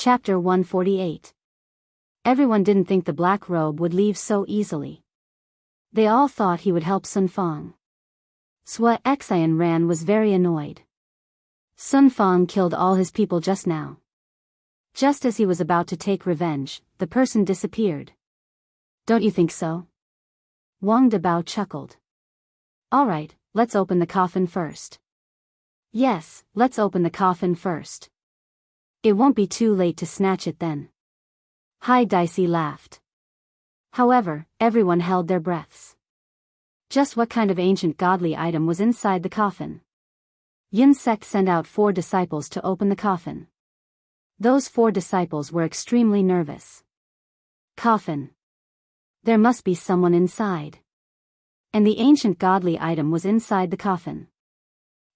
Chapter 148. Everyone didn't think the black robe would leave so easily. They all thought he would help Sun Fang. Swa Xian Ran was very annoyed. Sun Fang killed all his people just now. Just as he was about to take revenge, the person disappeared. Don't you think so? Wang Dabao chuckled. Alright, let's open the coffin first. Yes, let's open the coffin first. It won't be too late to snatch it then. Hai Dicey laughed. However, everyone held their breaths. Just what kind of ancient godly item was inside the coffin? Yin sect sent out 4 disciples to open the coffin. Those 4 disciples were extremely nervous. Coffin. There must be someone inside. And the ancient godly item was inside the coffin.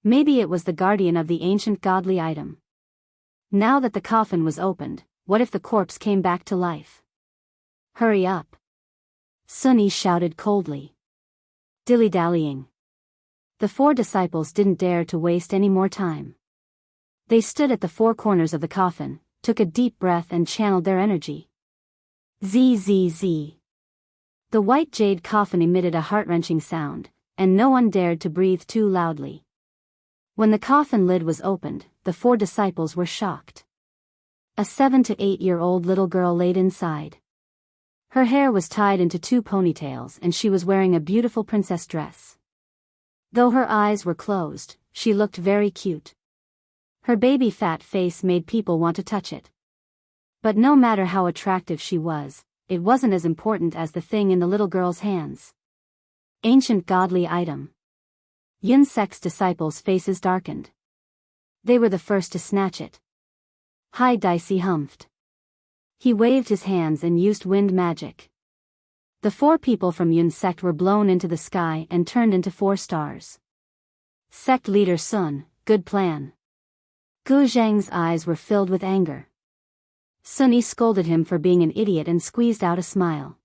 Maybe it was the guardian of the ancient godly item. Now that the coffin was opened, what if the corpse came back to life? Hurry up. Sunny shouted coldly. Dilly-dallying. The 4 disciples didn't dare to waste any more time. They stood at the 4 corners of the coffin, took a deep breath and channeled their energy. Zzz. The white jade coffin emitted a heart-wrenching sound, and no one dared to breathe too loudly. When the coffin lid was opened, the 4 disciples were shocked. A 7 to 8-year-old little girl laid inside. Her hair was tied into 2 ponytails and she was wearing a beautiful princess dress. Though her eyes were closed, she looked very cute. Her baby fat face made people want to touch it. But no matter how attractive she was, it wasn't as important as the thing in the little girl's hands. Ancient godly item. Yin sect's disciples' faces darkened. They were the first to snatch it. Hai Dicey humphed. He waved his hands and used wind magic. The 4 people from Yun sect were blown into the sky and turned into 4 stars. Sect leader Sun, good plan. Gu Zhang's eyes were filled with anger. Sunny scolded him for being an idiot and squeezed out a smile.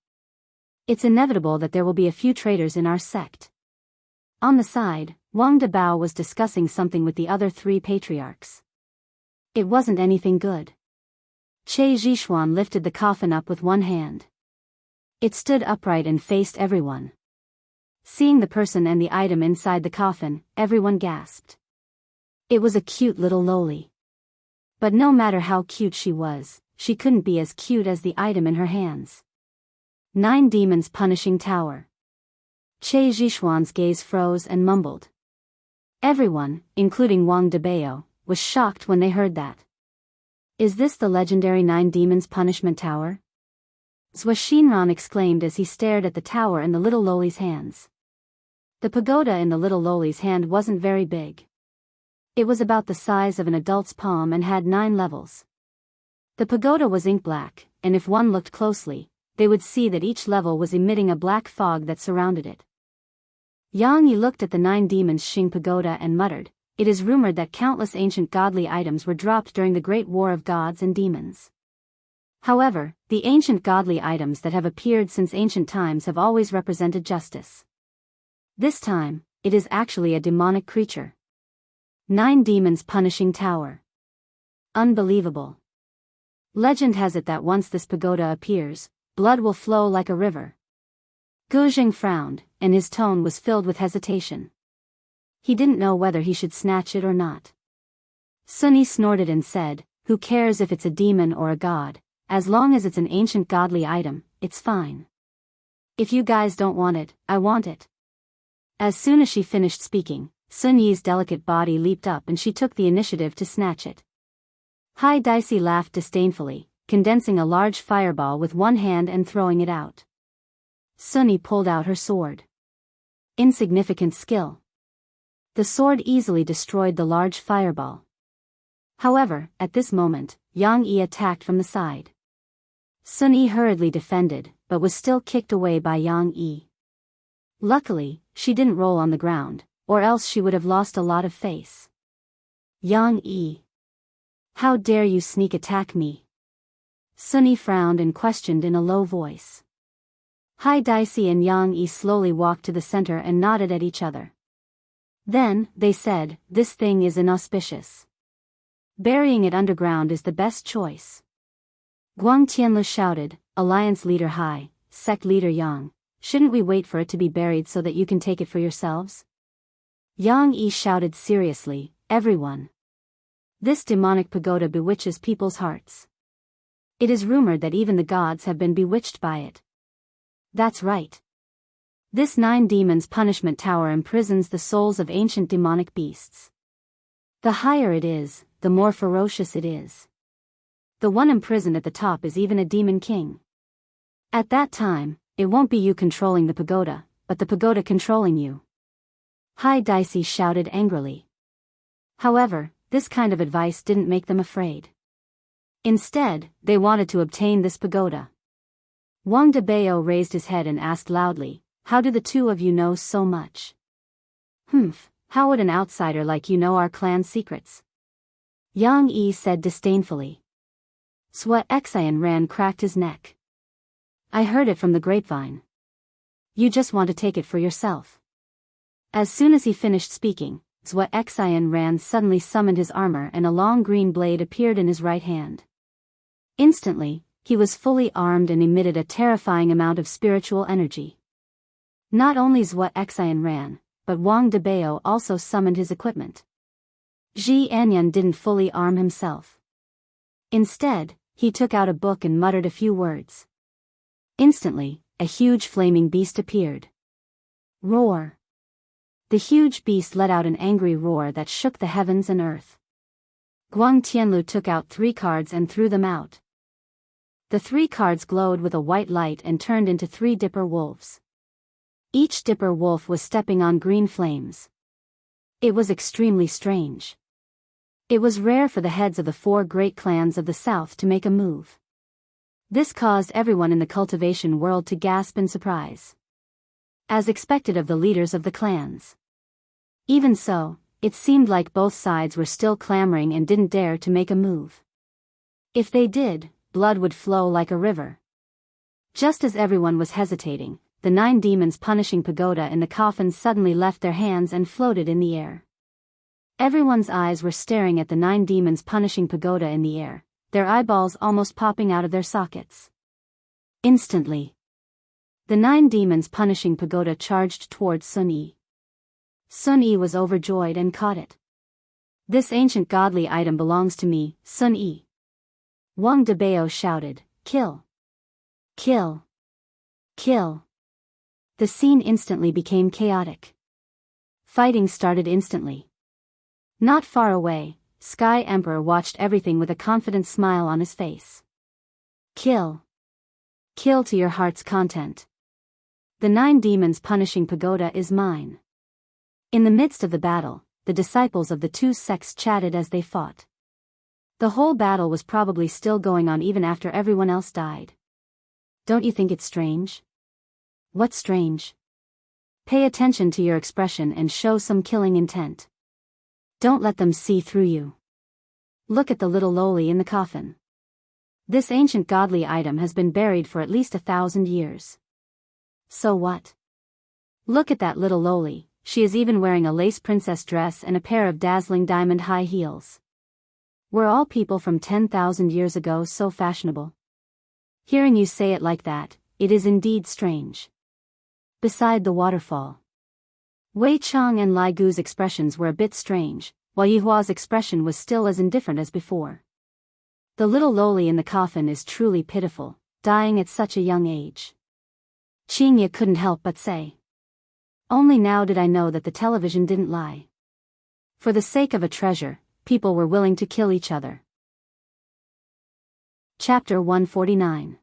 It's inevitable that there will be a few traitors in our sect. On the side, Wang Dabao was discussing something with the other 3 patriarchs. It wasn't anything good. Che Zhishuan lifted the coffin up with one hand. It stood upright and faced everyone. Seeing the person and the item inside the coffin, everyone gasped. It was a cute little loli. But no matter how cute she was, she couldn't be as cute as the item in her hands. 9 Demons Punishing Tower. Che Zhishuan's gaze froze and mumbled. Everyone, including Wang Dabao, was shocked when they heard that. Is this the legendary 9 Demons Punishment Tower? Zhua Xinran exclaimed as he stared at the tower in the little loli's hands. The pagoda in the little loli's hand wasn't very big. It was about the size of an adult's palm and had 9 levels. The pagoda was ink black, and if one looked closely, they would see that each level was emitting a black fog that surrounded it. Yang Yi looked at the 9 demons Xing pagoda and muttered, "It is rumored that countless ancient godly items were dropped during the Great War of Gods and Demons. However, the ancient godly items that have appeared since ancient times have always represented justice. This time, it is actually a demonic creature. 9 Demons Punishing Tower. Unbelievable. Legend has it that once this pagoda appears, blood will flow like a river." Gu Zheng frowned, and his tone was filled with hesitation. He didn't know whether he should snatch it or not. Sunny snorted and said, "Who cares if it's a demon or a god, as long as it's an ancient godly item, it's fine. If you guys don't want it, I want it." As soon as she finished speaking, Sun Yi's delicate body leaped up and she took the initiative to snatch it. Hai Dicey laughed disdainfully, condensing a large fireball with one hand and throwing it out. Sunny pulled out her sword. Insignificant skill. The sword easily destroyed the large fireball. However, at this moment, Yang Yi attacked from the side. Sun Yi hurriedly defended, but was still kicked away by Yang Yi. Luckily, she didn't roll on the ground, or else she would have lost a lot of face. "Yang Yi. How dare you sneak attack me?" Sun Yi frowned and questioned in a low voice. Hai Dicey and Yang Yi slowly walked to the center and nodded at each other. Then, they said, "This thing is inauspicious. Burying it underground is the best choice." Guang Tianlu shouted, Alliance Leader Hai, Sect Leader Yang, shouldn't we wait for it to be buried so that you can take it for yourselves? Yang Yi shouted seriously, everyone. This demonic pagoda bewitches people's hearts. It is rumored that even the gods have been bewitched by it. That's right. This 9 demons punishment tower imprisons the souls of ancient demonic beasts. The higher it is, the more ferocious it is. The one imprisoned at the top is even a demon king. At that time, it won't be you controlling the pagoda, but the pagoda controlling you. Hai Dicey shouted angrily. However, this kind of advice didn't make them afraid. Instead, they wanted to obtain this pagoda. Wang Debao raised his head and asked loudly, how do the two of you know so much? How would an outsider like you know our clan's secrets? Yang Yi said disdainfully. Swa Xian Ran cracked his neck. I heard it from the grapevine. You just want to take it for yourself. As soon as he finished speaking, Swa Xian Ran suddenly summoned his armor and a long green blade appeared in his right hand. Instantly, he was fully armed and emitted a terrifying amount of spiritual energy. Not only Zhua Xian Ran, but Wang Debao also summoned his equipment. Ji Anyan didn't fully arm himself. Instead, he took out a book and muttered a few words. Instantly, a huge flaming beast appeared. Roar! The huge beast let out an angry roar that shook the heavens and earth. Guang Tianlu took out 3 cards and threw them out. The 3 cards glowed with a white light and turned into 3 dipper wolves. Each dipper wolf was stepping on green flames. It was extremely strange. It was rare for the heads of the 4 great clans of the south to make a move. This caused everyone in the cultivation world to gasp in surprise. As expected of the leaders of the clans. Even so, it seemed like both sides were still clamoring and didn't dare to make a move. If they did, blood would flow like a river. Just as everyone was hesitating, the 9 demons punishing pagoda in the coffin suddenly left their hands and floated in the air. Everyone's eyes were staring at the 9 demons punishing pagoda in the air, their eyeballs almost popping out of their sockets. Instantly, the 9 demons punishing pagoda charged towards Sun Yi. Sun Yi was overjoyed and caught it. This ancient godly item belongs to me, Sun Yi. Wang Debao shouted, kill! Kill! Kill! The scene instantly became chaotic. Fighting started instantly. Not far away, Sky Emperor watched everything with a confident smile on his face. Kill! Kill to your heart's content. The 9 demons punishing pagoda is mine. In the midst of the battle, the disciples of the 2 sects chatted as they fought. The whole battle was probably still going on even after everyone else died. Don't you think it's strange? What's strange? Pay attention to your expression and show some killing intent. Don't let them see through you. Look at the little lowly in the coffin. This ancient godly item has been buried for at least 1,000 years. So what? Look at that little lowly, she is even wearing a lace princess dress and a pair of dazzling diamond high heels. Were all people from 10,000 years ago so fashionable? Hearing you say it like that, it is indeed strange. Beside the waterfall, Wei Chang and Lai Gu's expressions were a bit strange, while Yihua's expression was still as indifferent as before. The little lowly in the coffin is truly pitiful, dying at such a young age. Qingye couldn't help but say. Only now did I know that the television didn't lie. For the sake of a treasure, people were willing to kill each other. Chapter 149.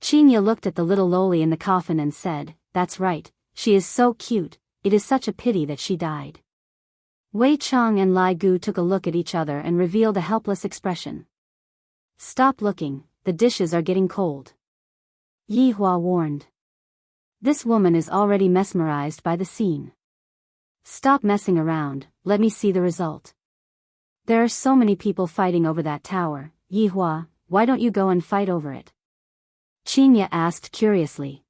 Qingye looked at the little lowly in the coffin and said, that's right, she is so cute, it is such a pity that she died. Wei Chang and Lai Gu took a look at each other and revealed a helpless expression. Stop looking, the dishes are getting cold. Yihua warned. This woman is already mesmerized by the scene. Stop messing around, let me see the result. There are so many people fighting over that tower, Yihua, why don't you go and fight over it? Qingye asked curiously.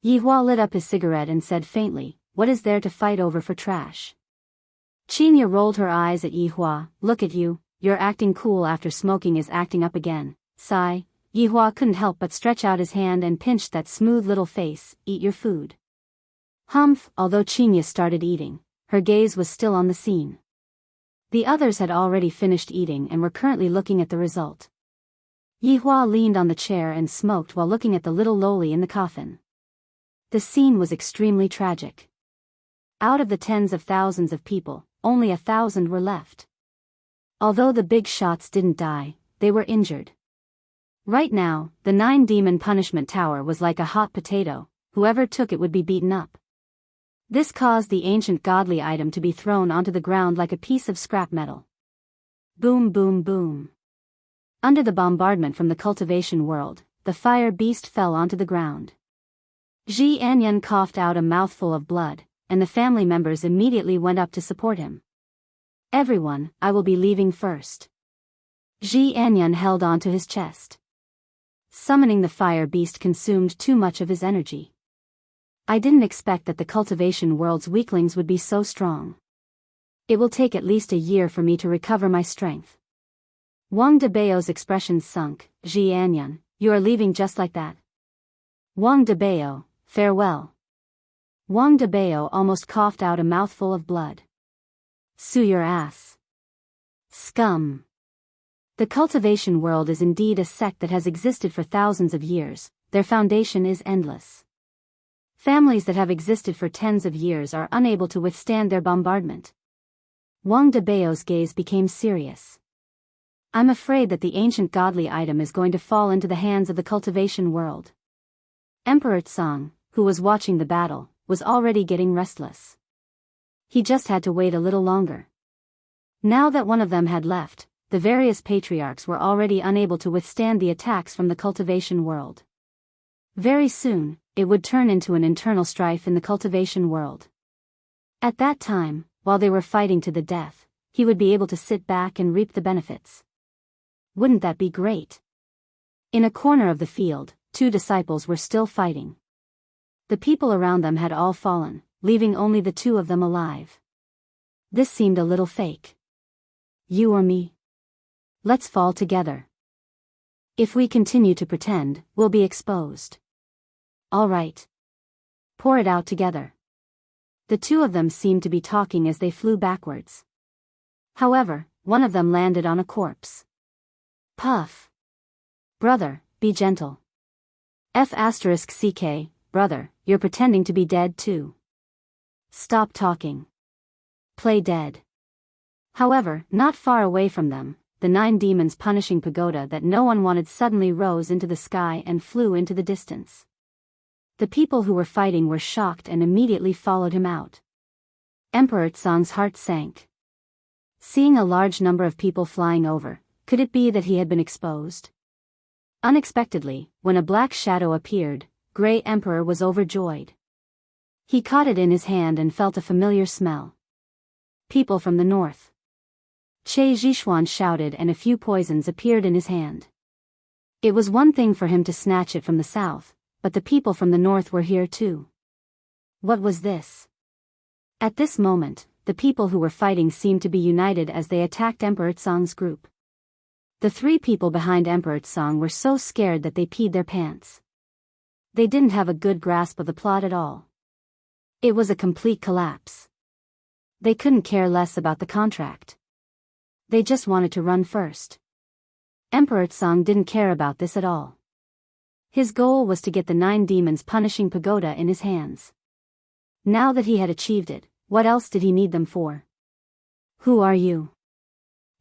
Yihua lit up his cigarette and said faintly, what is there to fight over for trash? Qingye rolled her eyes at Yihua, look at you, you're acting cool after smoking is acting up again, Sigh, Yihua couldn't help but stretch out his hand and pinched that smooth little face. Eat your food. Humph, although Chinya started eating, her gaze was still on the scene. The others had already finished eating and were currently looking at the result. Yihua leaned on the chair and smoked while looking at the little loli in the coffin. The scene was extremely tragic. Out of the tens of thousands of people, only 1,000 were left. Although the big shots didn't die, they were injured. Right now, the 9-demon punishment tower was like a hot potato, whoever took it would be beaten up. This caused the ancient godly item to be thrown onto the ground like a piece of scrap metal. Boom boom boom. Under the bombardment from the cultivation world, the fire beast fell onto the ground. Ji Anyan coughed out a mouthful of blood, and the family members immediately went up to support him. Everyone, I will be leaving first. Ji Anyan held on to his chest. Summoning the fire beast consumed too much of his energy. I didn't expect that the cultivation world's weaklings would be so strong. It will take at least a year for me to recover my strength. Wang Debao's expression sunk. Ji Anyan, you are leaving just like that. Wang Debao, farewell. Wang Debao almost coughed out a mouthful of blood. Sue your ass. Scum. The cultivation world is indeed a sect that has existed for thousands of years, their foundation is endless. Families that have existed for tens of years are unable to withstand their bombardment. Wang Debao's gaze became serious. I'm afraid that the ancient godly item is going to fall into the hands of the cultivation world. Emperor Tsang, who was watching the battle, was already getting restless. He just had to wait a little longer. Now that one of them had left, the various patriarchs were already unable to withstand the attacks from the cultivation world. Very soon, it would turn into an internal strife in the cultivation world. At that time, while they were fighting to the death, he would be able to sit back and reap the benefits. Wouldn't that be great? In a corner of the field, 2 disciples were still fighting. The people around them had all fallen, leaving only the 2 of them alive. This seemed a little fake. You or me? Let's fall together. If we continue to pretend, we'll be exposed. All right. Pour it out together. The 2 of them seemed to be talking as they flew backwards. However, one of them landed on a corpse. Puff. Brother, be gentle. F***ck, brother, you're pretending to be dead too. Stop talking. Play dead. However, not far away from them, the 9 demons punishing pagoda that no one wanted suddenly rose into the sky and flew into the distance. The people who were fighting were shocked and immediately followed him out. Emperor Tsang's heart sank. Seeing a large number of people flying over, could it be that he had been exposed? Unexpectedly, when a black shadow appeared, Grey Emperor was overjoyed. He caught it in his hand and felt a familiar smell. People from the north. Che Zhishuan shouted and a few poisons appeared in his hand. It was one thing for him to snatch it from the south, but the people from the north were here too. What was this? At this moment, the people who were fighting seemed to be united as they attacked Emperor Tsang's group. The 3 people behind Emperor Tsang were so scared that they peed their pants. They didn't have a good grasp of the plot at all. It was a complete collapse. They couldn't care less about the contract. They just wanted to run first. Emperor Tsang didn't care about this at all. His goal was to get the 9 demons punishing pagoda in his hands. Now that he had achieved it, what else did he need them for? Who are you?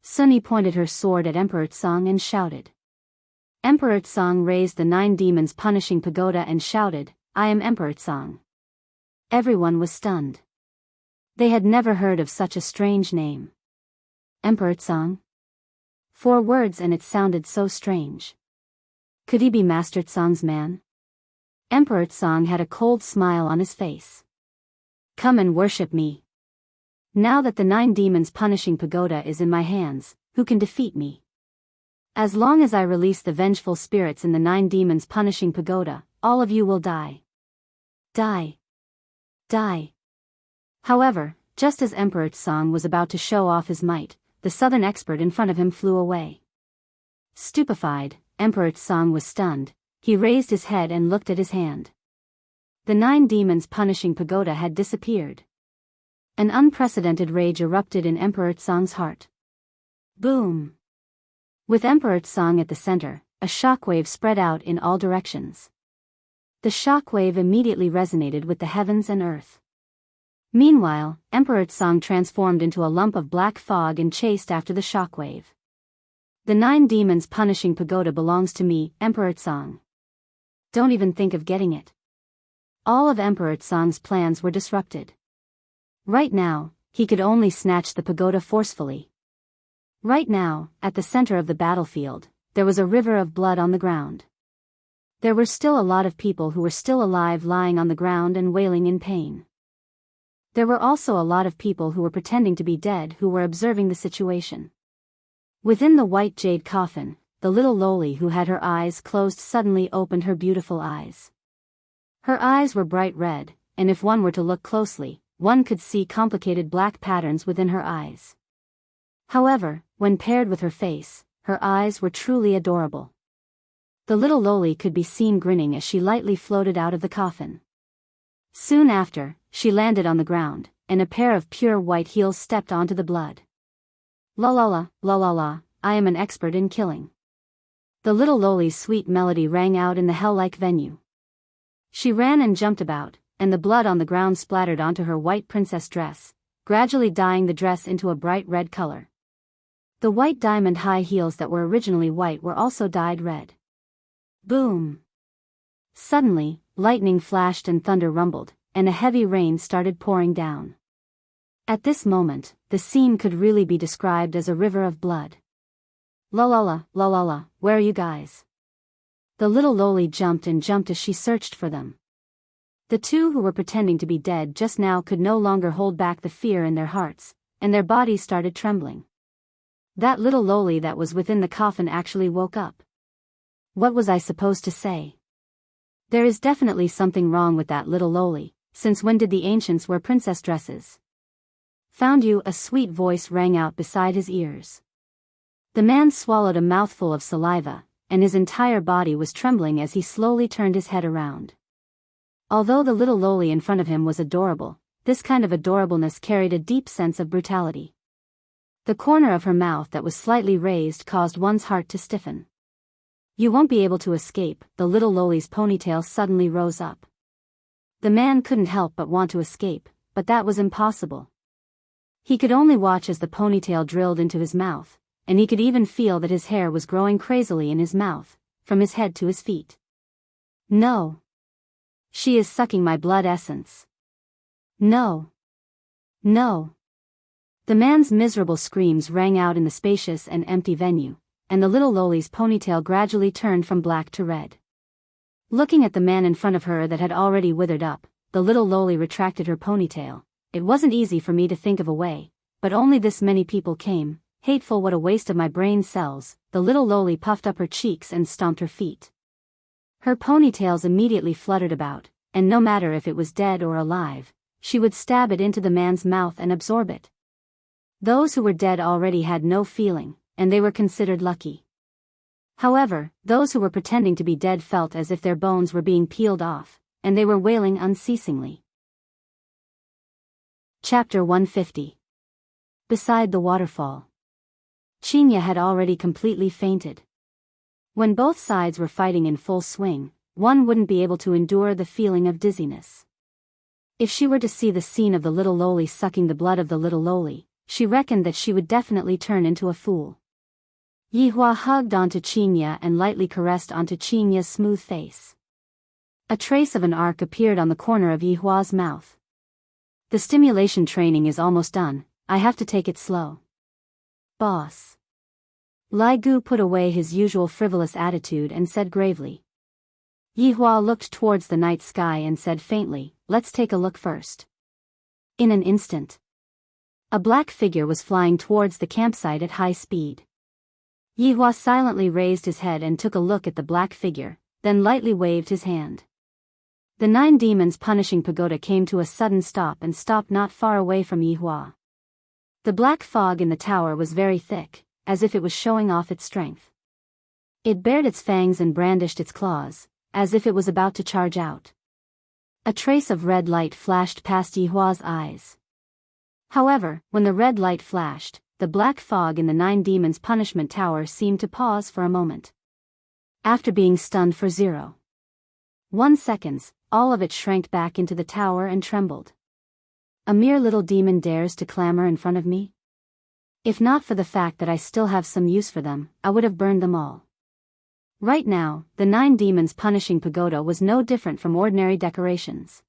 Sunny pointed her sword at Emperor Tsang and shouted. Emperor Tsang raised the 9 demons punishing pagoda and shouted, I am Emperor Tsang. Everyone was stunned. They had never heard of such a strange name. Emperor Tsang? 4 words and it sounded so strange. Could he be Master Tsang's man? Emperor Tsang had a cold smile on his face. Come and worship me. Now that the 9 demons punishing pagoda is in my hands, who can defeat me? As long as I release the vengeful spirits in the 9 demons punishing pagoda, all of you will die. Die. Die. However, just as Emperor Tsang was about to show off his might, the southern expert in front of him flew away. Stupefied, Emperor Tsang was stunned. He raised his head and looked at his hand. The 9 demons punishing pagoda had disappeared. An unprecedented rage erupted in Emperor Tsang's heart. Boom! With Emperor Tsang at the center, a shockwave spread out in all directions. The shockwave immediately resonated with the heavens and earth. Meanwhile, Emperor Tsang transformed into a lump of black fog and chased after the shockwave. The 9 demons punishing pagoda belongs to me, Emperor Tsang. Don't even think of getting it. All of Emperor Tsang's plans were disrupted. Right now, he could only snatch the pagoda forcefully. Right now, at the center of the battlefield, there was a river of blood on the ground. There were still a lot of people who were still alive lying on the ground and wailing in pain. There were also a lot of people who were pretending to be dead who were observing the situation. Within the white jade coffin, the little loli who had her eyes closed suddenly opened her beautiful eyes. Her eyes were bright red, and if one were to look closely, one could see complicated black patterns within her eyes. However, when paired with her face, her eyes were truly adorable. The little loli could be seen grinning as she lightly floated out of the coffin. Soon after, she landed on the ground, and a pair of pure white heels stepped onto the blood. La la la, la la la, I am an expert in killing. The little loli's sweet melody rang out in the hell-like venue. She ran and jumped about, and the blood on the ground splattered onto her white princess dress, gradually dyeing the dress into a bright red color. The white diamond high heels that were originally white were also dyed red. Boom! Suddenly, lightning flashed and thunder rumbled, and a heavy rain started pouring down. At this moment, the scene could really be described as a river of blood. La la la, la la la, where are you guys? The little loli jumped and jumped as she searched for them. The 2 who were pretending to be dead just now could no longer hold back the fear in their hearts, and their bodies started trembling. That little loli that was within the coffin actually woke up. What was I supposed to say? There is definitely something wrong with that little loli. Since when did the ancients wear princess dresses? Found you, a sweet voice rang out beside his ears. The man swallowed a mouthful of saliva, and his entire body was trembling as he slowly turned his head around. Although the little loli in front of him was adorable, this kind of adorableness carried a deep sense of brutality. The corner of her mouth that was slightly raised caused one's heart to stiffen. You won't be able to escape, the little loli's ponytail suddenly rose up. The man couldn't help but want to escape, but that was impossible. He could only watch as the ponytail drilled into his mouth, and he could even feel that his hair was growing crazily in his mouth, from his head to his feet. No. She is sucking my blood essence. No. No. The man's miserable screams rang out in the spacious and empty venue, and the little loli's ponytail gradually turned from black to red. Looking at the man in front of her that had already withered up, the little loli retracted her ponytail. It wasn't easy for me to think of a way, but only this many people came. Hateful, what a waste of my brain cells. The little loli puffed up her cheeks and stomped her feet. Her ponytails immediately fluttered about, and no matter if it was dead or alive, she would stab it into the man's mouth and absorb it. Those who were dead already had no feeling, and they were considered lucky. However, those who were pretending to be dead felt as if their bones were being peeled off, and they were wailing unceasingly. Chapter 150. Beside the waterfall. Chinya had already completely fainted. When both sides were fighting in full swing, one wouldn't be able to endure the feeling of dizziness. If she were to see the scene of the little loli sucking the blood of the little loli, she reckoned that she would definitely turn into a fool. Yihua hugged onto Chinya and lightly caressed onto Chinya's smooth face. A trace of an arc appeared on the corner of Yihua's mouth. The stimulation training is almost done, I have to take it slow. Boss. Lai Gu put away his usual frivolous attitude and said gravely. Yihua looked towards the night sky and said faintly, let's take a look first. In an instant, a black figure was flying towards the campsite at high speed. Yihua silently raised his head and took a look at the black figure, then lightly waved his hand. The 9 demons punishing pagoda came to a sudden stop and stopped not far away from Yihua. The black fog in the tower was very thick, as if it was showing off its strength. It bared its fangs and brandished its claws, as if it was about to charge out. A trace of red light flashed past Yihua's eyes. However, when the red light flashed, the black fog in the 9 Demons Punishment Tower seemed to pause for a moment. After being stunned for 0.1 seconds, all of it shrank back into the tower and trembled. A mere little demon dares to clamor in front of me? If not for the fact that I still have some use for them, I would have burned them all. Right now, the 9 Demons Punishing Pagoda was no different from ordinary decorations.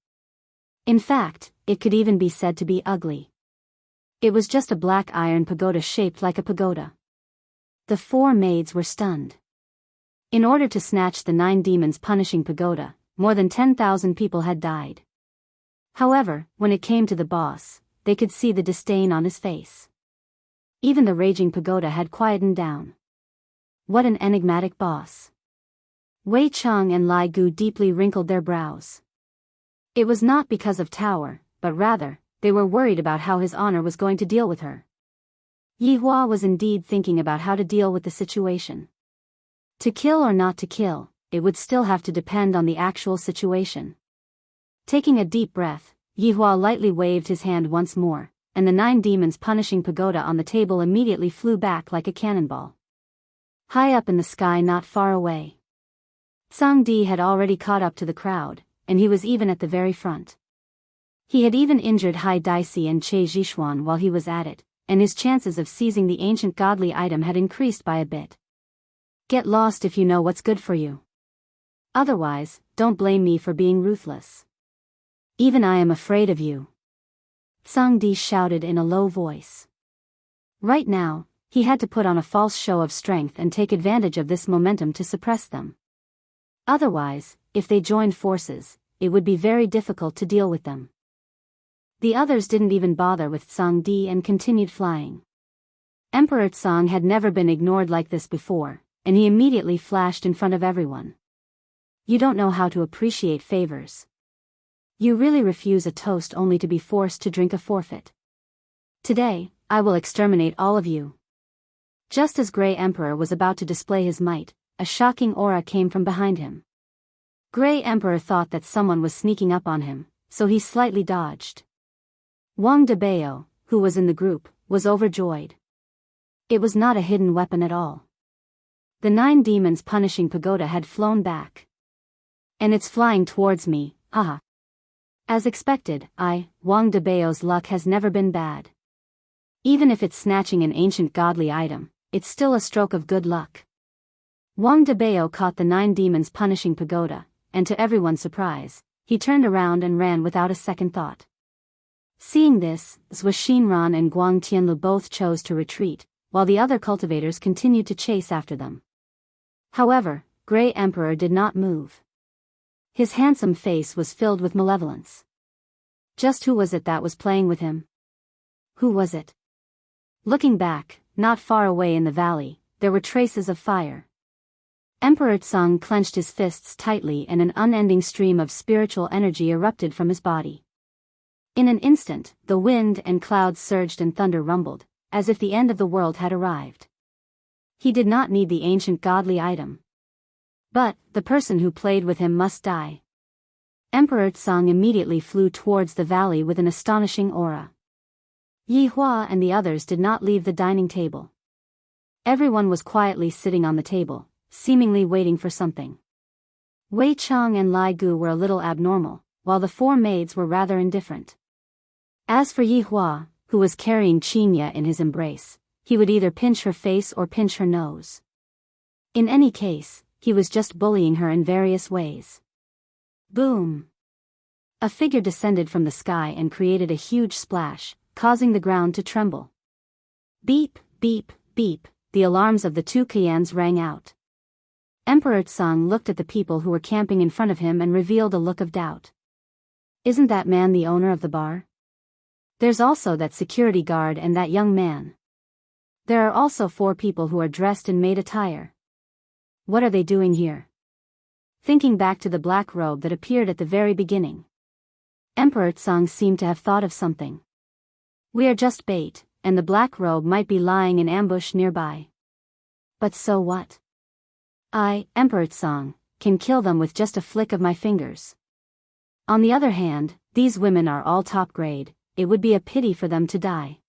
In fact, it could even be said to be ugly. It was just a black iron pagoda shaped like a pagoda. The 4 maids were stunned. In order to snatch the 9 Demons Punishing Pagoda, more than 10,000 people had died. However, when it came to the boss, they could see the disdain on his face. Even the raging pagoda had quietened down. What an enigmatic boss. Wei Cheng and Lai Gu deeply wrinkled their brows. It was not because of Tower, but rather, they were worried about how his honor was going to deal with her. Yihua was indeed thinking about how to deal with the situation. To kill or not to kill, it would still have to depend on the actual situation. Taking a deep breath, Yihua lightly waved his hand once more, and the 9 Demons Punishing Pagoda on the table immediately flew back like a cannonball. High up in the sky not far away, Tsang Di had already caught up to the crowd, and he was even at the very front. He had even injured Hai Daisi and Che Zhishuan while he was at it, and his chances of seizing the ancient godly item had increased by a bit. Get lost if you know what's good for you. Otherwise, don't blame me for being ruthless. Even I am afraid of you. Tsang Di shouted in a low voice. Right now, he had to put on a false show of strength and take advantage of this momentum to suppress them. Otherwise, if they joined forces, it would be very difficult to deal with them. The others didn't even bother with Tsang Di and continued flying. Emperor Tsang had never been ignored like this before, and he immediately flashed in front of everyone. You don't know how to appreciate favors. You really refuse a toast only to be forced to drink a forfeit. Today, I will exterminate all of you. Just as Grey Emperor was about to display his might, a shocking aura came from behind him. Grey Emperor thought that someone was sneaking up on him, so he slightly dodged. Wang Debao, who was in the group, was overjoyed. It was not a hidden weapon at all. The 9 Demons Punishing Pagoda had flown back. And it's flying towards me, haha. As expected, Wang Debao's luck has never been bad. Even if it's snatching an ancient godly item, it's still a stroke of good luck. Wang Debao caught the 9 Demons Punishing Pagoda, and to everyone's surprise, he turned around and ran without a second thought. Seeing this, Zhou Xinran and Guang Tianlu both chose to retreat, while the other cultivators continued to chase after them. However, Grey Emperor did not move. His handsome face was filled with malevolence. Just who was it that was playing with him? Who was it? Looking back, not far away in the valley, there were traces of fire. Emperor Tsang clenched his fists tightly and an unending stream of spiritual energy erupted from his body. In an instant, the wind and clouds surged and thunder rumbled, as if the end of the world had arrived. He did not need the ancient godly item. But, the person who played with him must die. Emperor Tsang immediately flew towards the valley with an astonishing aura. Yihua and the others did not leave the dining table. Everyone was quietly sitting on the table, seemingly waiting for something. Wei Cheng and Lai Gu were a little abnormal, while the 4 maids were rather indifferent. As for Yihua, who was carrying Qinya in his embrace, he would either pinch her face or pinch her nose. In any case, he was just bullying her in various ways. Boom! A figure descended from the sky and created a huge splash, causing the ground to tremble. Beep, beep, beep, the alarms of the 2 Qians rang out. Emperor Tsang looked at the people who were camping in front of him and revealed a look of doubt. Isn't that man the owner of the bar? There's also that security guard and that young man. There are also 4 people who are dressed in maid attire. What are they doing here? Thinking back to the black robe that appeared at the very beginning, Emperor Tsang seemed to have thought of something. We are just bait, and the black robe might be lying in ambush nearby. But so what? I, Emperor Song, can kill them with just a flick of my fingers. On the other hand, these women are all top grade, it would be a pity for them to die.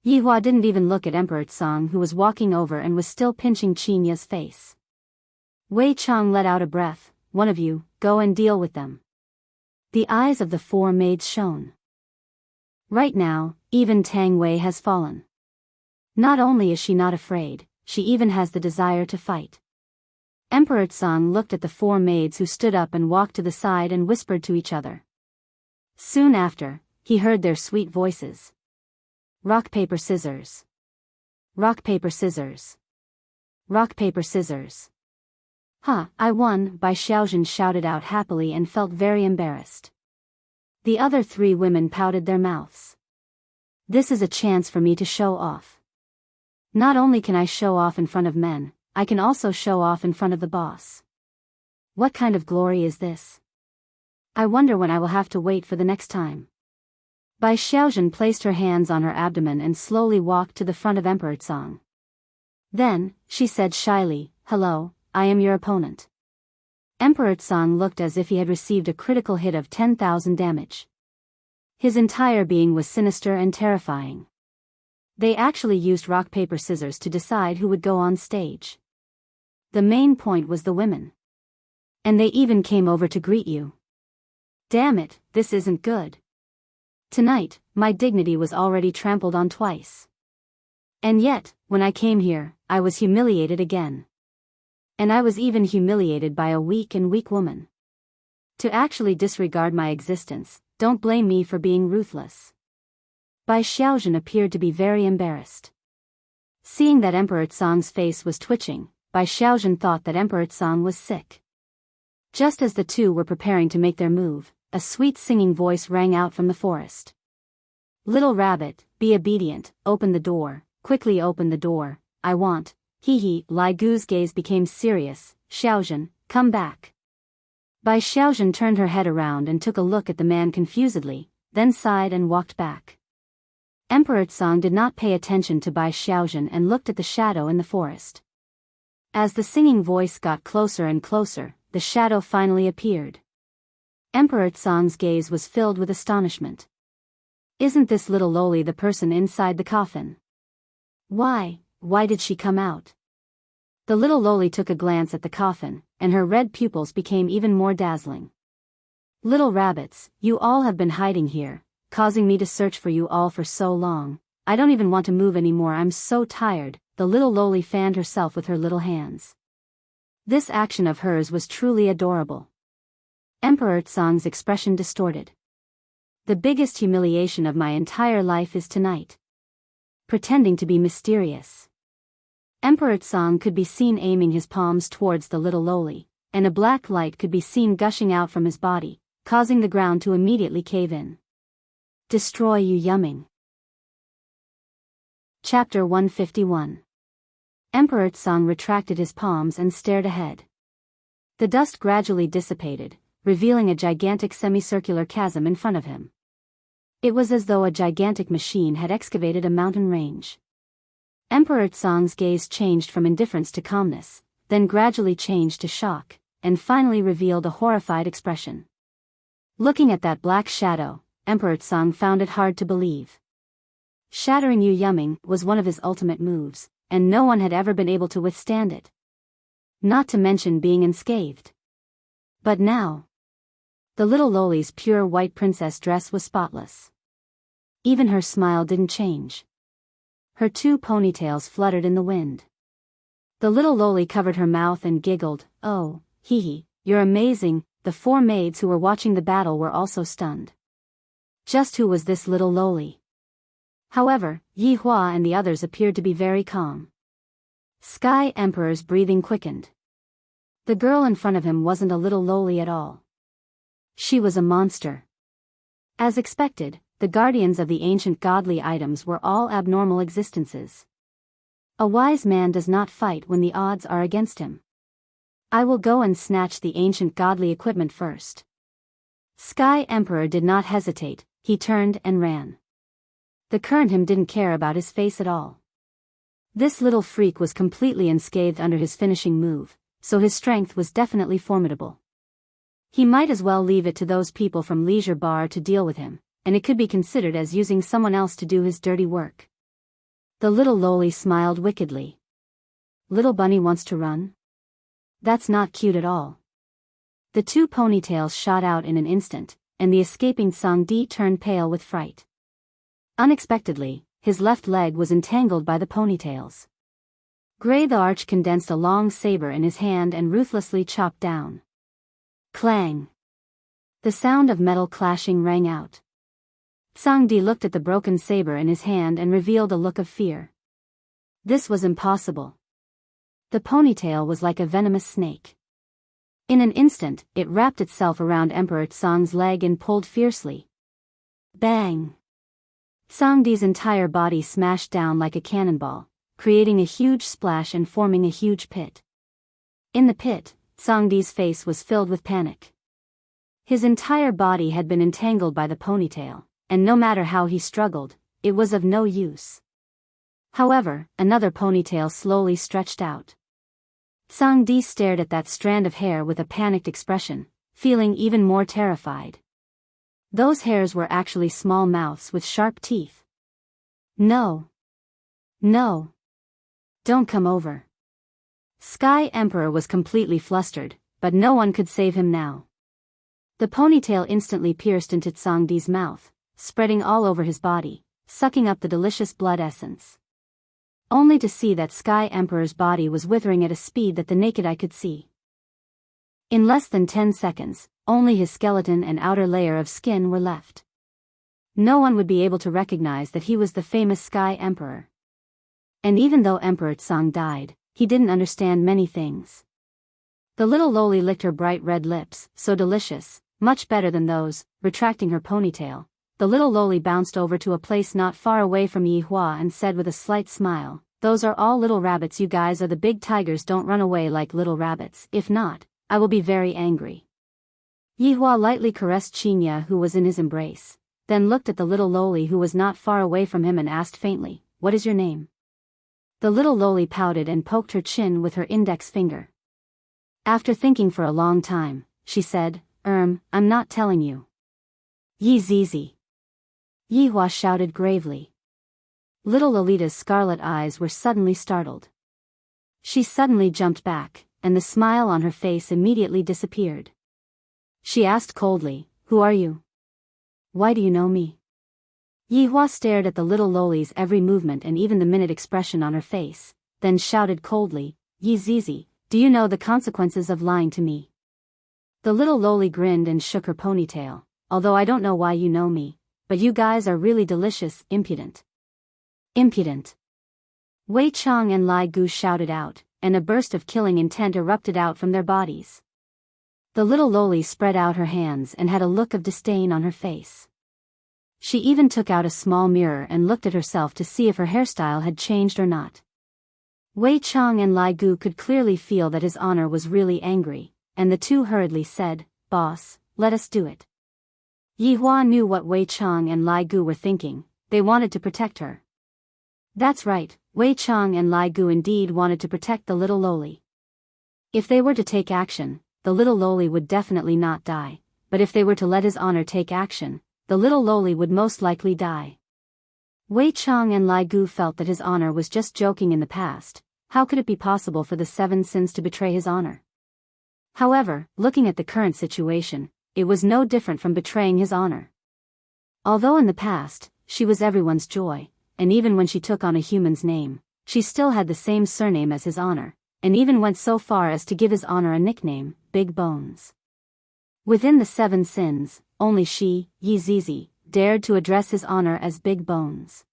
Yihua didn't even look at Emperor Song, who was walking over and was still pinching Qinya's face. Wei Chang let out a breath. One of you, go and deal with them. The eyes of the four maids shone. Right now, even Tang Wei has fallen. Not only is she not afraid, she even has the desire to fight. Emperor Song looked at the four maids who stood up and walked to the side and whispered to each other. Soon after, he heard their sweet voices. Rock, paper, scissors. Rock, paper, scissors. Rock, paper, scissors. Ha, I won, Bai Xiaojun shouted out happily and felt very embarrassed. The other three women pouted their mouths. This is a chance for me to show off. Not only can I show off in front of men, I can also show off in front of the boss. What kind of glory is this? I wonder when I will have to wait for the next time. Bai Xiaojun placed her hands on her abdomen and slowly walked to the front of Emperor Song. Then, she said shyly, "Hello, I am your opponent." Emperor Song looked as if he had received a critical hit of 10,000 damage. His entire being was sinister and terrifying. They actually used rock, paper, scissors to decide who would go on stage. The main point was the women. And they even came over to greet you. Damn it, this isn't good. Tonight, my dignity was already trampled on twice. And yet, when I came here, I was humiliated again. And I was even humiliated by a weak woman. To actually disregard my existence, don't blame me for being ruthless. Bai Xiaojun appeared to be very embarrassed. Seeing that Emperor Song's face was twitching, Bai Xiaojun thought that Emperor Song was sick. Just as the two were preparing to make their move, a sweet singing voice rang out from the forest. Little rabbit, be obedient, open the door, quickly open the door, I want, hee. Lai Gu's gaze became serious. Xiaojun, come back. Bai Xiaojun turned her head around and took a look at the man confusedly, then sighed and walked back. Emperor Song did not pay attention to Bai Xiaojun and looked at the shadow in the forest. As the singing voice got closer and closer, the shadow finally appeared. Emperor Song's gaze was filled with astonishment. Isn't this little loli the person inside the coffin? Why did she come out? The little loli took a glance at the coffin, and her red pupils became even more dazzling. Little rabbits, you all have been hiding here, causing me to search for you all for so long. I don't even want to move anymore, I'm so tired. The little loli fanned herself with her little hands. This action of hers was truly adorable. Emperor Song's expression distorted. The biggest humiliation of my entire life is tonight. Pretending to be mysterious. Emperor Song could be seen aiming his palms towards the little loli, and a black light could be seen gushing out from his body, causing the ground to immediately cave in. Destroy you, Yumming. Chapter 151. Emperor Song retracted his palms and stared ahead. The dust gradually dissipated, revealing a gigantic semicircular chasm in front of him. It was as though a gigantic machine had excavated a mountain range. Emperor Song's gaze changed from indifference to calmness, then gradually changed to shock, and finally revealed a horrified expression. Looking at that black shadow, Emperor Song found it hard to believe. Shattering Yu Yumming was one of his ultimate moves, and no one had ever been able to withstand it. Not to mention being unscathed. But now, the little loli's pure white princess dress was spotless. Even her smile didn't change. Her two ponytails fluttered in the wind. The little loli covered her mouth and giggled, "Oh, hee, you're amazing." The four maids who were watching the battle were also stunned. Just who was this little loli? However, Yi Hua and the others appeared to be very calm. Sky Emperor's breathing quickened. The girl in front of him wasn't a little loli at all. She was a monster. As expected, the guardians of the ancient godly items were all abnormal existences. A wise man does not fight when the odds are against him. I will go and snatch the ancient godly equipment first. Sky Emperor did not hesitate, he turned and ran. The current him didn't care about his face at all. This little freak was completely unscathed under his finishing move, so his strength was definitely formidable. He might as well leave it to those people from Leisure Bar to deal with him, and it could be considered as using someone else to do his dirty work. The little loli smiled wickedly. Little bunny wants to run? That's not cute at all. The two ponytails shot out in an instant, and the escaping Sangdi turned pale with fright. Unexpectedly, his left leg was entangled by the ponytails. Gray the Arch condensed a long saber in his hand and ruthlessly chopped down. Clang! The sound of metal clashing rang out. Sangdi looked at the broken saber in his hand and revealed a look of fear. This was impossible. The ponytail was like a venomous snake. In an instant, it wrapped itself around Emperor Tsang's leg and pulled fiercely. Bang! Sangdi's entire body smashed down like a cannonball, creating a huge splash and forming a huge pit. In the pit, Sangdi's face was filled with panic. His entire body had been entangled by the ponytail, and no matter how he struggled, it was of no use. However, another ponytail slowly stretched out. Sangdi stared at that strand of hair with a panicked expression, feeling even more terrified. Those hairs were actually small mouths with sharp teeth. No. No. Don't come over. Sky Emperor was completely flustered, but no one could save him now. The ponytail instantly pierced into Sangdi's mouth, spreading all over his body, sucking up the delicious blood essence. Only to see that Sky Emperor's body was withering at a speed that the naked eye could see. In less than 10 seconds, only his skeleton and outer layer of skin were left. No one would be able to recognize that he was the famous Sky Emperor. And even though Emperor Tsang died, he didn't understand many things. The little loli licked her bright red lips, so delicious, much better than those, retracting her ponytail. The little loli bounced over to a place not far away from Yi Hua and said with a slight smile, "Those are all little rabbits. You guys are the big tigers. Don't run away like little rabbits. If not, I will be very angry." Yi Hua lightly caressed Qinya, who was in his embrace, then looked at the little loli who was not far away from him and asked faintly, "What is your name?" The little loli pouted and poked her chin with her index finger. After thinking for a long time, she said, I'm not telling you." "Yi Zizi." Yi Hua shouted gravely. Little Lolita's scarlet eyes were suddenly startled. She suddenly jumped back, and the smile on her face immediately disappeared. She asked coldly, "Who are you? Why do you know me?" Yi Hua stared at the little loli's every movement and even the minute expression on her face, then shouted coldly, "Yi Zizi, do you know the consequences of lying to me?" The little loli grinned and shook her ponytail. "Although I don't know why you know me, but you guys are really delicious, impudent." Impudent. Wei Chang and Lai Gu shouted out, and a burst of killing intent erupted out from their bodies. The little loli spread out her hands and had a look of disdain on her face. She even took out a small mirror and looked at herself to see if her hairstyle had changed or not. Wei Chang and Lai Gu could clearly feel that his honor was really angry, and the two hurriedly said, "Boss, let us do it." Yi Hua knew what Wei Chang and Lai Gu were thinking. They wanted to protect her. That's right, Wei Chang and Lai Gu indeed wanted to protect the little loli. If they were to take action, the little loli would definitely not die, but if they were to let his honor take action, the little loli would most likely die. Wei Chang and Lai Gu felt that his honor was just joking in the past. How could it be possible for the 7 sins to betray his honor? However, looking at the current situation, it was no different from betraying his honor. Although in the past, she was everyone's joy, and even when she took on a human's name, she still had the same surname as his honor, and even went so far as to give his honor a nickname, Big Bones. Within the 7 sins, only she, Yi Zizi, dared to address his honor as Big Bones.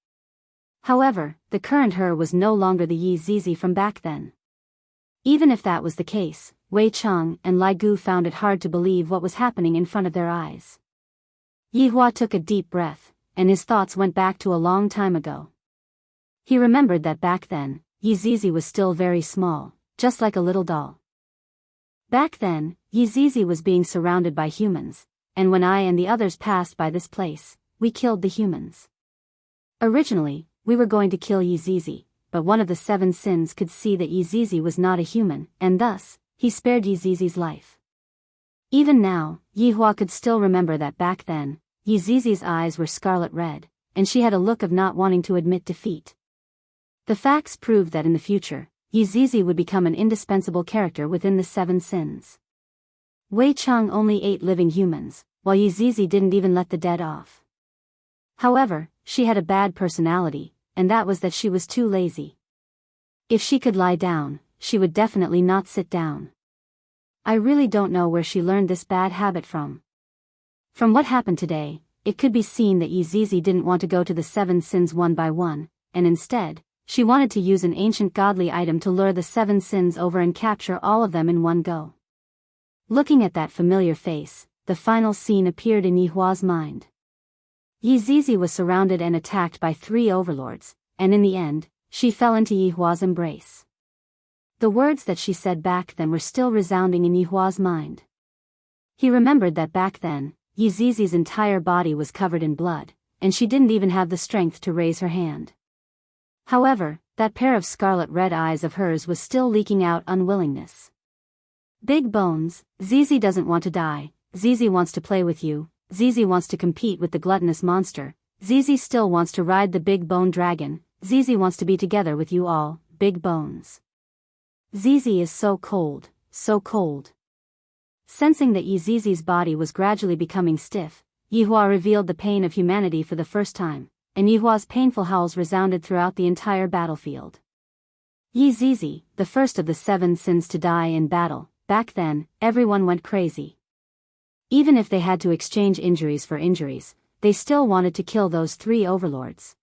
However, the current her was no longer the Yi Zizi from back then. Even if that was the case, Wei Chang and Lai Gu found it hard to believe what was happening in front of their eyes. Yi Hua took a deep breath, and his thoughts went back to a long time ago. He remembered that back then, Yi Zizi was still very small, just like a little doll. Back then, Yi Zizi was being surrounded by humans, and when I and the others passed by this place, we killed the humans. Originally, we were going to kill Yi Zizi, but one of the 7 sins could see that Yi Zizi was not a human, and thus, he spared Yizizi's life. Even now, Yihua could still remember that back then, Yizizi's eyes were scarlet red, and she had a look of not wanting to admit defeat. The facts proved that in the future, Yizizi would become an indispensable character within the Seven Sins. Wei Chang only ate living humans, while Yizizi didn't even let the dead off. However, she had a bad personality, and that was that she was too lazy. If she could lie down, she would definitely not sit down. I really don't know where she learned this bad habit from. From what happened today, it could be seen that Yizizi didn't want to go to the Seven Sins one by one, and instead, she wanted to use an ancient godly item to lure the Seven Sins over and capture all of them in one go. Looking at that familiar face, the final scene appeared in Yihua's mind. Yizizi was surrounded and attacked by 3 overlords, and in the end, she fell into Yihua's embrace. The words that she said back then were still resounding in Yihua's mind. He remembered that back then, Yizizi's entire body was covered in blood, and she didn't even have the strength to raise her hand. However, that pair of scarlet-red eyes of hers was still leaking out unwillingness. Big Bones, Zizi doesn't want to die, Zizi wants to play with you, Zizi wants to compete with the gluttonous monster, Zizi still wants to ride the big bone dragon, Zizi wants to be together with you all, Big Bones. Zizi is so cold, so cold. Sensing that Yizizi's body was gradually becoming stiff, Yihua revealed the pain of humanity for the first time, and Yihua's painful howls resounded throughout the entire battlefield. Yizizi, the first of the 7 sins to die in battle, back then, everyone went crazy. Even if they had to exchange injuries for injuries, they still wanted to kill those 3 overlords.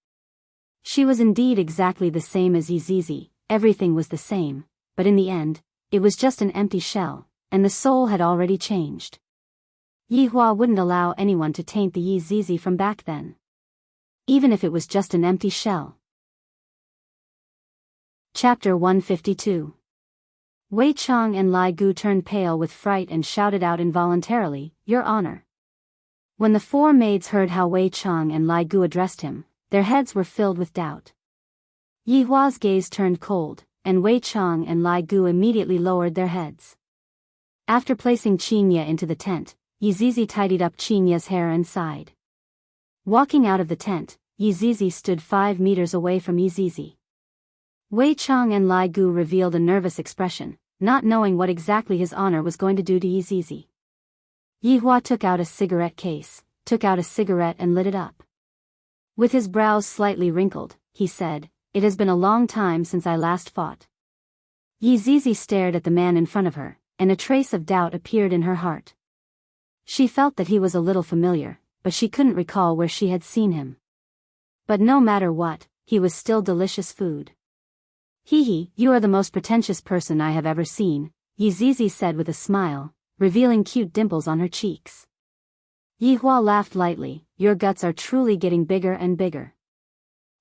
She was indeed exactly the same as Yizizi, everything was the same, but in the end, it was just an empty shell, and the soul had already changed. Yihua wouldn't allow anyone to taint the Yizizi from back then. Even if it was just an empty shell. Chapter 152. Wei Chang and Lai Gu turned pale with fright and shouted out involuntarily, "Your Honor." When the 4 maids heard how Wei Chang and Lai Gu addressed him, their heads were filled with doubt. Yihua's gaze turned cold, and Wei Chang and Lai Gu immediately lowered their heads. After placing Qinya into the tent, Yizizi tidied up Qinya's hair and sighed. Walking out of the tent, Yizizi stood 5 meters away from Yizizi. Wei Chang and Lai Gu revealed a nervous expression, not knowing what exactly his honor was going to do to Yizizi. Yihua took out a cigarette case, took out a cigarette and lit it up. With his brows slightly wrinkled, he said, "It has been a long time since I last fought." Yizizi stared at the man in front of her, and a trace of doubt appeared in her heart. She felt that he was a little familiar, but she couldn't recall where she had seen him. But no matter what, he was still delicious food. "Hee, you are the most pretentious person I have ever seen," Yizizi said with a smile, revealing cute dimples on her cheeks. Yihua laughed lightly, "Your guts are truly getting bigger and bigger."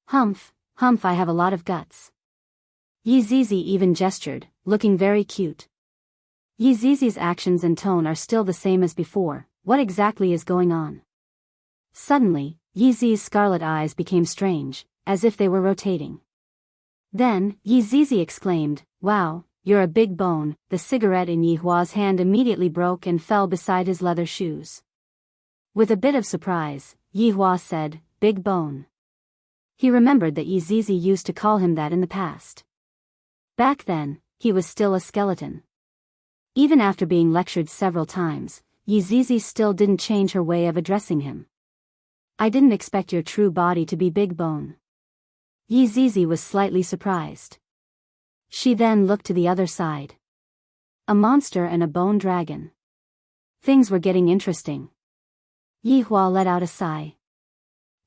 Humph, I have a lot of guts." Yizizi even gestured, looking very cute. Yizizi's actions and tone are still the same as before. What exactly is going on? Suddenly, Yizizi's scarlet eyes became strange, as if they were rotating. Then, Yizizi exclaimed, "Wow, you're a big bone." The cigarette in Yihua's hand immediately broke and fell beside his leather shoes. With a bit of surprise, Yihua said, "Big bone." He remembered that Yizizi used to call him that in the past. Back then, he was still a skeleton. Even after being lectured several times, Yizizi still didn't change her way of addressing him. "I didn't expect your true body to be big bone." Yizizi was slightly surprised. She then looked to the other side. A monster and a bone dragon. Things were getting interesting. Yihua let out a sigh.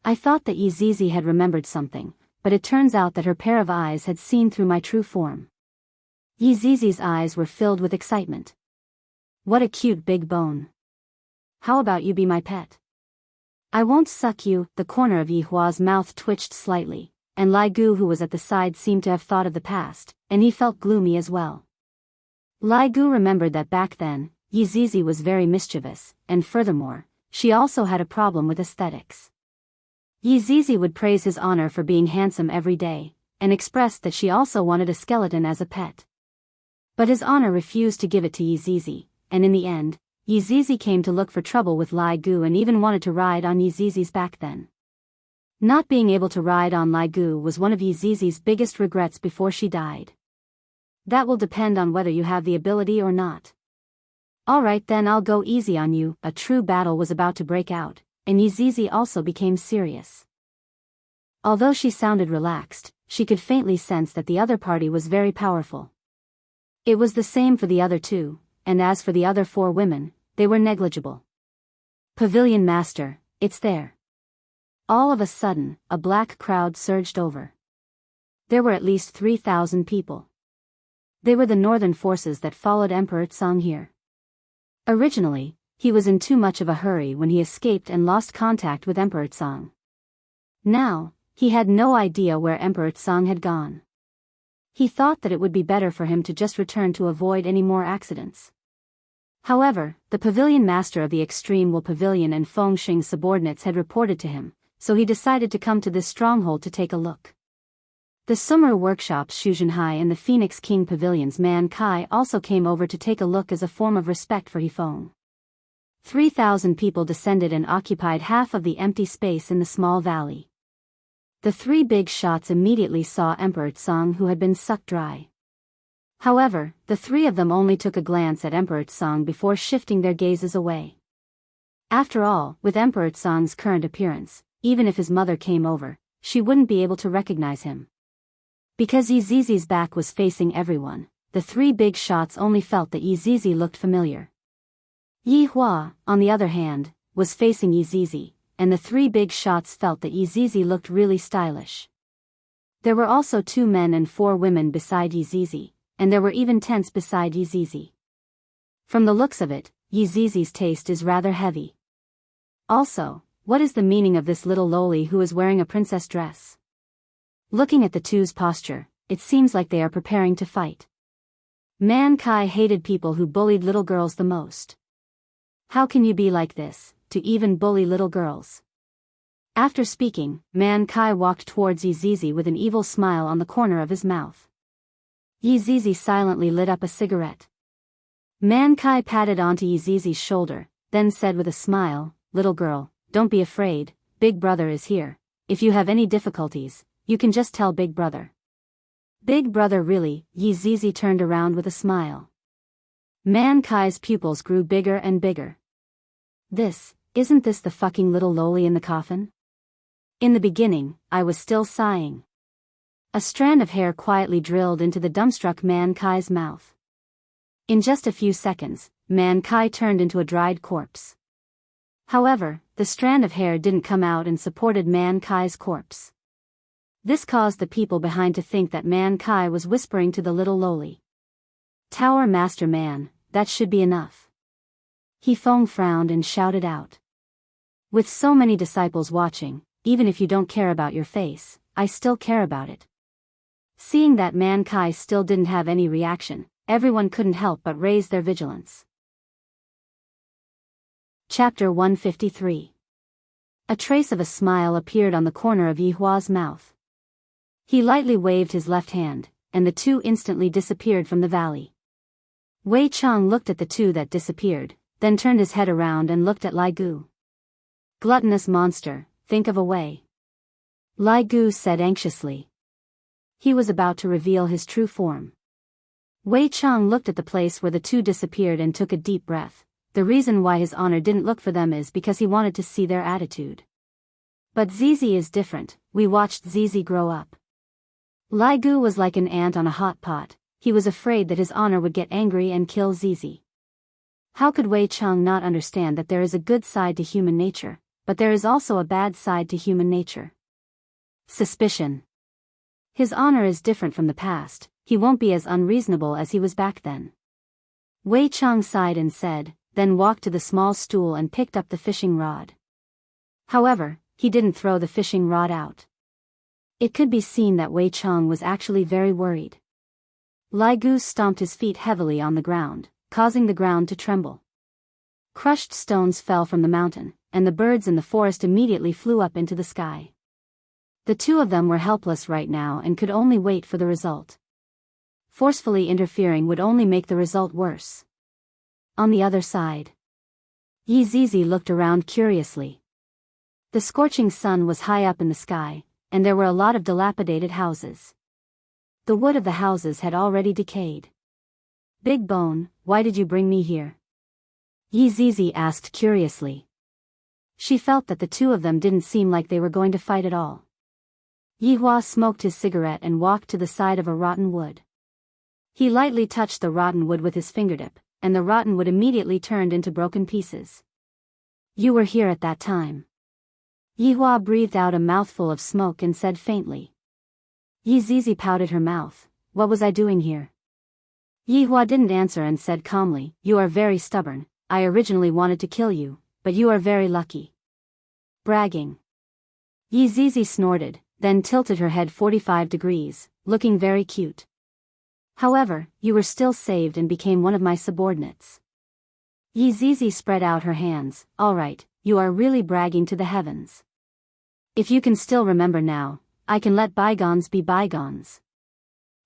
"I thought that Yizizi had remembered something, but it turns out that her pair of eyes had seen through my true form." Yizizi's eyes were filled with excitement. "What a cute big bone. How about you be my pet?" "I won't suck you." The corner of Yihua's mouth twitched slightly, and Lai Gu who was at the side seemed to have thought of the past, and he felt gloomy as well. Lai Gu remembered that back then, Yizizi was very mischievous, and furthermore, she also had a problem with aesthetics. Yizizi would praise his honor for being handsome every day, and expressed that she also wanted a skeleton as a pet. But his honor refused to give it to Yizizi, and in the end, Yizizi came to look for trouble with Lai Gu and even wanted to ride on Yizizi's back then. Not being able to ride on Lai Gu was one of Yizizi's biggest regrets before she died. That will depend on whether you have the ability or not. Alright then, I'll go easy on you. A true battle was about to break out, and Yizizi also became serious. Although she sounded relaxed, she could faintly sense that the other party was very powerful. It was the same for the other two, and as for the other 4 women, they were negligible. Pavilion Master, it's there. All of a sudden, a black crowd surged over. There were at least 3,000 people. They were the northern forces that followed Emperor Tsang here. Originally, he was in too much of a hurry when he escaped and lost contact with Emperor Tsang. Now, he had no idea where Emperor Tsang had gone. He thought that it would be better for him to just return to avoid any more accidents. However, the pavilion master of the Extreme Will Pavilion and Feng Xing's subordinates had reported to him, so he decided to come to this stronghold to take a look. The Sumeru Workshops Shuzhenhai and the Phoenix King Pavilions Man Kai also came over to take a look as a form of respect for Yifeng. 3,000 people descended and occupied half of the empty space in the small valley. The 3 big shots immediately saw Emperor Tsang, who had been sucked dry. However, the 3 of them only took a glance at Emperor Tsang before shifting their gazes away. After all, with Emperor Tsang's current appearance, even if his mother came over, she wouldn't be able to recognize him. Because Yizizi's back was facing everyone, the 3 big shots only felt that Yizizi looked familiar. Yi Hua, on the other hand, was facing Yizizi, and the 3 big shots felt that Yizizi looked really stylish. There were also 2 men and 4 women beside Yizizi, and there were even tents beside Yizizi. From the looks of it, Yizizi's taste is rather heavy. Also, what is the meaning of this little loli who is wearing a princess dress? Looking at the two's posture, it seems like they are preparing to fight. Man Kai hated people who bullied little girls the most. How can you be like this, to even bully little girls? After speaking, Man Kai walked towards Yizizi with an evil smile on the corner of his mouth. Yizizi silently lit up a cigarette. Man Kai patted onto Yizizi's shoulder, then said with a smile, "Little girl, don't be afraid, Big Brother is here. If you have any difficulties, you can just tell Big Brother." Big Brother really? Yizizi turned around with a smile. Man Kai's pupils grew bigger and bigger. Isn't this the fucking little loli in the coffin? In the beginning, I was still sighing. A strand of hair quietly drilled into the dumbstruck Man Kai's mouth. In just a few seconds, Man Kai turned into a dried corpse. However, the strand of hair didn't come out and supported Man Kai's corpse. This caused the people behind to think that Man Kai was whispering to the little loli. "Tower Master Man, that should be enough." Yifeng frowned and shouted out. "With so many disciples watching, even if you don't care about your face, I still care about it." Seeing that Man Kai still didn't have any reaction, everyone couldn't help but raise their vigilance. Chapter 153. A trace of a smile appeared on the corner of Yi Hua's mouth. He lightly waved his left hand, and the 2 instantly disappeared from the valley. Wei Chang looked at the 2 that disappeared, then turned his head around and looked at Lai Gu. "Gluttonous monster, think of a way," Lai Gu said anxiously. He was about to reveal his true form. Wei Chang looked at the place where the 2 disappeared and took a deep breath. The reason why his honor didn't look for them is because he wanted to see their attitude. But Zizi is different. We watched Zizi grow up. Lai Gu was like an ant on a hot pot. He was afraid that his honor would get angry and kill Zizi. How could Wei Chang not understand that there is a good side to human nature, but there is also a bad side to human nature? Suspicion. His honor is different from the past. He won't be as unreasonable as he was back then. Wei Chang sighed and said, then walked to the small stool and picked up the fishing rod. However, he didn't throw the fishing rod out. It could be seen that Wei Chang was actually very worried. Lai Gu stomped his feet heavily on the ground, causing the ground to tremble. Crushed stones fell from the mountain, and the birds in the forest immediately flew up into the sky. The 2 of them were helpless right now and could only wait for the result. forcefully interfering would only make the result worse. On the other side, Yi Zizi looked around curiously. The scorching sun was high up in the sky, and there were a lot of dilapidated houses. The wood of the houses had already decayed. Big Bone, why did you bring me here? Yi Zizi asked curiously. She felt that the two of them didn't seem like they were going to fight at all. Yi Hua smoked his cigarette and walked to the side of a rotten wood. He lightly touched the rotten wood with his fingertip, and the rotten wood immediately turned into broken pieces. You were here at that time. Yi Hua breathed out a mouthful of smoke and said faintly. Yi Zizi pouted her mouth. What was I doing here? Yi Hua didn't answer and said calmly, you are very stubborn. I originally wanted to kill you, but you are very lucky. Bragging. Yi Zizi snorted, then tilted her head 45 degrees, looking very cute. However, you were still saved and became one of my subordinates. Yi Zizi spread out her hands. All right, you are really bragging to the heavens. If you can still remember now, I can let bygones be bygones.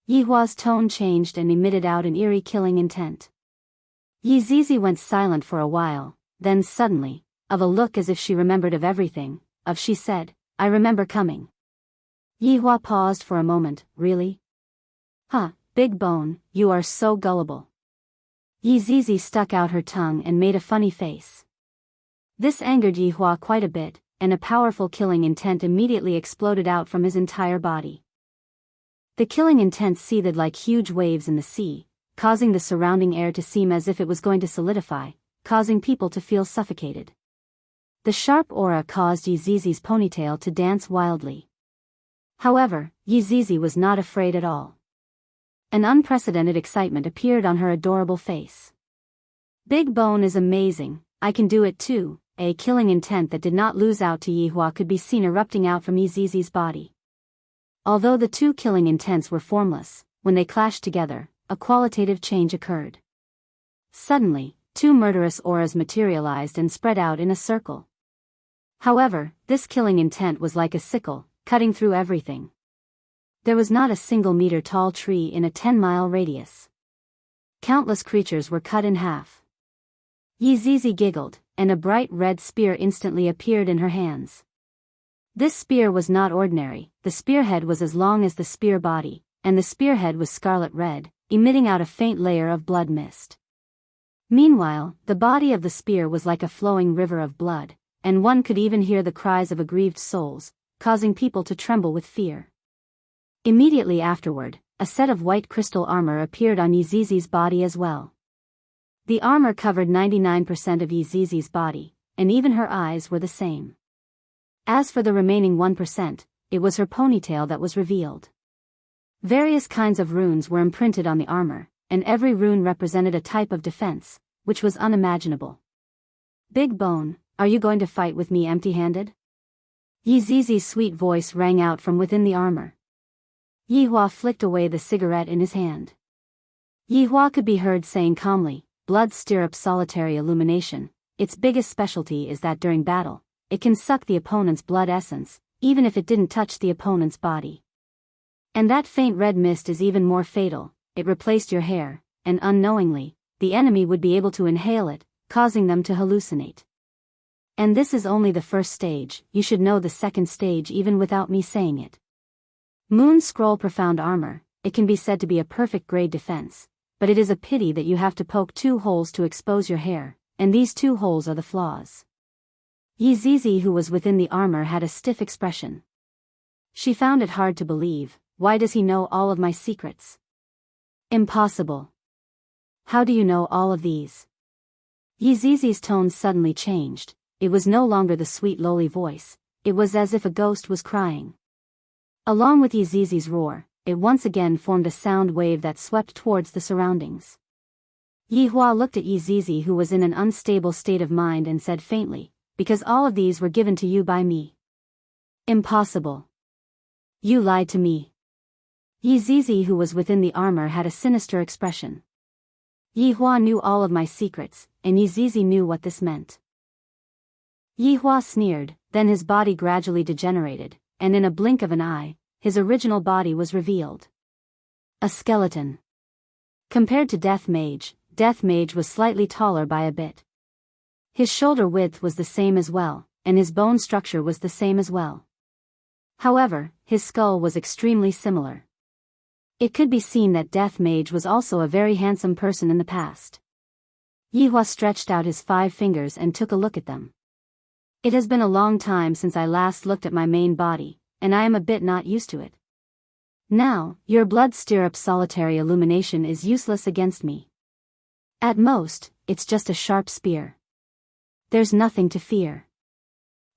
Yi Hua's tone changed and emitted out an eerie killing intent. Yi Zizi went silent for a while, then suddenly, of a look as if she remembered of everything, she said, I remember coming. Yi Hua paused for a moment. Really? Huh, Big Bone, you are so gullible. Yi Zizi stuck out her tongue and made a funny face. This angered Yi Hua quite a bit, and a powerful killing intent immediately exploded out from his entire body. The killing intent seethed like huge waves in the sea, causing the surrounding air to seem as if it was going to solidify, causing people to feel suffocated. The sharp aura caused Yi Zizi's ponytail to dance wildly. However, Yi Zizi was not afraid at all. An unprecedented excitement appeared on her adorable face. Big Bone is amazing, I can do it too. A killing intent that did not lose out to Yi Hua could be seen erupting out from Yi Zizi's body. Although the two killing intents were formless, when they clashed together, a qualitative change occurred. Suddenly, two murderous auras materialized and spread out in a circle. However, this killing intent was like a sickle, cutting through everything. There was not a single meter-tall tree in a 10-mile radius. Countless creatures were cut in half. Yi Zizi giggled, and a bright red spear instantly appeared in her hands. This spear was not ordinary. The spearhead was as long as the spear body, and the spearhead was scarlet red, emitting out a faint layer of blood mist. Meanwhile, the body of the spear was like a flowing river of blood, and one could even hear the cries of aggrieved souls, causing people to tremble with fear. Immediately afterward, a set of white crystal armor appeared on Yi Zizi's body as well. The armor covered 99% of Yi Zizi's body, and even her eyes were the same. As for the remaining 1%, it was her ponytail that was revealed. Various kinds of runes were imprinted on the armor, and every rune represented a type of defense, which was unimaginable. Big Bone, are you going to fight with me empty-handed? Yi Zizi's sweet voice rang out from within the armor. Yi Hua flicked away the cigarette in his hand. Yi Hua could be heard saying calmly, Blood Stirrup Solitary Illumination. Its biggest specialty is that during battle, it can suck the opponent's blood essence, even if it didn't touch the opponent's body. And that faint red mist is even more fatal. It replaced your hair, and unknowingly, the enemy would be able to inhale it, causing them to hallucinate. And this is only the first stage. You should know the second stage even without me saying it. Moon Scroll Profound Armor. It can be said to be a perfect grade defense, but it is a pity that you have to poke 2 holes to expose your hair, and these 2 holes are the flaws. Yi Zizi, who was within the armor, had a stiff expression. She found it hard to believe. Why does he know all of my secrets? Impossible. How do you know all of these? Yi Zizi's tone suddenly changed. It was no longer the sweet lowly voice, it was as if a ghost was crying. Along with Yi Zizi's roar, it once again formed a sound wave that swept towards the surroundings. Yi Hua looked at Yi Zizi, who was in an unstable state of mind, and said faintly, because all of these were given to you by me. Impossible. You lied to me. Yi Zizi, who was within the armor, had a sinister expression. Yi Hua knew all of my secrets, and Yi Zizi knew what this meant. Yi Hua sneered, then his body gradually degenerated, and in a blink of an eye, his original body was revealed. A skeleton. Compared to Death Mage was slightly taller by a bit. His shoulder width was the same as well, and his bone structure was the same as well. However, his skull was extremely similar. It could be seen that Death Mage was also a very handsome person in the past. Yihua stretched out his 5 fingers and took a look at them. It has been a long time since I last looked at my main body, and I am a bit not used to it. Now, your blood stirrup solitary illumination is useless against me. At most, it's just a sharp spear. There's nothing to fear.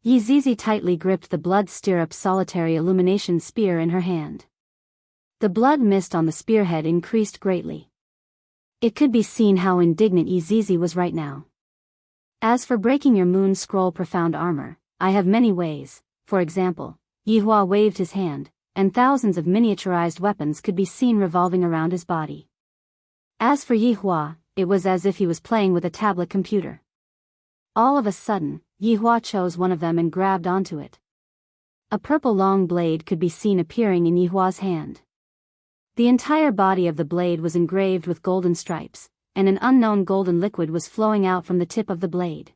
Yi Zizi tightly gripped the blood stirrup solitary illumination spear in her hand. The blood mist on the spearhead increased greatly. It could be seen how indignant Yi Zizi was right now. As for breaking your moon scroll profound armor, I have many ways. For example, Yihua waved his hand, and thousands of miniaturized weapons could be seen revolving around his body. As for Yihua, it was as if he was playing with a tablet computer. All of a sudden, Yihua chose one of them and grabbed onto it. A purple long blade could be seen appearing in Yihua's hand. The entire body of the blade was engraved with golden stripes, and an unknown golden liquid was flowing out from the tip of the blade.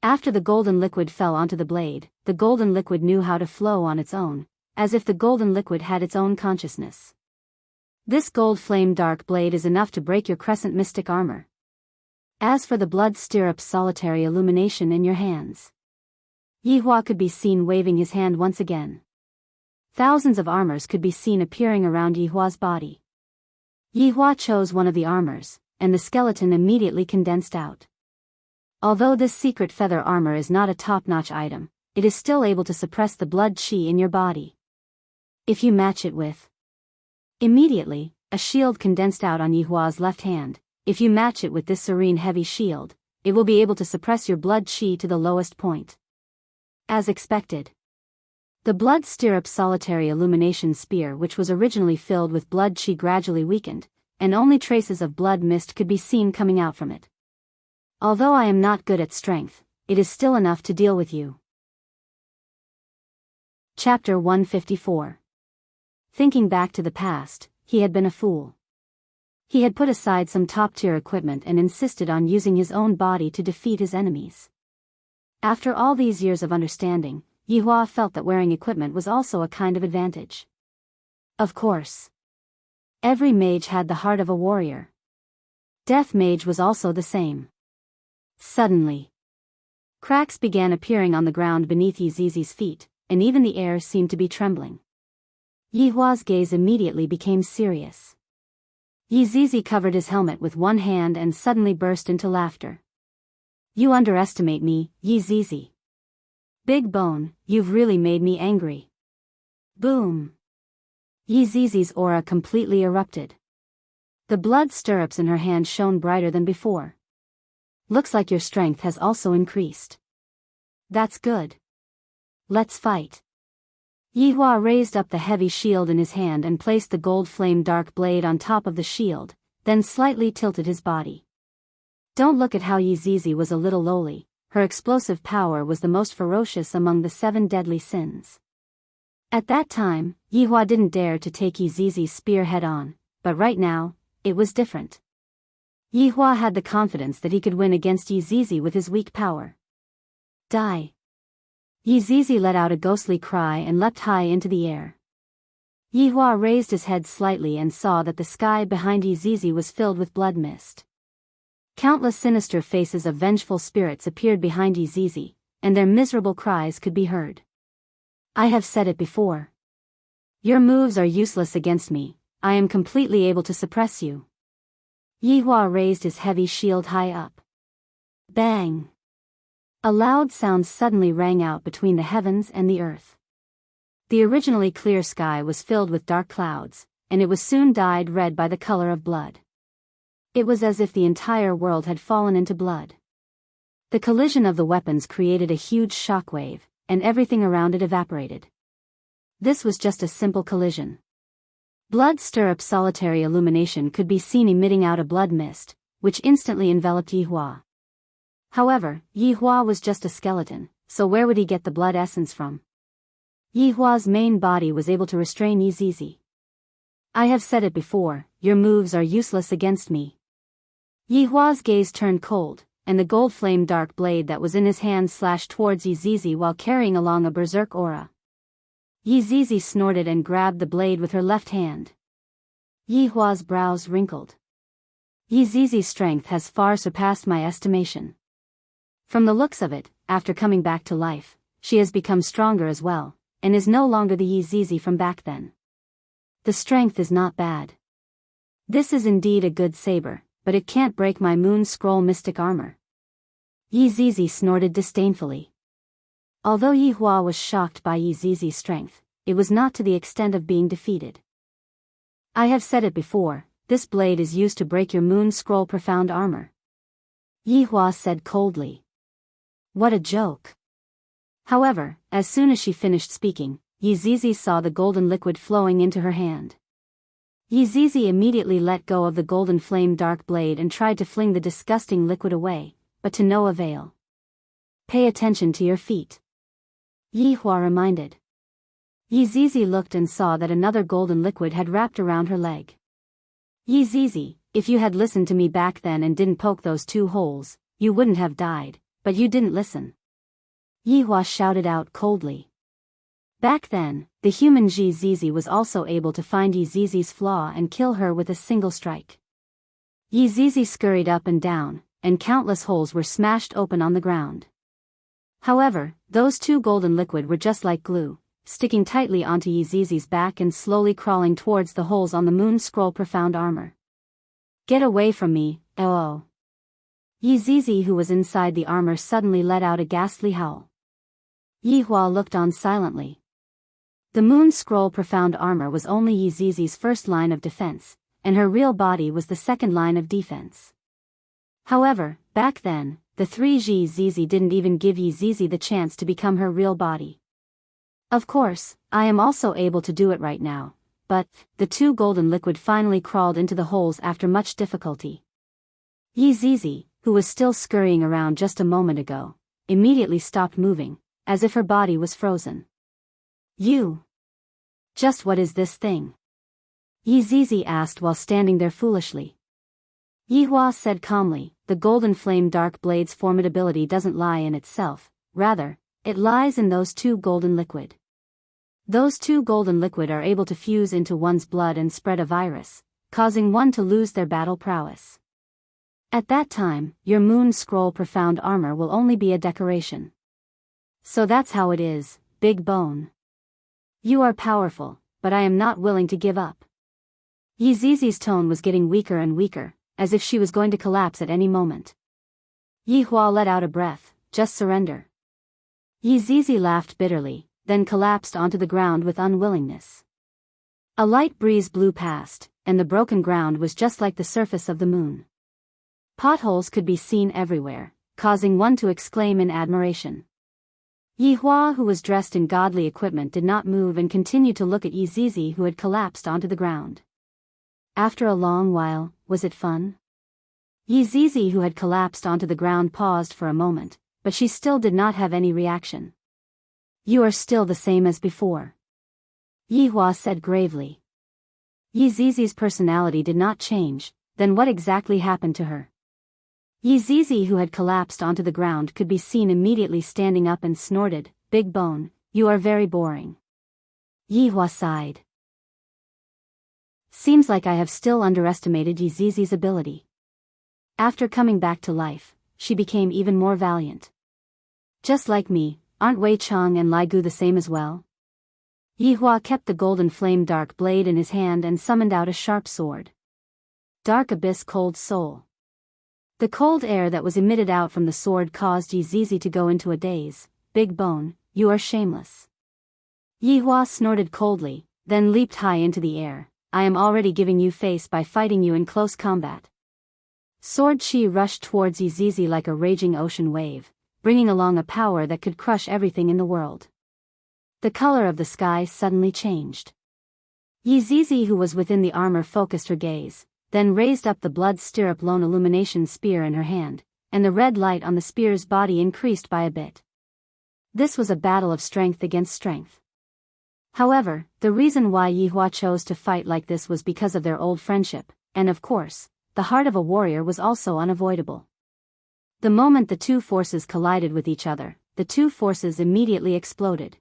After the golden liquid fell onto the blade, the golden liquid knew how to flow on its own, as if the golden liquid had its own consciousness. This gold flame dark blade is enough to break your crescent mystic armor. As for the blood stirrup solitary illumination in your hands, Yihua could be seen waving his hand once again. Thousands of armors could be seen appearing around Yihua's body. Yihua chose one of the armors, and the skeleton immediately condensed out. Although this secret feather armor is not a top-notch item, it is still able to suppress the blood chi in your body. If you match it with... Immediately, a shield condensed out on Yihua's left hand. If you match it with this serene heavy shield, it will be able to suppress your blood chi to the lowest point. As expected. The blood stirrup solitary illumination spear, which was originally filled with blood chi, gradually weakened, and only traces of blood mist could be seen coming out from it. Although I am not good at strength, it is still enough to deal with you. Chapter 154. Thinking back to the past, he had been a fool. He had put aside some top-tier equipment and insisted on using his own body to defeat his enemies. After all these years of understanding, Yihua felt that wearing equipment was also a kind of advantage. Of course. Every mage had the heart of a warrior. Death Mage was also the same. Suddenly, cracks began appearing on the ground beneath Yi Zizi's feet, and even the air seemed to be trembling. Yihua's gaze immediately became serious. Yi Zizi covered his helmet with one hand and suddenly burst into laughter. You underestimate me, Yi Zizi. Big Bone, you've really made me angry. Boom. Yi Zizi's aura completely erupted. The blood stirrups in her hand shone brighter than before. Looks like your strength has also increased. That's good. Let's fight. Yihua raised up the heavy shield in his hand and placed the gold flame dark blade on top of the shield, then slightly tilted his body. Don't look at how Yi Zizi was a little lowly. Her explosive power was the most ferocious among the 7 deadly sins. At that time, Yihua didn't dare to take Yi Zizi's spear head-on, but right now, it was different. Yihua had the confidence that he could win against Yi Zizi with his weak power. Die. Yi Zizi let out a ghostly cry and leapt high into the air. Yihua raised his head slightly and saw that the sky behind Yi Zizi was filled with blood mist. Countless sinister faces of vengeful spirits appeared behind Yi Zizi, and their miserable cries could be heard. I have said it before. Your moves are useless against me. I am completely able to suppress you. Yihua raised his heavy shield high up. Bang! A loud sound suddenly rang out between the heavens and the earth. The originally clear sky was filled with dark clouds, and it was soon dyed red by the color of blood. It was as if the entire world had fallen into blood. The collision of the weapons created a huge shockwave, and everything around it evaporated. This was just a simple collision. Blood stirrup solitary illumination could be seen emitting out a blood mist, which instantly enveloped Yihua. However, Yihua was just a skeleton, so where would he get the blood essence from? Yihua's main body was able to restrain Yi Zizi. I have said it before, your moves are useless against me. Yi Hua's gaze turned cold, and the gold-flamed dark blade that was in his hand slashed towards Yi Zizi while carrying along a berserk aura. Yi Zizi snorted and grabbed the blade with her left hand. Yi Hua's brows wrinkled. Yi Zizi's strength has far surpassed my estimation. From the looks of it, after coming back to life, she has become stronger as well, and is no longer the Yi Zizi from back then. The strength is not bad. This is indeed a good saber, but it can't break my moon scroll mystic armor. Yi Zizi snorted disdainfully. Although Yi Hua was shocked by Yi Zizi's strength, it was not to the extent of being defeated. I have said it before, this blade is used to break your moon scroll profound armor. Yi Hua said coldly. What a joke. However, as soon as she finished speaking, Yi Zizi saw the golden liquid flowing into her hand. Yi Zizi immediately let go of the golden flame dark blade and tried to fling the disgusting liquid away, but to no avail. Pay attention to your feet. Yi Hua reminded. Yi Zizi looked and saw that another golden liquid had wrapped around her leg. Yi Zizi, if you had listened to me back then and didn't poke those 2 holes, you wouldn't have died, but you didn't listen. Yi Hua shouted out coldly. Back then, the human Yi Zizi was also able to find Yi Zizi's flaw and kill her with a single strike. Yi Zizi scurried up and down, and countless holes were smashed open on the ground. However, those 2 golden liquid were just like glue, sticking tightly onto Yi Zizi's back and slowly crawling towards the holes on the moon scroll profound armor. Get away from me, oh. Yi Zizi, who was inside the armor, suddenly let out a ghastly howl. Yi Hua looked on silently. The moon scroll profound armor was only Yi Zizi's first line of defense, and her real body was the second line of defense. However, back then, the 3 Yi Zizi didn't even give Yi Zizi the chance to become her real body. Of course, I am also able to do it right now, but the 2 golden liquid finally crawled into the holes after much difficulty. Yi Zizi, who was still scurrying around just a moment ago, immediately stopped moving, as if her body was frozen. You. Just what is this thing? Yi Zizi asked while standing there foolishly. Yi Hua said calmly, the golden flame dark blade's formidability doesn't lie in itself, rather, it lies in those 2 golden liquid. Those 2 golden liquid are able to fuse into one's blood and spread a virus, causing one to lose their battle prowess. At that time, your moon scroll profound armor will only be a decoration. So that's how it is, Big Bone. You are powerful, but I am not willing to give up. Yi Zizi's tone was getting weaker and weaker, as if she was going to collapse at any moment. Yi Hua let out a breath, just surrender. Yi Zizi laughed bitterly, then collapsed onto the ground with unwillingness. A light breeze blew past, and the broken ground was just like the surface of the moon. Potholes could be seen everywhere, causing one to exclaim in admiration. Yi Hua, who was dressed in godly equipment, did not move and continued to look at Yi Zizi, who had collapsed onto the ground. After a long while, was it fun? Yi Zizi, who had collapsed onto the ground, paused for a moment, but she still did not have any reaction. You are still the same as before. Yi Hua said gravely. Yi Zizi's personality did not change. Then what exactly happened to her? Yi Zizi, who had collapsed onto the ground, could be seen immediately standing up and snorted, Big Bone, you are very boring. Yi Hua sighed. Seems like I have still underestimated Yi Zizi's ability. After coming back to life, she became even more valiant. Just like me, aren't Wei Cheng and Lai Gu the same as well? Yi Hua kept the golden flame dark blade in his hand and summoned out a sharp sword. Dark Abyss Cold Soul. The cold air that was emitted out from the sword caused Yi Zizi to go into a daze. Big Bone, you are shameless. Yi Hua snorted coldly, then leaped high into the air. I am already giving you face by fighting you in close combat. Sword Chi rushed towards Yi Zizi like a raging ocean wave, bringing along a power that could crush everything in the world. The color of the sky suddenly changed. Yi Zizi, who was within the armor, focused her gaze, then raised up the blood stirrup lone illumination spear in her hand, and the red light on the spear's body increased by a bit. This was a battle of strength against strength. However, the reason why Yi Hua chose to fight like this was because of their old friendship, and of course, the heart of a warrior was also unavoidable. The moment the two forces collided with each other, the two forces immediately exploded.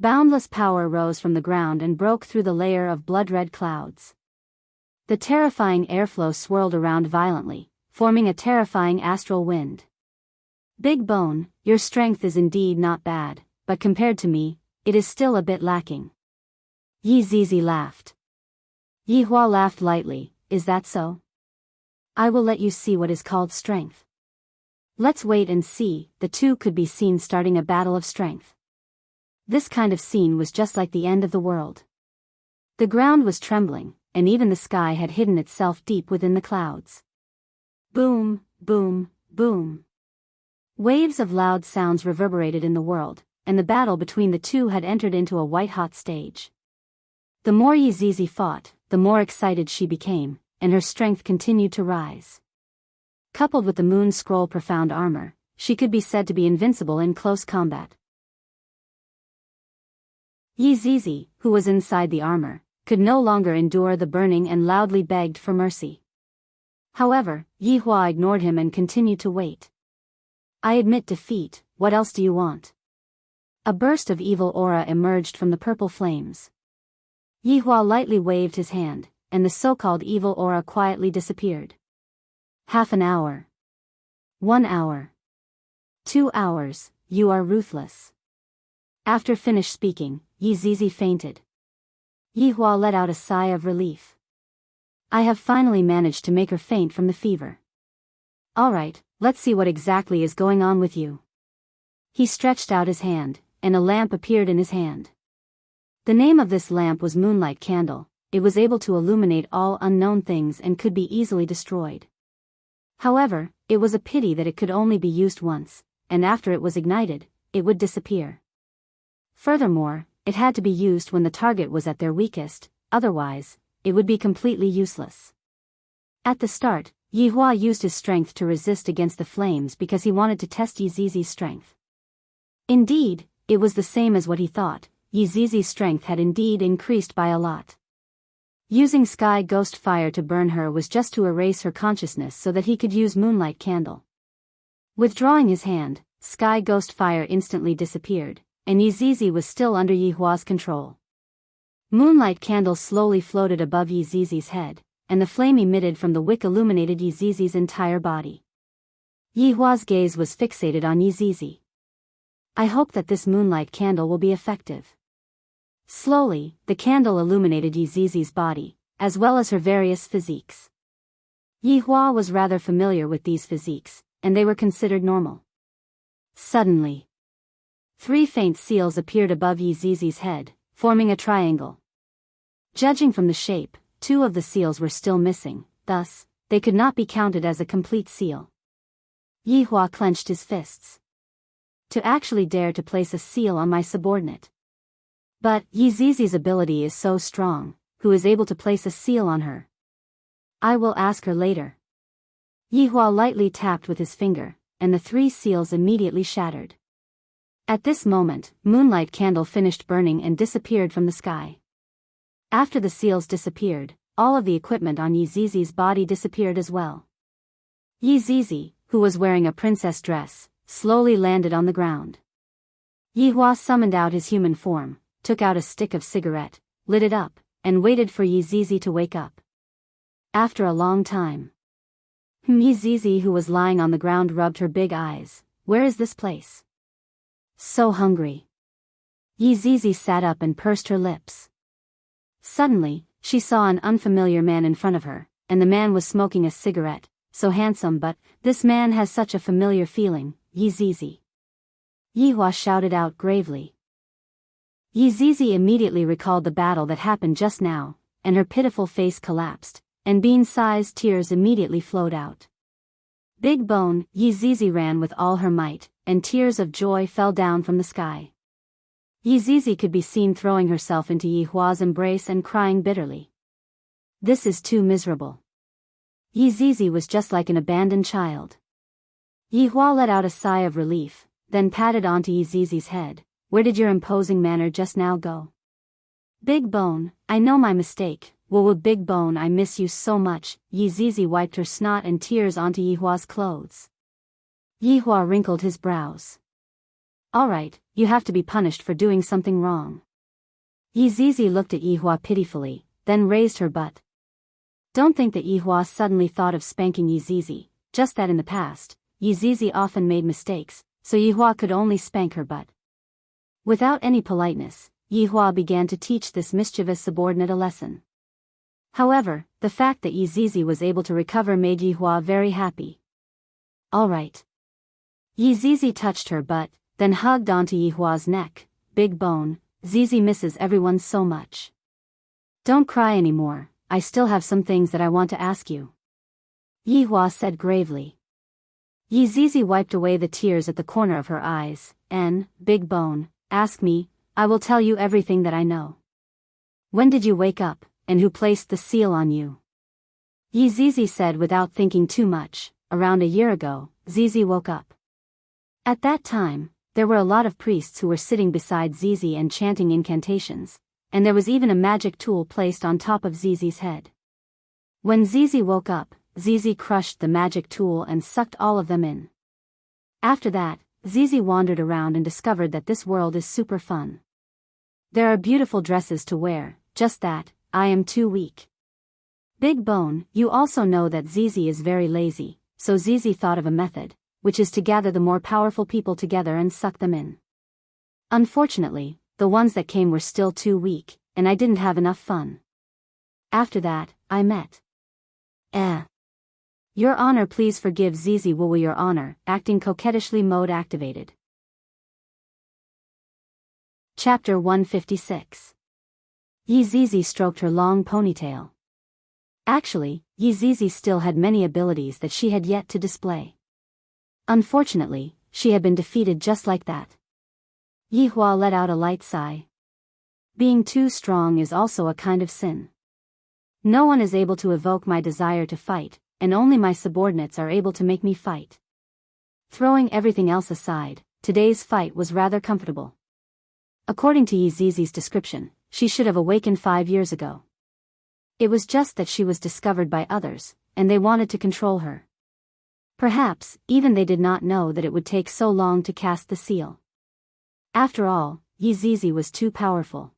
Boundless power rose from the ground and broke through the layer of blood-red clouds. The terrifying airflow swirled around violently, forming a terrifying astral wind. Big Bone, your strength is indeed not bad, but compared to me, it is still a bit lacking. Yi Zizi laughed. Yi Hua laughed lightly, is that so? I will let you see what is called strength. Let's wait and see. The two could be seen starting a battle of strength. This kind of scene was just like the end of the world. The ground was trembling, and even the sky had hidden itself deep within the clouds. Boom, boom, boom. Waves of loud sounds reverberated in the world, and the battle between the two had entered into a white-hot stage. The more Yi Zizi fought, the more excited she became, and her strength continued to rise. Coupled with the moon scroll profound armor, she could be said to be invincible in close combat. Yi Zizi, who was inside the armor, could no longer endure the burning and loudly begged for mercy. However, Yi Hua ignored him and continued to wait. I admit defeat, what else do you want? A burst of evil aura emerged from the purple flames. Yi Hua lightly waved his hand, and the so-called evil aura quietly disappeared. Half an hour. 1 hour. 2 hours, you are ruthless. After finished speaking, Yi Zizi fainted. Yi Hua let out a sigh of relief. I have finally managed to make her faint from the fever. Alright, let's see what exactly is going on with you. He stretched out his hand, and a lamp appeared in his hand. The name of this lamp was Moonlight Candle. It was able to illuminate all unknown things and could be easily destroyed. However, it was a pity that it could only be used once, and after it was ignited, it would disappear. Furthermore, it had to be used when the target was at their weakest, otherwise, it would be completely useless. At the start, Yi Hua used his strength to resist against the flames because he wanted to test Yi Zizi's strength. Indeed, it was the same as what he thought. Yi Zizi's strength had indeed increased by a lot. Using Sky Ghost Fire to burn her was just to erase her consciousness so that he could use Moonlight Candle. Withdrawing his hand, Sky Ghost Fire instantly disappeared, and Yi Zizi was still under Yi Hua's control. Moonlight Candle slowly floated above Yi Zizi's head, and the flame emitted from the wick illuminated Yi Zizi's entire body. Yi Hua's gaze was fixated on Yi Zizi. I hope that this Moonlight Candle will be effective. Slowly, the candle illuminated Yi Zizi's body, as well as her various physiques. Yi Hua was rather familiar with these physiques, and they were considered normal. Suddenly, 3 faint seals appeared above Yi Zizi's head, forming a triangle. Judging from the shape, 2 of the seals were still missing, thus, they could not be counted as a complete seal. Yi Hua clenched his fists. To actually dare to place a seal on my subordinate. But Yi Zizi's ability is so strong, who is able to place a seal on her? I will ask her later. Yi Hua lightly tapped with his finger, and the 3 seals immediately shattered. At this moment, Moonlight Candle finished burning and disappeared from the sky. After the seals disappeared, all of the equipment on Yi Zizi's body disappeared as well. Yi Zizi, who was wearing a princess dress, slowly landed on the ground. Yi Hua summoned out his human form, took out a stick of cigarette, lit it up, and waited for Yi Zizi to wake up. After a long time, Yi Zizi, who was lying on the ground, rubbed her big eyes. Where is this place? So hungry. Yi Zizi sat up and pursed her lips. Suddenly, she saw an unfamiliar man in front of her, and the man was smoking a cigarette. So handsome, but this man has such a familiar feeling. Yi Zizi. Yi Hua shouted out gravely. Yi Zizi immediately recalled the battle that happened just now, and her pitiful face collapsed, and bean-sized tears immediately flowed out. Big Bone, Yi Zizi ran with all her might, and tears of joy fell down from the sky. Yi Zizi could be seen throwing herself into Yi Hua's embrace and crying bitterly. This is too miserable. Yi Zizi was just like an abandoned child. Yi Hua let out a sigh of relief, then patted onto Yi Zizi's head. Where did your imposing manner just now go? Big Bone, I know my mistake. Woo Big Bone, I miss you so much. Yi Zizi wiped her snot and tears onto Yihua's clothes. Yihua wrinkled his brows. Alright, you have to be punished for doing something wrong. Yi Zizi looked at Yihua pitifully, then raised her butt. Don't think that Yihua suddenly thought of spanking Yi Zizi, just that in the past, Yi Zizi often made mistakes, so Yihua could only spank her butt. Without any politeness, Yihua began to teach this mischievous subordinate a lesson. However, the fact that Yi Zizi was able to recover made Yihua very happy. Alright. Yi Zizi touched her butt, then hugged onto Yihua's neck. Big Bone, Zizi misses everyone so much. Don't cry anymore, I still have some things that I want to ask you. Yihua said gravely. Yi Zizi wiped away the tears at the corner of her eyes. Big Bone, ask me, I will tell you everything that I know. When did you wake up, and who placed the seal on you? Yi Zizi said without thinking too much. Around a year ago, Zizi woke up. At that time, there were a lot of priests who were sitting beside Zizi and chanting incantations, and there was even a magic tool placed on top of Zizi's head. When Zizi woke up, Zizi crushed the magic tool and sucked all of them in. After that, Zizi wandered around and discovered that this world is super fun. There are beautiful dresses to wear, just that, I am too weak. Big Bone, you also know that Zizi is very lazy, so Zizi thought of a method, which is to gather the more powerful people together and suck them in. Unfortunately, the ones that came were still too weak, and I didn't have enough fun. After that, I met. Your Honor, please forgive Zizi. Woo, Your Honor, acting coquettishly mode activated. Chapter 156. Yi Zizi stroked her long ponytail. Actually, Yi Zizi still had many abilities that she had yet to display. Unfortunately, she had been defeated just like that. Yihua let out a light sigh. Being too strong is also a kind of sin. No one is able to evoke my desire to fight, and only my subordinates are able to make me fight. Throwing everything else aside, today's fight was rather comfortable. According to Yi Zizi's description, she should have awakened 5 years ago. It was just that she was discovered by others, and they wanted to control her. Perhaps, even they did not know that it would take so long to cast the seal. After all, Yi Zizi was too powerful.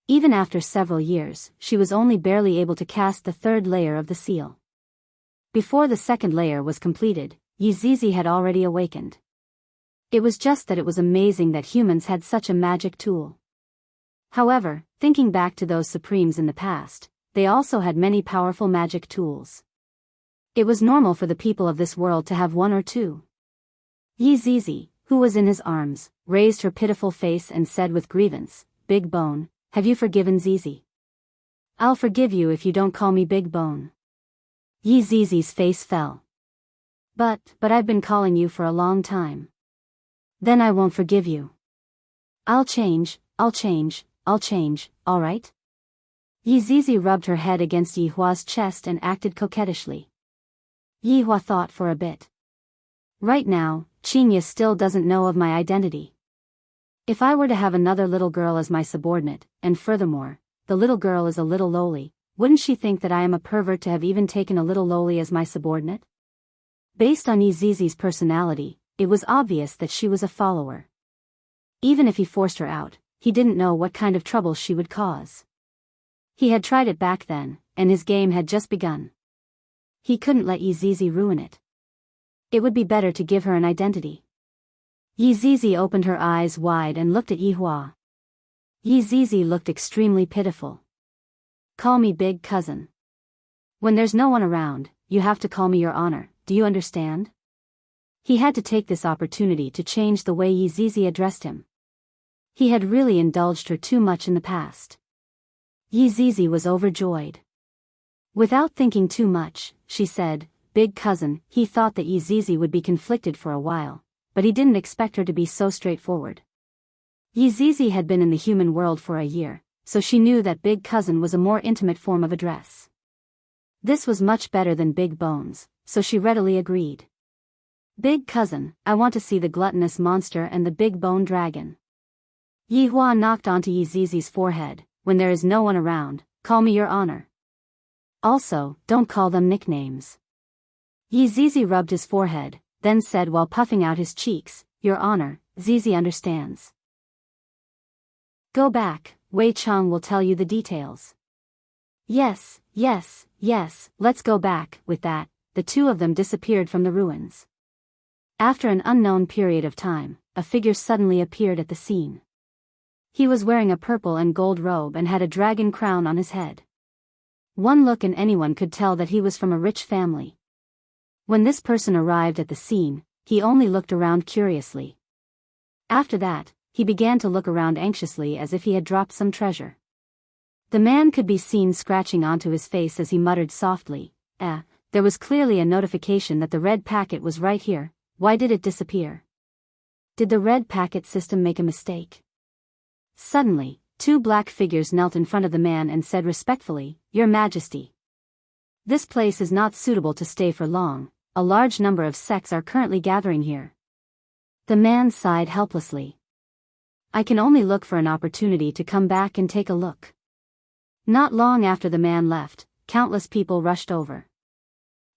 Even after several years, she was only barely able to cast the third layer of the seal. Before the second layer was completed, Yi Zizi had already awakened. It was just that it was amazing that humans had such a magic tool. However, thinking back to those Supremes in the past, they also had many powerful magic tools. It was normal for the people of this world to have one or two. Yi Zizi, who was in his arms, raised her pitiful face and said with grievance, Big Bone, have you forgiven Zizi? I'll forgive you if you don't call me Big Bone. Yi Zizi's face fell. But I've been calling you for a long time. Then I won't forgive you. I'll change, alright? Yi Zizi rubbed her head against Yihua's chest and acted coquettishly. Yihua thought for a bit. Right now, Qinya still doesn't know of my identity. If I were to have another little girl as my subordinate, and furthermore, the little girl is a little lowly, wouldn't she think that I am a pervert to have even taken a little lowly as my subordinate? Based on Yi Zizi's personality, it was obvious that she was a follower. Even if he forced her out, he didn't know what kind of trouble she would cause. He had tried it back then, and his game had just begun. He couldn't let Yi Zizi ruin it. It would be better to give her an identity. Yi Zizi opened her eyes wide and looked at Yihua. Yi Zizi looked extremely pitiful. Call me Big Cousin. When there's no one around, you have to call me Your Honor, do you understand? He had to take this opportunity to change the way Yi Zizi addressed him. He had really indulged her too much in the past. Yi Zizi was overjoyed. Without thinking too much, she said, Big Cousin. He thought that Yi Zizi would be conflicted for a while, but he didn't expect her to be so straightforward. Yi Zizi had been in the human world for a year, so she knew that Big Cousin was a more intimate form of address. This was much better than Big Bones, so she readily agreed. Big Cousin, I want to see the gluttonous monster and the big bone dragon. Yihua knocked onto Yi Zizi's forehead, when there is no one around, call me your honor. Also, don't call them nicknames. Yi Zizi rubbed his forehead, then said while puffing out his cheeks, your honor, Zizi understands. Go back, Wei Chang will tell you the details. Yes, yes, yes, let's go back. With that, the two of them disappeared from the ruins. After an unknown period of time, a figure suddenly appeared at the scene. He was wearing a purple and gold robe and had a dragon crown on his head. One look and anyone could tell that he was from a rich family. When this person arrived at the scene, he only looked around curiously. After that, he began to look around anxiously as if he had dropped some treasure. The man could be seen scratching onto his face as he muttered softly, there was clearly a notification that the red packet was right here, why did it disappear? Did the red packet system make a mistake? Suddenly, two black figures knelt in front of the man and said respectfully, Your Majesty. This place is not suitable to stay for long, a large number of sects are currently gathering here. The man sighed helplessly. I can only look for an opportunity to come back and take a look. Not long after the man left, countless people rushed over.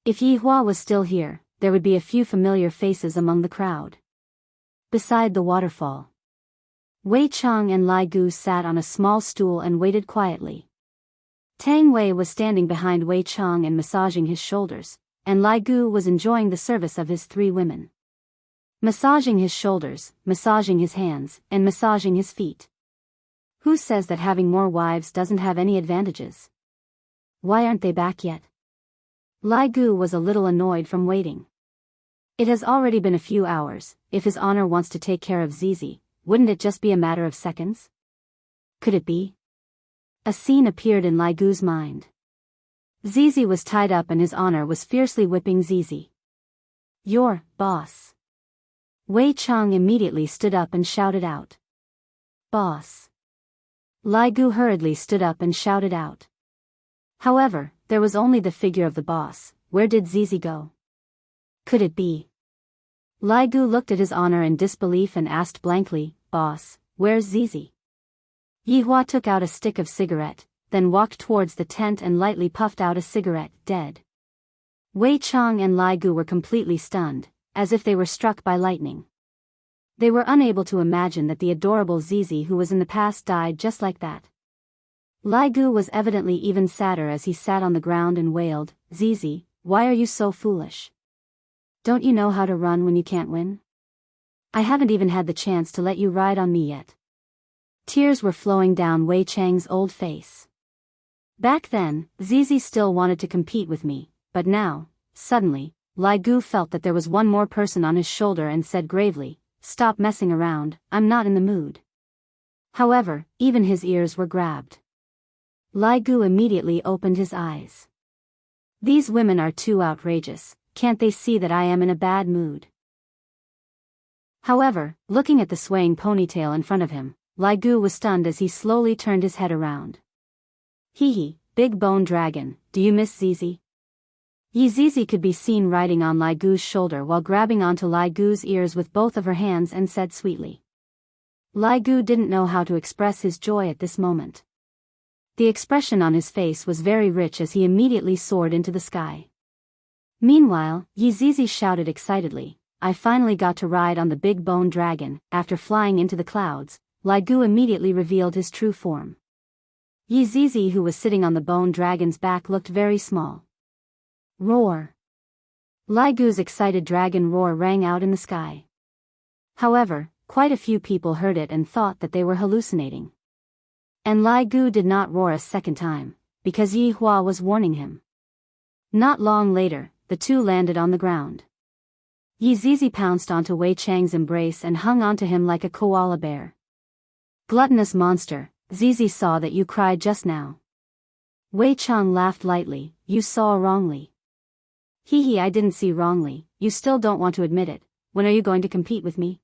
If Yi Hua was still here, there would be a few familiar faces among the crowd. Beside the waterfall, Wei Chang and Lai Gu sat on a small stool and waited quietly. Tang Wei was standing behind Wei Chang and massaging his shoulders, and Lai Gu was enjoying the service of his three women. Massaging his shoulders, massaging his hands, and massaging his feet. Who says that having more wives doesn't have any advantages? Why aren't they back yet? Lai Gu was a little annoyed from waiting. It has already been a few hours, if His Honor wants to take care of Zizi, wouldn't it just be a matter of seconds? Could it be? A scene appeared in Lai Gu's mind. Zizi was tied up and His Honor was fiercely whipping Zizi. Your boss. Wei Chang immediately stood up and shouted out. Boss. Lai Gu hurriedly stood up and shouted out. However, there was only the figure of the boss. Where did Zizi go? Could it be? Lai Gu looked at His Honor in disbelief and asked blankly, Boss, where's Zizi? Yi Hua took out a stick of cigarette, then walked towards the tent and lightly puffed out a cigarette, dead. Wei Chang and Lai Gu were completely stunned, as if they were struck by lightning. They were unable to imagine that the adorable Zizi who was in the past died just like that. Lai Gu was evidently even sadder as he sat on the ground and wailed, Zizi, why are you so foolish? Don't you know how to run when you can't win? I haven't even had the chance to let you ride on me yet. Tears were flowing down Wei Chang's old face. Back then, Zizi still wanted to compete with me, but now, suddenly, Lai Gu felt that there was one more person on his shoulder and said gravely, Stop messing around, I'm not in the mood. However, even his ears were grabbed. Lai Gu immediately opened his eyes. These women are too outrageous, can't they see that I am in a bad mood? However, looking at the swaying ponytail in front of him, Lai Gu was stunned as he slowly turned his head around. Hee, big bone dragon, do you miss Zizi? Yi Zizi could be seen riding on Lai Gu's shoulder while grabbing onto Lai Gu's ears with both of her hands and said sweetly. Lai Gu didn't know how to express his joy at this moment. The expression on his face was very rich as he immediately soared into the sky. Meanwhile, Yi Zizi shouted excitedly, I finally got to ride on the big bone dragon. After flying into the clouds, Lai Gu immediately revealed his true form. Yi Zizi, who was sitting on the bone dragon's back, looked very small. Roar! Lai Gu's excited dragon roar rang out in the sky. However, quite a few people heard it and thought that they were hallucinating. And Lai Gu did not roar a second time, because Yi Hua was warning him. Not long later, the two landed on the ground. Yi Zizi pounced onto Wei Chang's embrace and hung onto him like a koala bear. Gluttonous monster, Zizi saw that you cried just now. Wei Chang laughed lightly, you saw wrongly. Hee, I didn't see wrongly, you still don't want to admit it. When are you going to compete with me?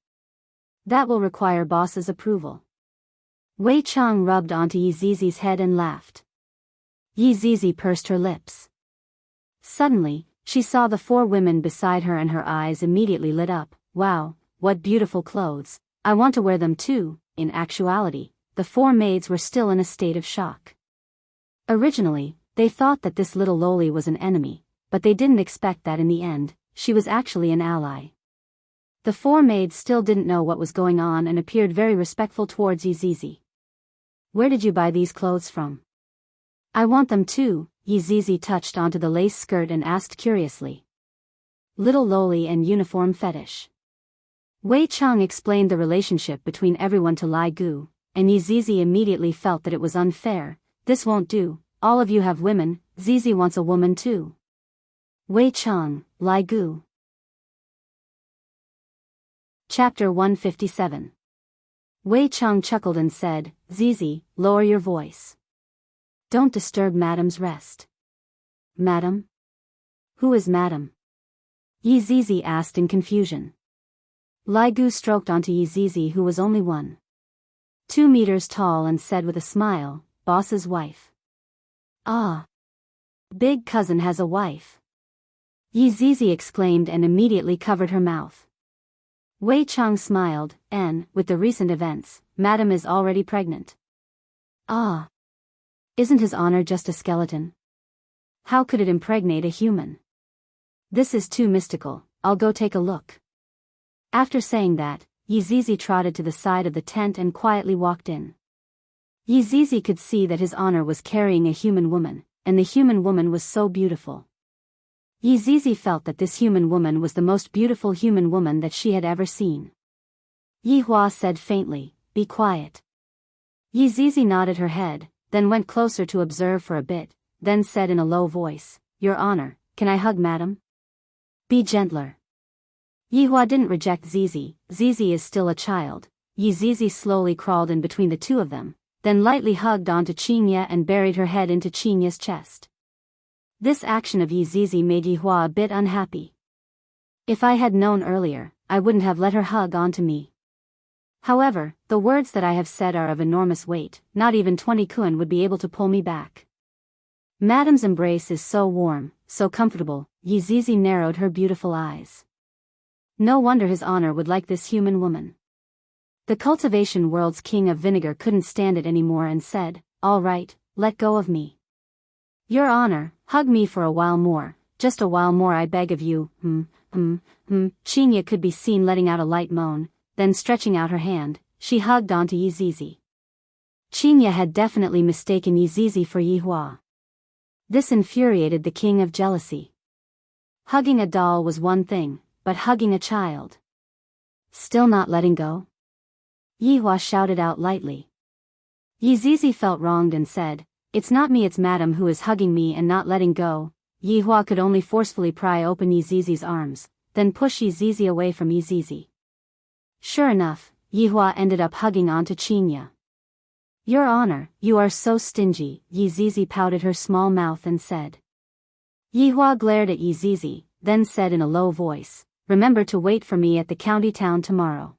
That will require boss's approval. Wei Chang rubbed onto Yi Zizi's head and laughed. Yi Zizi pursed her lips. Suddenly, she saw the four women beside her and her eyes immediately lit up. Wow, what beautiful clothes, I want to wear them too. In actuality, the four maids were still in a state of shock. Originally, they thought that this little loli was an enemy, but they didn't expect that in the end, she was actually an ally. The four maids still didn't know what was going on and appeared very respectful towards Yizizi. "Where did you buy these clothes from?" "I want them too," Yizizi touched onto the lace skirt and asked curiously. "Little loli and uniform fetish." Wei Chang explained the relationship between everyone to Lai Gu, and Yizizi immediately felt that it was unfair. "This won't do, all of you have women, Zizi wants a woman too." Wei Chang, Lai Gu. Chapter 157. Wei Chang chuckled and said, "Zizi, lower your voice. Don't disturb Madam's rest." "Madam? Who is Madam?" Yizizi asked in confusion. Lai Gu stroked onto Yizizi, who was only 1.2 meters tall, and said with a smile, "Boss's wife." "Ah. Big cousin has a wife." Yizizi exclaimed and immediately covered her mouth. Wei Chang smiled, and, with the recent events, Madam is already pregnant. "Ah. Isn't his honor just a skeleton? How could it impregnate a human? This is too mystical, I'll go take a look." After saying that, Yizizi trotted to the side of the tent and quietly walked in. Yizizi could see that his honor was carrying a human woman, and the human woman was so beautiful. Yizizi felt that this human woman was the most beautiful human woman that she had ever seen. Yihua said faintly, "Be quiet." Yizizi nodded her head, then went closer to observe for a bit, then said in a low voice, "Your honor, can I hug Madam?" "Be gentler." Yihua didn't reject Zizi. Zizi is still a child. Yizizi slowly crawled in between the two of them, then lightly hugged onto Qingye and buried her head into Qingye's chest. This action of Yizizi made Yihua a bit unhappy. "If I had known earlier, I wouldn't have let her hug onto me. However, the words that I have said are of enormous weight, not even 20 kun would be able to pull me back." Madam's embrace is so warm, so comfortable. Yizizi narrowed her beautiful eyes. No wonder his honor would like this human woman. The cultivation world's king of vinegar couldn't stand it anymore and said, "All right, let go of me. Your honor, hug me for a while more, just a while more I beg of you." Qingye could be seen letting out a light moan, then stretching out her hand, she hugged onto Yizizi. Qingye had definitely mistaken Yizizi for Yihua. This infuriated the king of jealousy. Hugging a doll was one thing, but hugging a child. Still not letting go? Yihua shouted out lightly. Yizizi felt wronged and said, "It's not me, it's Madam who is hugging me and not letting go." Yihua could only forcefully pry open Yizizi's arms, then push Yizizi away from Yizizi. Sure enough, Yihua ended up hugging onto Qingye. "Your honor, you are so stingy," Yizizi pouted her small mouth and said. Yihua glared at Yizizi, then said in a low voice, "Remember to wait for me at the county town tomorrow."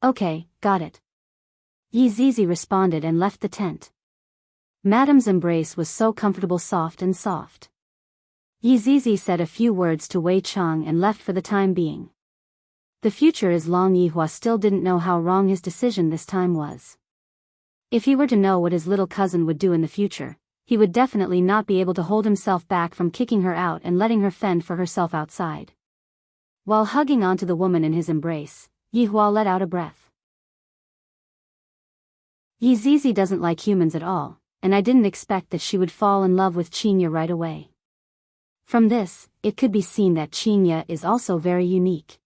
"Okay, got it." Yizizi responded and left the tent. Madam's embrace was so comfortable, soft and soft. Yizizi said a few words to Wei Chang and left for the time being. The future is long. Yihua still didn't know how wrong his decision this time was. If he were to know what his little cousin would do in the future, he would definitely not be able to hold himself back from kicking her out and letting her fend for herself outside. While hugging onto the woman in his embrace, Yihua let out a breath. Yizizi doesn't like humans at all, and I didn't expect that she would fall in love with Qingye right away. From this, it could be seen that Qingye is also very unique.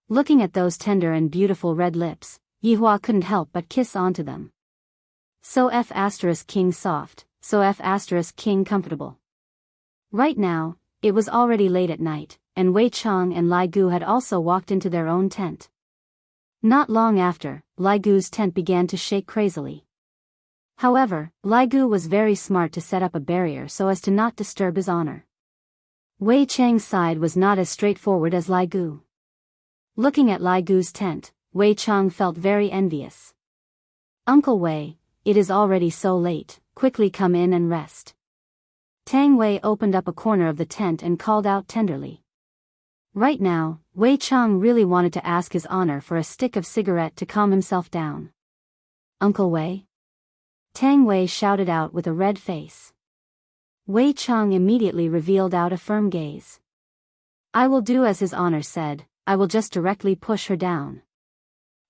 Looking at those tender and beautiful red lips, Yihua couldn't help but kiss onto them. So King soft, so King comfortable. Right now, it was already late at night, and Wei Chang and Lai Gu had also walked into their own tent. Not long after, Lai Gu's tent began to shake crazily. However, Lai Gu was very smart to set up a barrier so as to not disturb his honor. Wei Chang's side was not as straightforward as Lai Gu. Looking at Lai Gu's tent, Wei Chang felt very envious. "Uncle Wei, it is already so late, quickly come in and rest." Tang Wei opened up a corner of the tent and called out tenderly. Right now, Wei Chang really wanted to ask his honor for a stick of cigarette to calm himself down. Uncle Wei? Tang Wei shouted out with a red face. Wei Chang immediately revealed out a firm gaze. I will do as His Honor said, I will just directly push her down.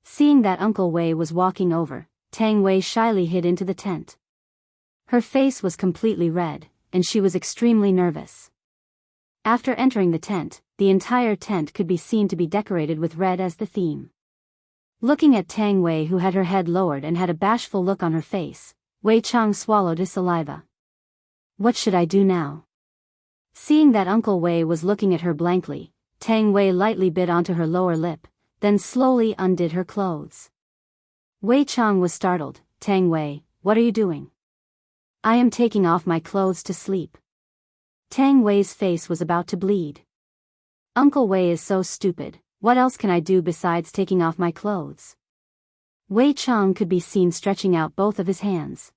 Seeing that Uncle Wei was walking over, Tang Wei shyly hid into the tent. Her face was completely red, and she was extremely nervous. After entering the tent, the entire tent could be seen to be decorated with red as the theme. Looking at Tang Wei, who had her head lowered and had a bashful look on her face, Wei Chang swallowed his saliva. What should I do now? Seeing that Uncle Wei was looking at her blankly, Tang Wei lightly bit onto her lower lip, then slowly undid her clothes. Wei Chang was startled. Tang Wei, what are you doing? I am taking off my clothes to sleep. Tang Wei's face was about to bleed. Uncle Wei is so stupid, what else can I do besides taking off my clothes? Wei Chang could be seen stretching out both of his hands.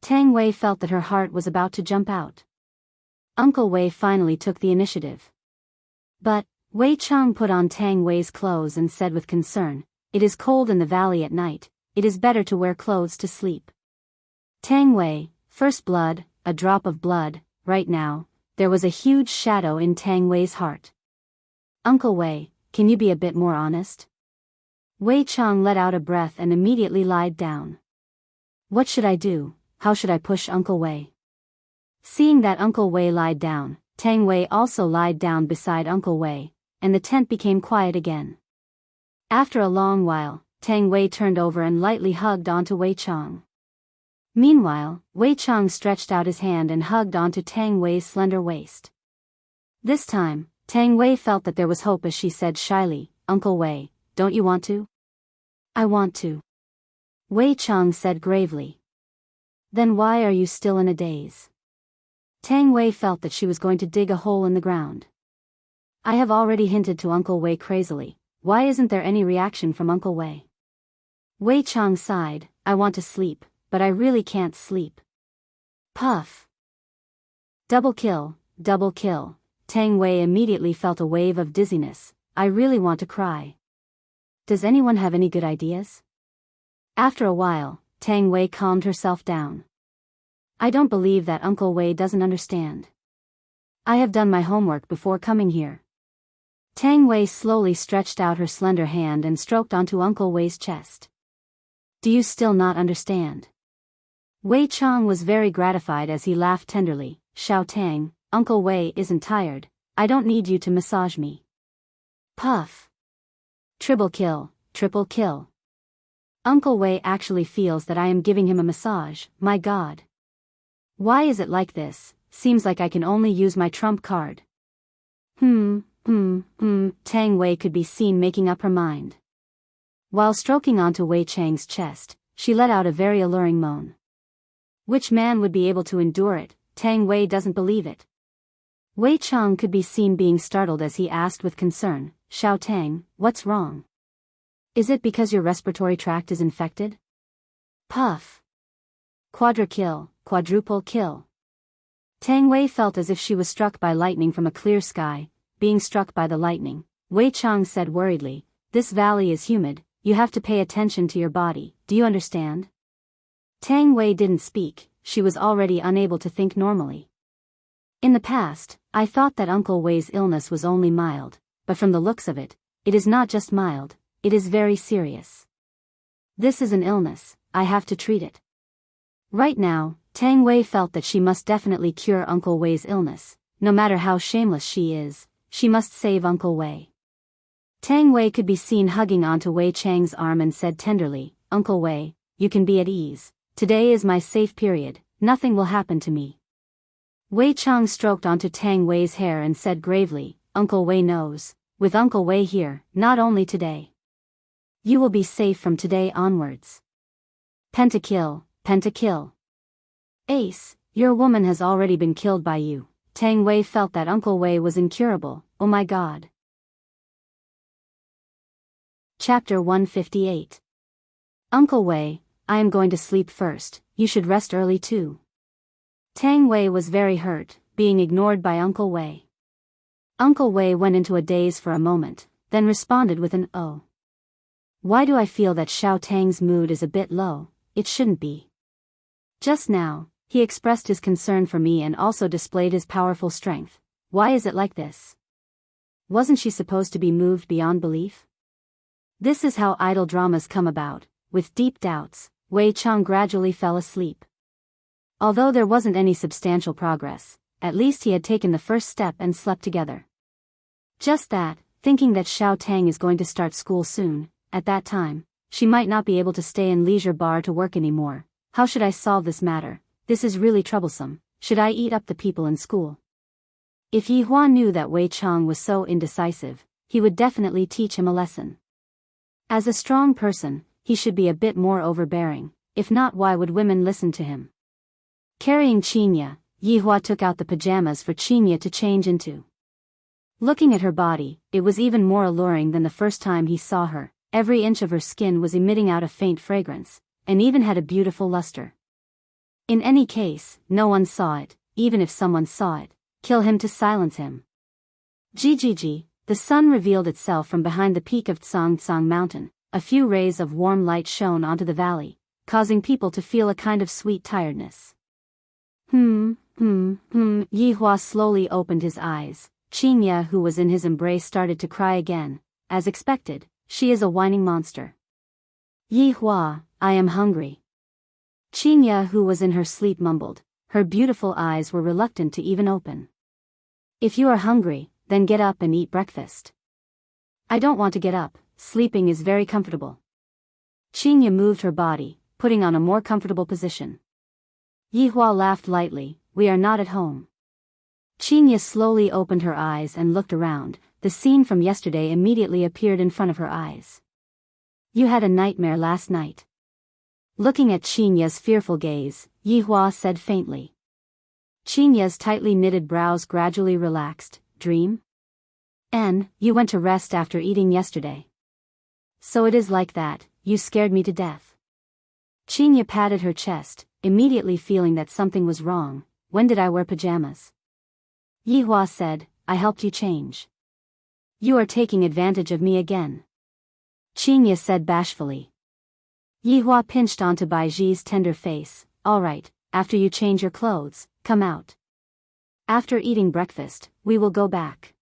Tang Wei felt that her heart was about to jump out. Uncle Wei finally took the initiative. But, Wei Chang put on Tang Wei's clothes and said with concern, it is cold in the valley at night, it is better to wear clothes to sleep. Tang Wei, first blood, a drop of blood, right now, there was a huge shadow in Tang Wei's heart. Uncle Wei, can you be a bit more honest? Wei Chang let out a breath and immediately lied down. What should I do? How should I push Uncle Wei? Seeing that Uncle Wei lied down, Tang Wei also lied down beside Uncle Wei, and the tent became quiet again. After a long while, Tang Wei turned over and lightly hugged onto Wei Chang. Meanwhile, Wei Chang stretched out his hand and hugged onto Tang Wei's slender waist. This time, Tang Wei felt that there was hope as she said shyly, Uncle Wei, don't you want to? I want to. Wei Chang said gravely. Then why are you still in a daze? Tang Wei felt that she was going to dig a hole in the ground. I have already hinted to Uncle Wei crazily, why isn't there any reaction from Uncle Wei? Wei Chang sighed, I want to sleep, but I really can't sleep. Puff. Double kill, Tang Wei immediately felt a wave of dizziness, I really want to cry. Does anyone have any good ideas? After a while, Tang Wei calmed herself down. I don't believe that Uncle Wei doesn't understand. I have done my homework before coming here. Tang Wei slowly stretched out her slender hand and stroked onto Uncle Wei's chest. Do you still not understand? Wei Chang was very gratified as he laughed tenderly, Xiao Tang, Uncle Wei isn't tired, I don't need you to massage me. Puff. Triple kill. Uncle Wei actually feels that I am giving him a massage, my god. Why is it like this? Seems like I can only use my trump card. Tang Wei could be seen making up her mind. While stroking onto Wei Chang's chest, she let out a very alluring moan. Which man would be able to endure it? Tang Wei doesn't believe it. Wei Chang could be seen being startled as he asked with concern, Xiao Tang, what's wrong? Is it because your respiratory tract is infected? Puff. Quadruple kill. Tang Wei felt as if she was struck by lightning from a clear sky, being struck by the lightning. Wei Chang said worriedly, this valley is humid, you have to pay attention to your body, do you understand? Tang Wei didn't speak, she was already unable to think normally. In the past, I thought that Uncle Wei's illness was only mild, but from the looks of it, it is not just mild, it is very serious. This is an illness, I have to treat it. Right now, Tang Wei felt that she must definitely cure Uncle Wei's illness, no matter how shameless she is, she must save Uncle Wei. Tang Wei could be seen hugging onto Wei Chang's arm and said tenderly, Uncle Wei, you can be at ease, today is my safe period, nothing will happen to me. Wei Chang stroked onto Tang Wei's hair and said gravely, Uncle Wei knows, with Uncle Wei here, not only today. You will be safe from today onwards. Pentakill. Ace, your woman has already been killed by you. Tang Wei felt that Uncle Wei was incurable, oh my god. Chapter 158. Uncle Wei, I am going to sleep first, you should rest early too. Tang Wei was very hurt, being ignored by Uncle Wei. Uncle Wei went into a daze for a moment, then responded with an oh. Why do I feel that Xiao Tang's mood is a bit low? It shouldn't be. Just now, he expressed his concern for me and also displayed his powerful strength. Why is it like this? Wasn't she supposed to be moved beyond belief? This is how idle dramas come about. With deep doubts, Wei Chang gradually fell asleep. Although there wasn't any substantial progress, at least he had taken the first step and slept together. Just that, thinking that Xiao Tang is going to start school soon, at that time, she might not be able to stay in leisure bar to work anymore. How should I solve this matter? This is really troublesome. Should I eat up the people in school? If Yi Hua knew that Wei Chang was so indecisive, he would definitely teach him a lesson. As a strong person, he should be a bit more overbearing. If not, why would women listen to him? Carrying Qinya, Yi Hua took out the pajamas for Qinya to change into. Looking at her body, it was even more alluring than the first time he saw her. Every inch of her skin was emitting out a faint fragrance, and even had a beautiful luster. In any case, no one saw it. Even if someone saw it, kill him to silence him. Gigi, the sun revealed itself from behind the peak of Tsang Mountain. A few rays of warm light shone onto the valley, causing people to feel a kind of sweet tiredness. Yi Hua slowly opened his eyes. Qinya, who was in his embrace, started to cry again. As expected, she is a whining monster. Yi Hua, I am hungry. Qinya, who was in her sleep, mumbled. Her beautiful eyes were reluctant to even open. If you are hungry, then get up and eat breakfast. I don't want to get up, sleeping is very comfortable. Qinya moved her body, putting on a more comfortable position. Yi Hua laughed lightly, we are not at home. Qinya slowly opened her eyes and looked around. The scene from yesterday immediately appeared in front of her eyes. You had a nightmare last night. Looking at Qinya's fearful gaze, Yi Hua said faintly. Qinya's tightly knitted brows gradually relaxed. Dream? You went to rest after eating yesterday. So it is like that, you scared me to death. Qinya patted her chest, immediately feeling that something was wrong. When did I wear pajamas? Yi Hua said, I helped you change. You are taking advantage of me again. Qinya said bashfully. Yi Hua pinched onto Baiji's tender face. All right, after you change your clothes, come out. After eating breakfast, we will go back.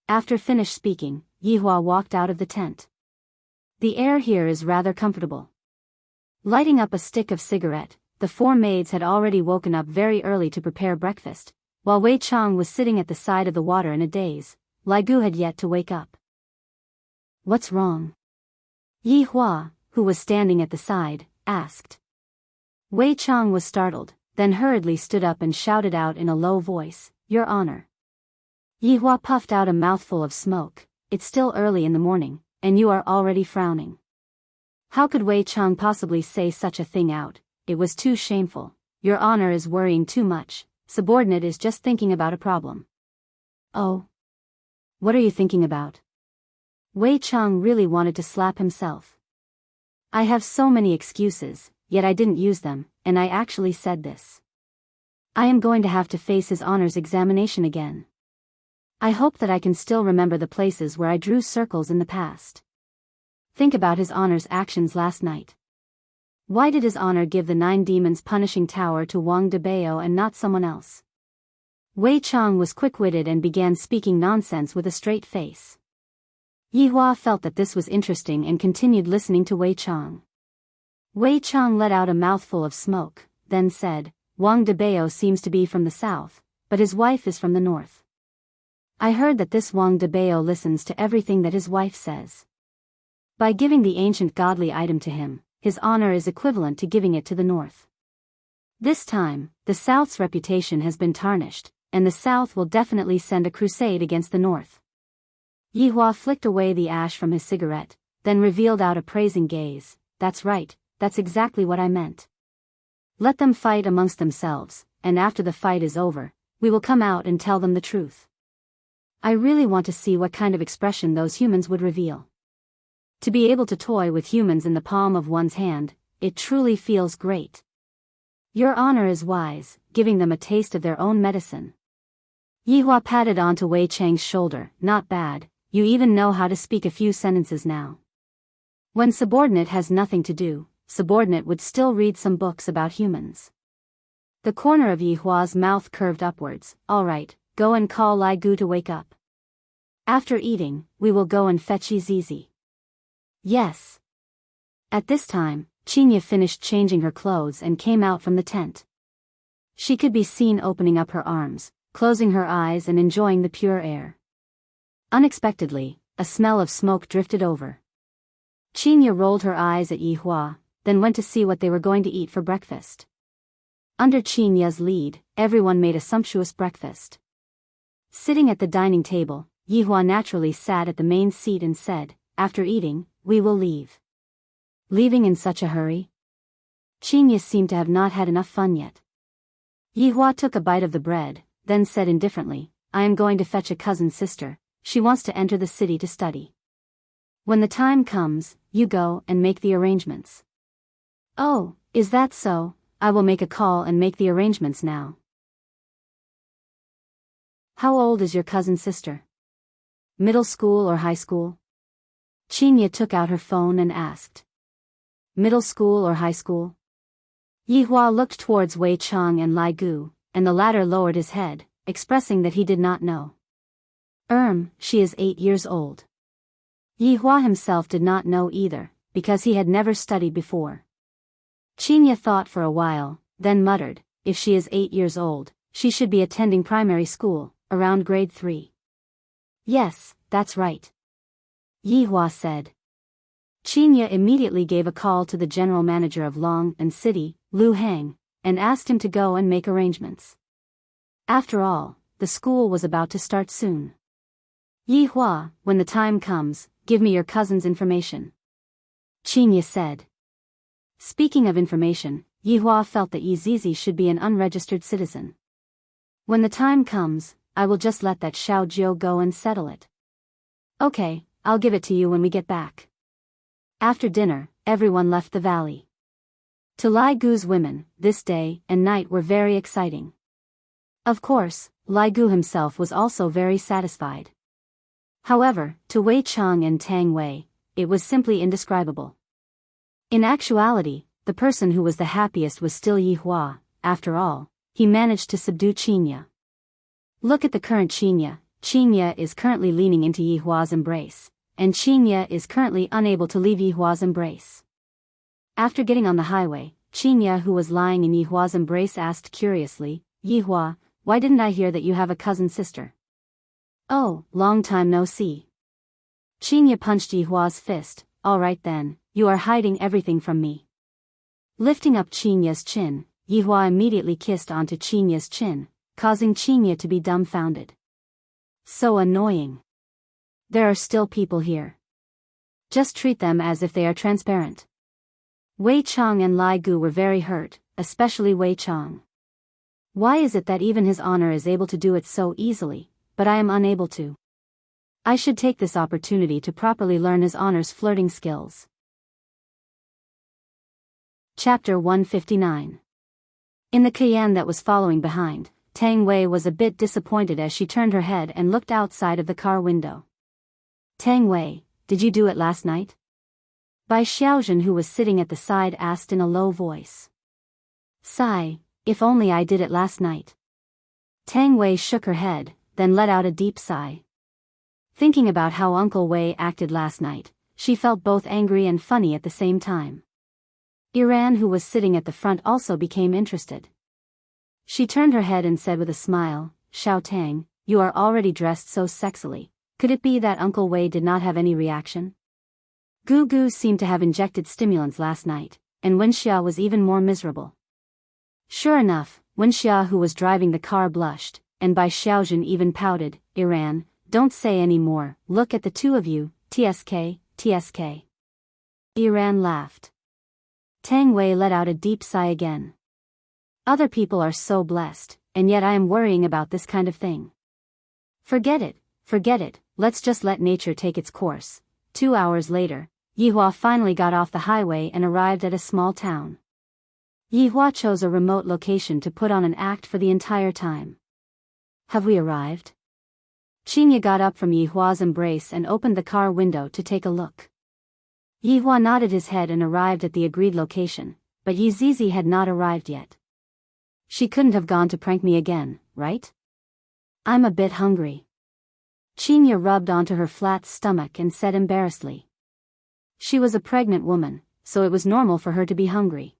After finished speaking, Yi Hua walked out of the tent. The air here is rather comfortable. Lighting up a stick of cigarette, the four maids had already woken up very early to prepare breakfast, while Wei Chang was sitting at the side of the water in a daze. Lai Gu had yet to wake up. What's wrong? Yi Hua, who was standing at the side, asked. Wei Chang was startled, then hurriedly stood up and shouted out in a low voice, Your Honor. Yi Hua puffed out a mouthful of smoke. It's still early in the morning, and you are already frowning. How could Wei Chang possibly say such a thing out? It was too shameful. Your Honor is worrying too much. Subordinate is just thinking about a problem. Oh. What are you thinking about? Wei Chang really wanted to slap himself. I have so many excuses, yet I didn't use them, and I actually said this. I am going to have to face His Honor's examination again. I hope that I can still remember the places where I drew circles in the past. Think about His Honor's actions last night. Why did His Honor give the 9 demons punishing tower to Wang Debao and not someone else? Wei Chang was quick-witted and began speaking nonsense with a straight face. Yi Hua felt that this was interesting and continued listening to Wei Chang. Wei Chang let out a mouthful of smoke, then said, Wang Debao seems to be from the south, but his wife is from the north. I heard that this Wang Debao listens to everything that his wife says. By giving the ancient godly item to him, His Honor is equivalent to giving it to the north. This time, the south's reputation has been tarnished, and the south will definitely send a crusade against the north. Yi Hua flicked away the ash from his cigarette, then revealed out a praising gaze. That's right, that's exactly what I meant. Let them fight amongst themselves, and after the fight is over, we will come out and tell them the truth. I really want to see what kind of expression those humans would reveal. To be able to toy with humans in the palm of one's hand, it truly feels great. Your Honor is wise, giving them a taste of their own medicine. Yi Hua patted onto Wei Chang's shoulder. Not bad, you even know how to speak a few sentences now. When subordinate has nothing to do, subordinate would still read some books about humans. The corner of Yi Hua's mouth curved upwards. All right, go and call Lai Gu to wake up. After eating, we will go and fetch Yi Zizi. Yes. At this time, Qinya finished changing her clothes and came out from the tent. She could be seen opening up her arms, closing her eyes and enjoying the pure air. Unexpectedly, a smell of smoke drifted over. Qinya rolled her eyes at Yi Hua, then went to see what they were going to eat for breakfast. Under Qinya's lead, everyone made a sumptuous breakfast. Sitting at the dining table, Yi Hua naturally sat at the main seat and said, "After eating, we will leave." Leaving in such a hurry? Qinya seemed to have not had enough fun yet. Yi Hua took a bite of the bread, then said indifferently, "I am going to fetch a cousin's sister. She wants to enter the city to study. When the time comes, you go and make the arrangements." "Oh, is that so? I will make a call and make the arrangements now." "How old is your cousin's sister? Middle school or high school?" Qinya took out her phone and asked. "Middle school or high school?" Yi Hua looked towards Wei Chang and Lai Gu, and the latter lowered his head, expressing that he did not know. She is 8 years old." Yi Hua himself did not know either, because he had never studied before. Qinya thought for a while, then muttered, "If she is 8 years old, she should be attending primary school, around grade 3. "Yes, that's right," Yi Hua said. Qinya immediately gave a call to the general manager of Long and City, Lu Hang, and asked him to go and make arrangements. After all, the school was about to start soon. "Yi Hua, when the time comes, give me your cousin's information," Qinya said. Speaking of information, Yi Hua felt that Yi Zizi should be an unregistered citizen. "When the time comes, I will just let that Xiao Jiu go and settle it." "Okay, I'll give it to you when we get back." After dinner, everyone left the valley. To Lai Gu's women, this day and night were very exciting. Of course, Lai Gu himself was also very satisfied. However, to Wei Chang and Tang Wei, it was simply indescribable. In actuality, the person who was the happiest was still Yi Hua. After all, he managed to subdue Qinya. Look at the current Qinya. Qinya is currently leaning into Yi Hua's embrace, and Qinya is currently unable to leave Yi Hua's embrace. After getting on the highway, Qinya, who was lying in Yi Hua's embrace, asked curiously, "Yi Hua, why didn't I hear that you have a cousin sister?" "Oh, long time no see." Qinya punched Yi Hua's fist. "All right then, you are hiding everything from me." Lifting up Qinya's chin, Yi Hua immediately kissed onto Qinya's chin, causing Qinya to be dumbfounded. So annoying. There are still people here. Just treat them as if they are transparent. Wei Chang and Lai Gu were very hurt, especially Wei Chang. Why is it that even his honor is able to do it so easily, but I am unable to? I should take this opportunity to properly learn his honor's flirting skills. Chapter 159. In the Cayenne that was following behind, Tang Wei was a bit disappointed as she turned her head and looked outside of the car window. "Tang Wei, did you do it last night?" Bai Xiaozhen, who was sitting at the side, asked in a low voice. "Sigh, if only I did it last night." Tang Wei shook her head, then let out a deep sigh. Thinking about how Uncle Wei acted last night, she felt both angry and funny at the same time. Iran, who was sitting at the front, also became interested. She turned her head and said with a smile, "Xiao Tang, you are already dressed so sexily. Could it be that Uncle Wei did not have any reaction?" Gu Gu seemed to have injected stimulants last night, and Wenxia was even more miserable. Sure enough, Wenxia, who was driving the car, blushed, and Bai Xiaozhen even pouted. "Iran, don't say any more, look at the two of you, TSK, TSK." Iran laughed. Tang Wei let out a deep sigh again. Other people are so blessed, and yet I am worrying about this kind of thing. Forget it, let's just let nature take its course. 2 hours later, Yi Hua finally got off the highway and arrived at a small town. Yi Hua chose a remote location to put on an act for the entire time. "Have we arrived?" Qinya got up from Yi Hua's embrace and opened the car window to take a look. Yi Hua nodded his head and arrived at the agreed location, but Yi Zizi had not arrived yet. She couldn't have gone to prank me again, right? I'm a bit hungry. Qinya rubbed onto her flat stomach and said embarrassedly. She was a pregnant woman, so it was normal for her to be hungry.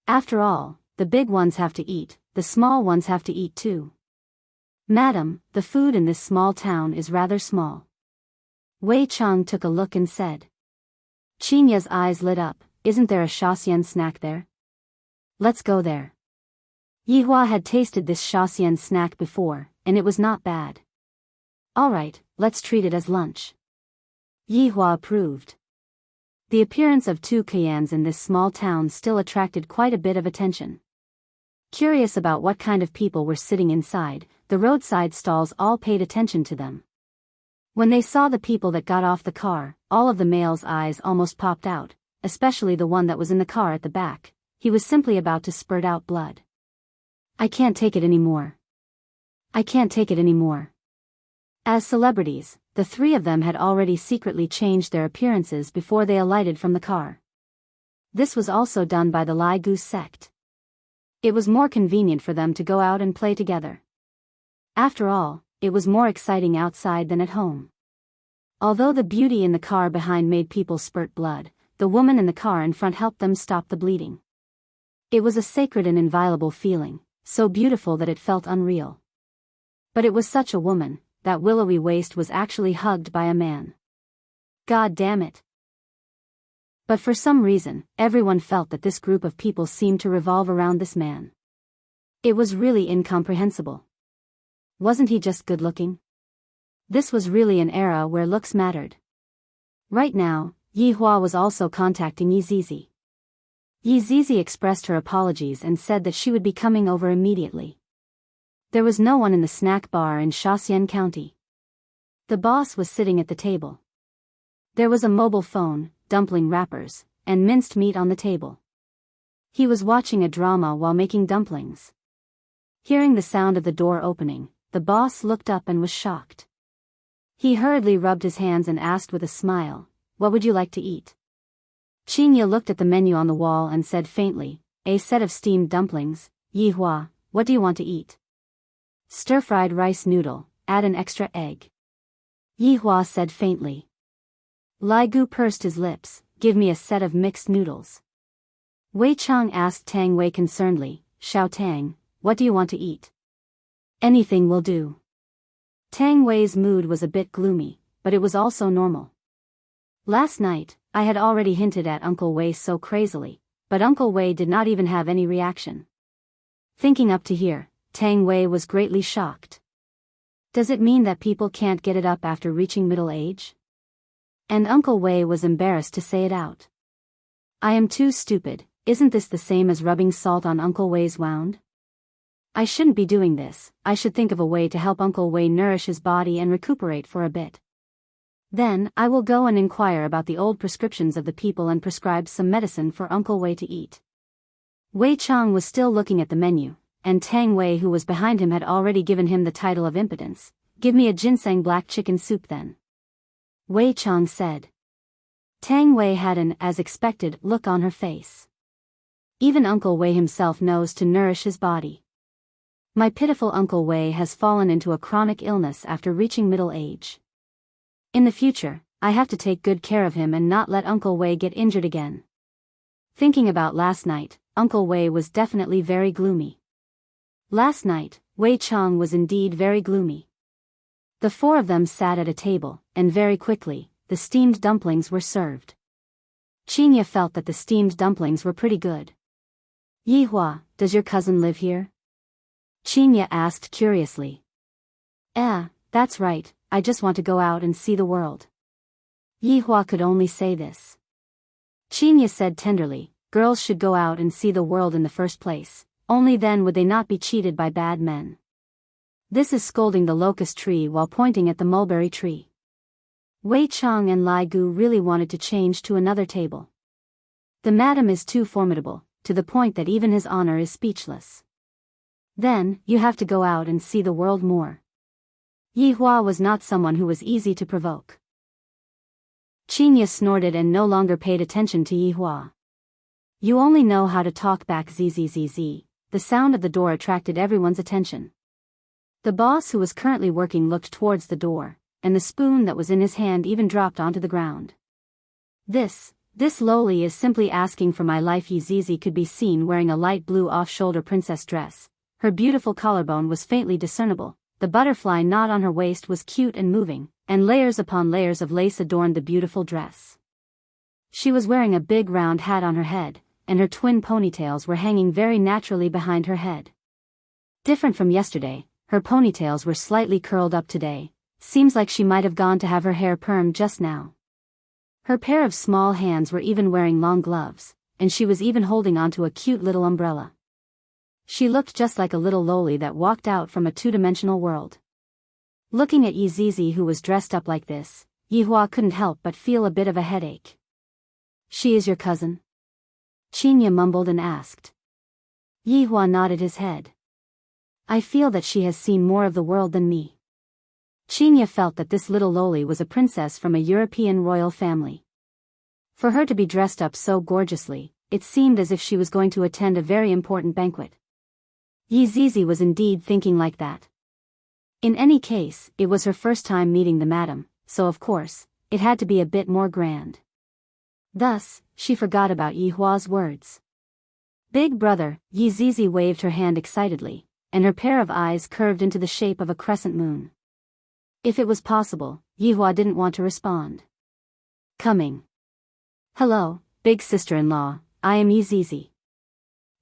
After all, the big ones have to eat, the small ones have to eat too. Madam, the food in this small town is rather small. Wei Chang took a look and said. Qinya's eyes lit up, isn't there a Shaxian snack there? Let's go there. Yi Hua had tasted this Shaxian snack before, and it was not bad. Alright, let's treat it as lunch. Yi Hua approved. The appearance of two Kayans in this small town still attracted quite a bit of attention. Curious about what kind of people were sitting inside, the roadside stalls all paid attention to them. When they saw the people that got off the car, all of the male's eyes almost popped out, especially the one that was in the car at the back. He was simply about to spurt out blood. I can't take it anymore. I can't take it anymore. As celebrities, the three of them had already secretly changed their appearances before they alighted from the car. This was also done by the Lai Gu sect. It was more convenient for them to go out and play together. After all, it was more exciting outside than at home. Although the beauty in the car behind made people spurt blood, the woman in the car in front helped them stop the bleeding. It was a sacred and inviolable feeling, so beautiful that it felt unreal. But it was such a woman, that willowy waist was actually hugged by a man. God damn it. But for some reason, everyone felt that this group of people seemed to revolve around this man. It was really incomprehensible. Wasn't he just good-looking? This was really an era where looks mattered. Right now, Yi Hua was also contacting Yi Zizi. Yi Zizi expressed her apologies and said that she would be coming over immediately. There was no one in the snack bar in Shaxian County. The boss was sitting at the table. There was a mobile phone, dumpling wrappers, and minced meat on the table. He was watching a drama while making dumplings. Hearing the sound of the door opening, the boss looked up and was shocked. He hurriedly rubbed his hands and asked with a smile, "What would you like to eat?" Qinya looked at the menu on the wall and said faintly, "A set of steamed dumplings." Yi Hua, what do you want to eat? Stir-fried rice noodle, add an extra egg. Yi Hua said faintly. Lai Gu pursed his lips, give me a set of mixed noodles. Wei Chang asked Tang Wei concernedly, Xiao Tang, what do you want to eat? Anything will do. Tang Wei's mood was a bit gloomy, but it was also normal. Last night, I had already hinted at Uncle Wei so crazily, but Uncle Wei did not even have any reaction. Thinking up to here, Tang Wei was greatly shocked. Does it mean that people can't get it up after reaching middle age? And Uncle Wei was embarrassed to say it out. I am too stupid, isn't this the same as rubbing salt on Uncle Wei's wound? I shouldn't be doing this, I should think of a way to help Uncle Wei nourish his body and recuperate for a bit. Then, I will go and inquire about the old prescriptions of the people and prescribe some medicine for Uncle Wei to eat. Wei Chang was still looking at the menu, and Tang Wei who was behind him had already given him the title of impotence. Give me a ginseng black chicken soup then. Wei Chang said. Tang Wei had an, as expected, look on her face. Even Uncle Wei himself knows to nourish his body. My pitiful Uncle Wei has fallen into a chronic illness after reaching middle age. In the future, I have to take good care of him and not let Uncle Wei get injured again. Thinking about last night, Uncle Wei was definitely very gloomy. Last night, Wei Chang was indeed very gloomy. The four of them sat at a table, and very quickly, the steamed dumplings were served. Qinya felt that the steamed dumplings were pretty good. Yi Hua, does your cousin live here? Qinya asked curiously. That's right, I just want to go out and see the world. Yi Hua could only say this. Qinya said tenderly, girls should go out and see the world in the first place, only then would they not be cheated by bad men. This is scolding the locust tree while pointing at the mulberry tree. Wei Chang and Lai Gu really wanted to change to another table. The madam is too formidable, to the point that even his honor is speechless. Then, you have to go out and see the world more. Yi Hua was not someone who was easy to provoke. Qinya snorted and no longer paid attention to Yihua. You only know how to talk back, zzz. The sound of the door attracted everyone's attention. The boss who was currently working looked towards the door, and the spoon that was in his hand even dropped onto the ground. This loli is simply asking for my life. Yizizi could be seen wearing a light blue off-shoulder princess dress. Her beautiful collarbone was faintly discernible, the butterfly knot on her waist was cute and moving, and layers upon layers of lace adorned the beautiful dress. She was wearing a big round hat on her head, and her twin ponytails were hanging very naturally behind her head. Different from yesterday, her ponytails were slightly curled up today. Seems like she might have gone to have her hair permed just now. Her pair of small hands were even wearing long gloves, and she was even holding onto a cute little umbrella. She looked just like a little loli that walked out from a two-dimensional world. Looking at Yizizi, who was dressed up like this, Yihua couldn't help but feel a bit of a headache. She is your cousin? Qinya mumbled and asked. Yihua nodded his head. I feel that she has seen more of the world than me. Qinya felt that this little loli was a princess from a European royal family. For her to be dressed up so gorgeously, it seemed as if she was going to attend a very important banquet. Yizizi was indeed thinking like that. In any case, it was her first time meeting the madam, so of course, it had to be a bit more grand. Thus, she forgot about Yihua's words. Big brother, Yizizi waved her hand excitedly, and her pair of eyes curved into the shape of a crescent moon. If it was possible, Yihua didn't want to respond. Coming. Hello, big sister-in-law, I am Yizizi.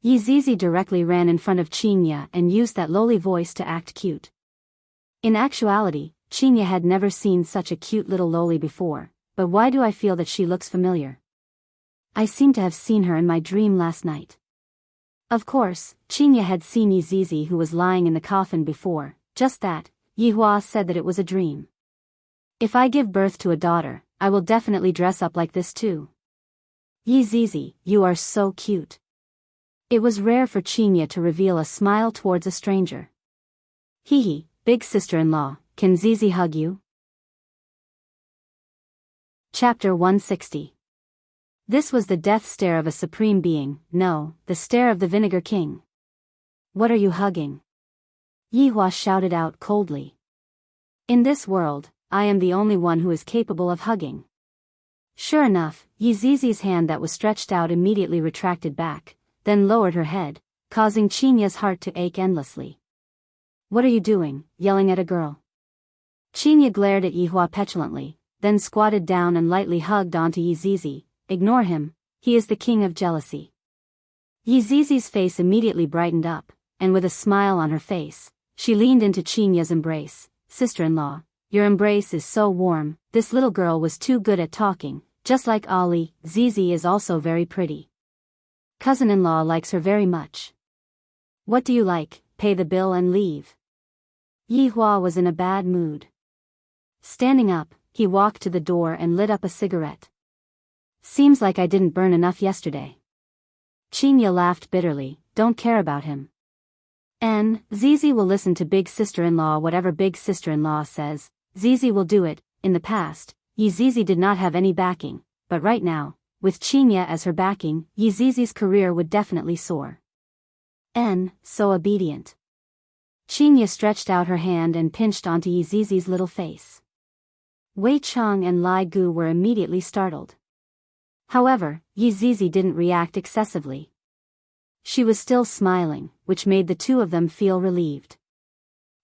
Yizizi directly ran in front of Qinya and used that lowly voice to act cute. In actuality, Qinya had never seen such a cute little loli before, but why do I feel that she looks familiar? I seem to have seen her in my dream last night. Of course, Qinya had seen Yizizi, who was lying in the coffin before, just that, Yihua said that it was a dream. If I give birth to a daughter, I will definitely dress up like this too. Yizizi, you are so cute. It was rare for Qinya to reveal a smile towards a stranger. Hee, big sister-in-law, can Zizi hug you? Chapter 160. This was the death stare of a supreme being, no, the stare of the Vinegar King. What are you hugging? Yihua shouted out coldly. In this world, I am the only one who is capable of hugging. Sure enough, Yizizi's hand that was stretched out immediately retracted back, then lowered her head, causing Qinya's heart to ache endlessly. What are you doing, yelling at a girl? Qinya glared at Yihua petulantly, then squatted down and lightly hugged onto Yizizi. Ignore him, he is the king of jealousy. Yizizi's face immediately brightened up, and with a smile on her face, she leaned into Qinya's embrace. Sister-in-law, your embrace is so warm. This little girl was too good at talking, just like Ali. Zizi is also very pretty. Cousin-in-law likes her very much. What do you like? Pay the bill and leave. Yihua was in a bad mood. Standing up, he walked to the door and lit up a cigarette. Seems like I didn't burn enough yesterday. Qinya laughed bitterly, don't care about him. Zizi will listen to big sister-in-law whatever big sister-in-law says, Zizi will do it. In the past, Yizizi did not have any backing, but right now, with Qinya as her backing, Yizizi's career would definitely soar. So obedient. Qinya stretched out her hand and pinched onto Yizizi's little face. Wei Cheng and Lai Gu were immediately startled. However, Yizizi didn't react excessively. She was still smiling, which made the two of them feel relieved.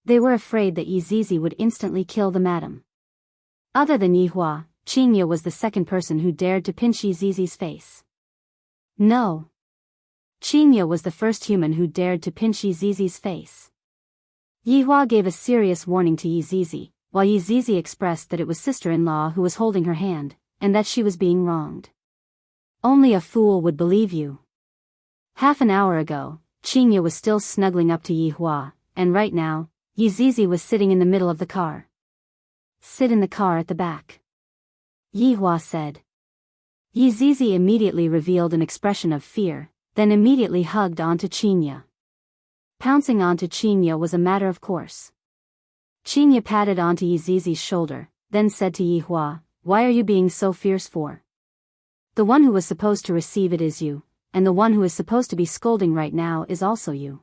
They were afraid that Yizizi would instantly kill the madam. Other than Yihua, Qinya was the second person who dared to pinch Yizizi's face. No. Qinya was the first human who dared to pinch Yizizi's face. Yihua gave a serious warning to Yizizi, while Yizizi expressed that it was sister-in-law who was holding her hand, and that she was being wronged. Only a fool would believe you. Half an hour ago, Qinya was still snuggling up to Yihua, and right now, Yizizi was sitting in the middle of the car. Sit in the car at the back. Yihua said. Yizizi immediately revealed an expression of fear, then immediately hugged onto Qinya. Pouncing onto Qinya was a matter of course. Qinya patted onto Yizizi's shoulder, then said to Yihua, why are you being so fierce for? The one who was supposed to receive it is you, and the one who is supposed to be scolding right now is also you.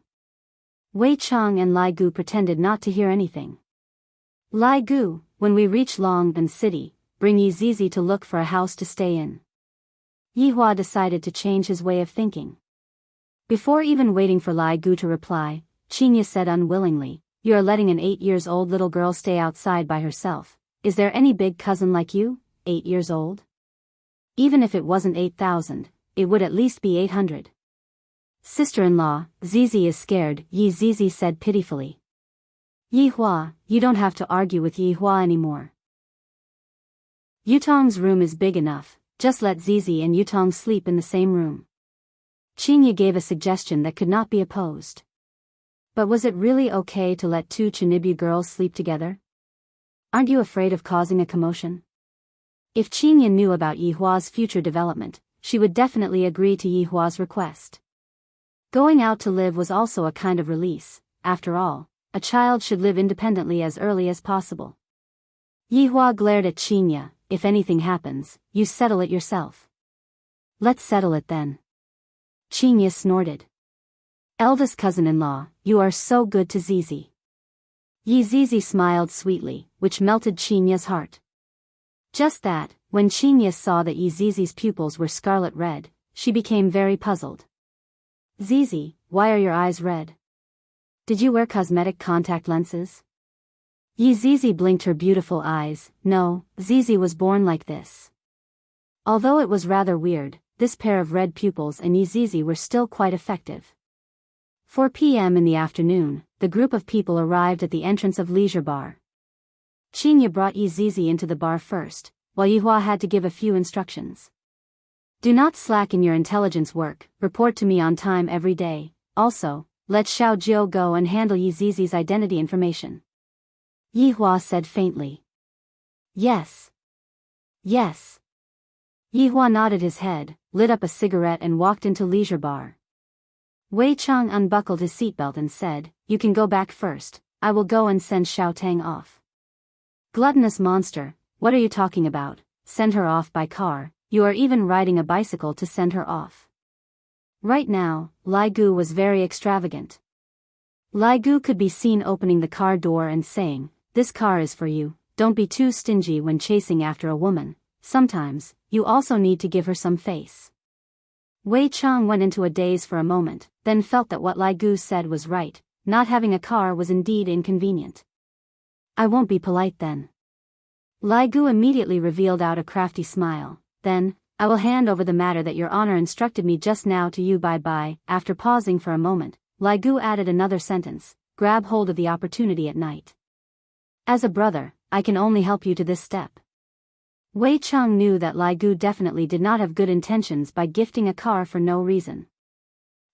Wei Chang and Lai Gu pretended not to hear anything. Lai Gu, when we reach Longban City, bring Yi Zizi to look for a house to stay in. Yi Hua decided to change his way of thinking. Before even waiting for Lai Gu to reply, Qinya said unwillingly, you are letting an 8-year-old little girl stay outside by herself. Is there any big cousin like you, 8 years old? Even if it wasn't 8,000, it would at least be 800. Sister-in-law, Zizi is scared, Yi Zizi said pitifully. Yi Hua, you don't have to argue with Yi Hua anymore. Yutong's room is big enough, just let Zizi and Yutong sleep in the same room. Qinya gave a suggestion that could not be opposed. But was it really okay to let two Chinibu girls sleep together? Aren't you afraid of causing a commotion? If Qinya knew about Yi Hua's future development, she would definitely agree to Yi Hua's request. Going out to live was also a kind of release. After all, a child should live independently as early as possible. Yi Hua glared at Qinya, if anything happens, you settle it yourself. Let's settle it then. Qinya snorted. Eldest cousin-in-law, you are so good to Zizi. Yi Zizi smiled sweetly, which melted Qinya's heart. Just that, when Qinya saw that Yi Zizi's pupils were scarlet red, she became very puzzled. Zizi, why are your eyes red? Did you wear cosmetic contact lenses? Yi Zizi blinked her beautiful eyes. No, Zizi was born like this. Although it was rather weird, this pair of red pupils and Yi Zizi were still quite effective. 4 p.m. in the afternoon, the group of people arrived at the entrance of Leisure Bar. Qinya brought Yi Zizi into the bar first, while Yi Hua had to give a few instructions. Do not slack in your intelligence work, report to me on time every day. Also, let Xiao Jiu go and handle Yi Zizi's identity information. Yi Hua said faintly. Yes. Yes. Yi Hua nodded his head, lit up a cigarette and walked into Leisure Bar. Wei Chang unbuckled his seatbelt and said, you can go back first, I will go and send Xiao Tang off. Gluttonous monster, what are you talking about? Send her off by car, you are even riding a bicycle to send her off. Right now, Lai Gu was very extravagant. Lai Gu could be seen opening the car door and saying, this car is for you, don't be too stingy when chasing after a woman, sometimes, you also need to give her some face. Wei Chang went into a daze for a moment, then felt that what Lai Gu said was right, not having a car was indeed inconvenient. I won't be polite then. Lai Gu immediately revealed out a crafty smile, then, I will hand over the matter that your honor instructed me just now to you bye-bye. After pausing for a moment, Lai Gu added another sentence, grab hold of the opportunity at night. As a brother, I can only help you to this step. Wei Chang knew that Lai Gu definitely did not have good intentions by gifting a car for no reason.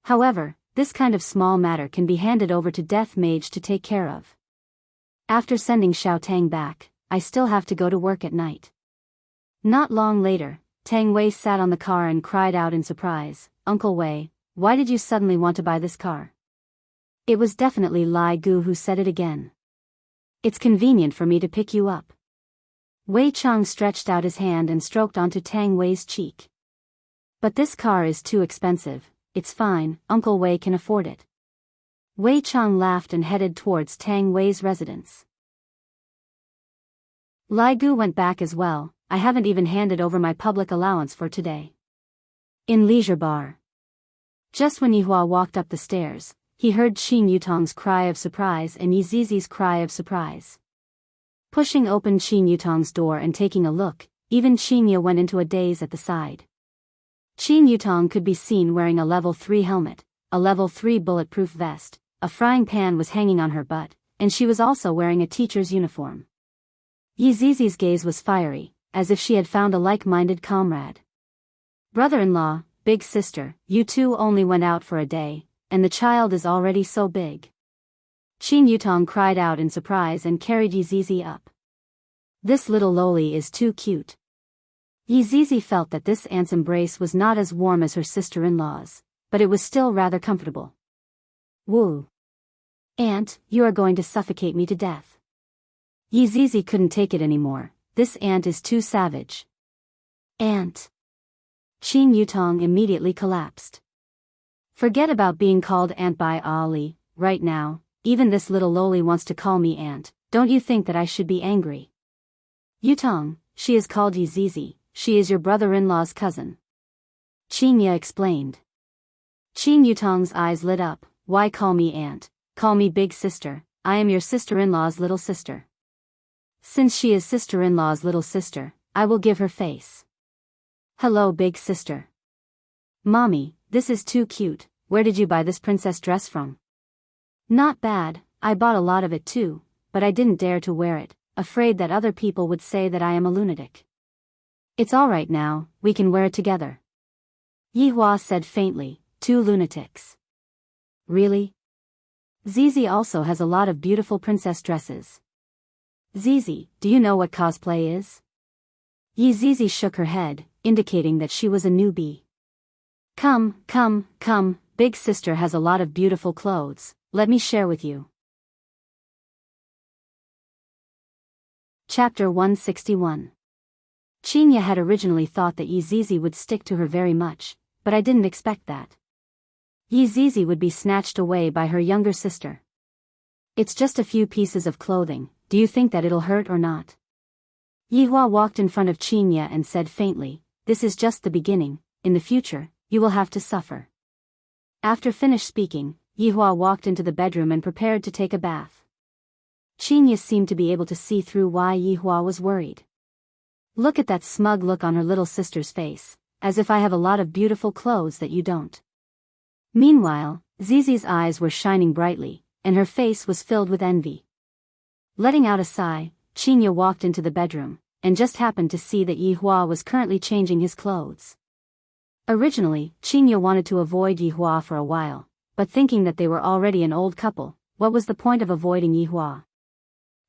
However, this kind of small matter can be handed over to Death Mage to take care of. After sending Xiao Tang back, I still have to go to work at night. Not long later, Tang Wei sat on the car and cried out in surprise, Uncle Wei, why did you suddenly want to buy this car? It was definitely Lai Gu who said it again. It's convenient for me to pick you up. Wei Chang stretched out his hand and stroked onto Tang Wei's cheek. But this car is too expensive. It's fine, Uncle Wei can afford it. Wei Chang laughed and headed towards Tang Wei's residence. Lai Gu went back as well. I haven't even handed over my public allowance for today. In Leisure Bar. Just when Yi Hua walked up the stairs, he heard Qin Yutong's cry of surprise and Yi Zizi's cry of surprise. Pushing open Qin Yutong's door and taking a look, even Qinya went into a daze at the side. Qin Yutong could be seen wearing a level 3 helmet, a level 3 bulletproof vest, a frying pan was hanging on her butt, and she was also wearing a teacher's uniform. Yi Zizi's gaze was fiery, as if she had found a like-minded comrade. Brother-in-law, big sister, you two only went out for a day, and the child is already so big. Qin Yutong cried out in surprise and carried Yi Zizi up. This little loli is too cute. Yi Zizi felt that this aunt's embrace was not as warm as her sister-in-law's, but it was still rather comfortable. Woo! Aunt, you are going to suffocate me to death. Yi Zizi couldn't take it anymore. this ant is too savage. Ant. Qin Yutong immediately collapsed. Forget about being called Ant by Ali, right now, even this little loli wants to call me Ant, don't you think that I should be angry? Yutong, she is called Yizizi, she is your brother-in-law's cousin. Qinya explained. Qin Yutong's eyes lit up, why call me Ant, call me big sister, I am your sister-in-law's little sister. Since she is sister-in-law's little sister, I will give her face. Hello big sister. Mommy, this is too cute, where did you buy this princess dress from? Not bad, I bought a lot of it too, but I didn't dare to wear it, afraid that other people would say that I am a lunatic. It's alright now, we can wear it together. Yihua said faintly, 2 lunatics. Really? Zizi also has a lot of beautiful princess dresses. Zizi, do you know what cosplay is? Yizizi shook her head, indicating that she was a newbie. Come, big sister has a lot of beautiful clothes, let me share with you. Chapter 161. Qinya had originally thought that Yizizi would stick to her very much, but I didn't expect that. Yizizi would be snatched away by her younger sister. It's just a few pieces of clothing, do you think that it'll hurt or not? Yihua walked in front of Qinya and said faintly, this is just the beginning, in the future, you will have to suffer. After finished speaking, Yihua walked into the bedroom and prepared to take a bath. Qinya seemed to be able to see through why Yihua was worried. Look at that smug look on her little sister's face, as if I have a lot of beautiful clothes that you don't. Meanwhile, Zizi's eyes were shining brightly, and her face was filled with envy. Letting out a sigh, Qinya walked into the bedroom, and just happened to see that Yihua was currently changing his clothes. Originally, Qinya wanted to avoid Yihua for a while, but thinking that they were already an old couple, what was the point of avoiding Yihua?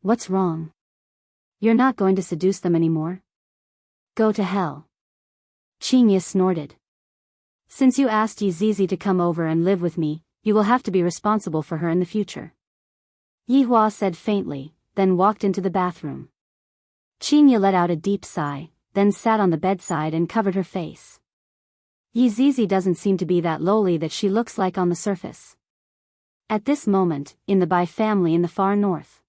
What's wrong? You're not going to seduce them anymore? Go to hell. Qinya snorted. Since you asked Yizizi to come over and live with me, you will have to be responsible for her in the future. Yihua said faintly, then walked into the bathroom. Qinya let out a deep sigh, then sat on the bedside and covered her face. Yizizi doesn't seem to be that lowly that she looks like on the surface. At this moment, in the Bai family in the far north,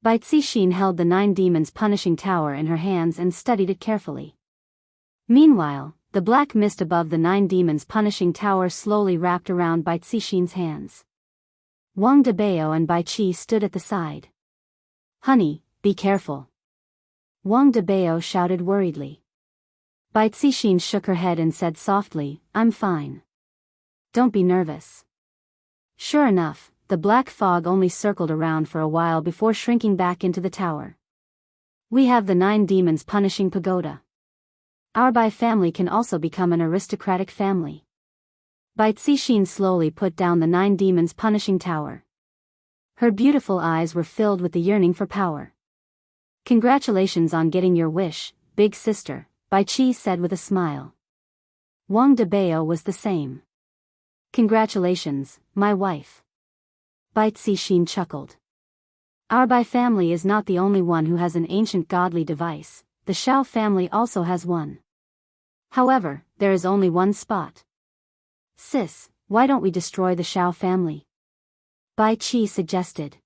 Bai Cixin held the 9 demons punishing tower in her hands and studied it carefully. Meanwhile, the black mist above the 9 demons punishing tower slowly wrapped around Bai Cixin's hands. Wang Debao and Bai Qi stood at the side. Honey, be careful. Wang Debao shouted worriedly. Bai Cixin shook her head and said softly, I'm fine. Don't be nervous. Sure enough, the black fog only circled around for a while before shrinking back into the tower. We have the 9 demons punishing pagoda. Our Bai family can also become an aristocratic family. Bai Cixin slowly put down the 9 demons punishing tower. Her beautiful eyes were filled with the yearning for power. Congratulations on getting your wish, big sister, Bai Qi said with a smile. Wang Debao was the same. Congratulations, my wife. Bai Cixin chuckled. Our Bai family is not the only one who has an ancient godly device, the Shao family also has one. However, there is only one spot. Sis, why don't we destroy the Shao family? Bai Qi suggested.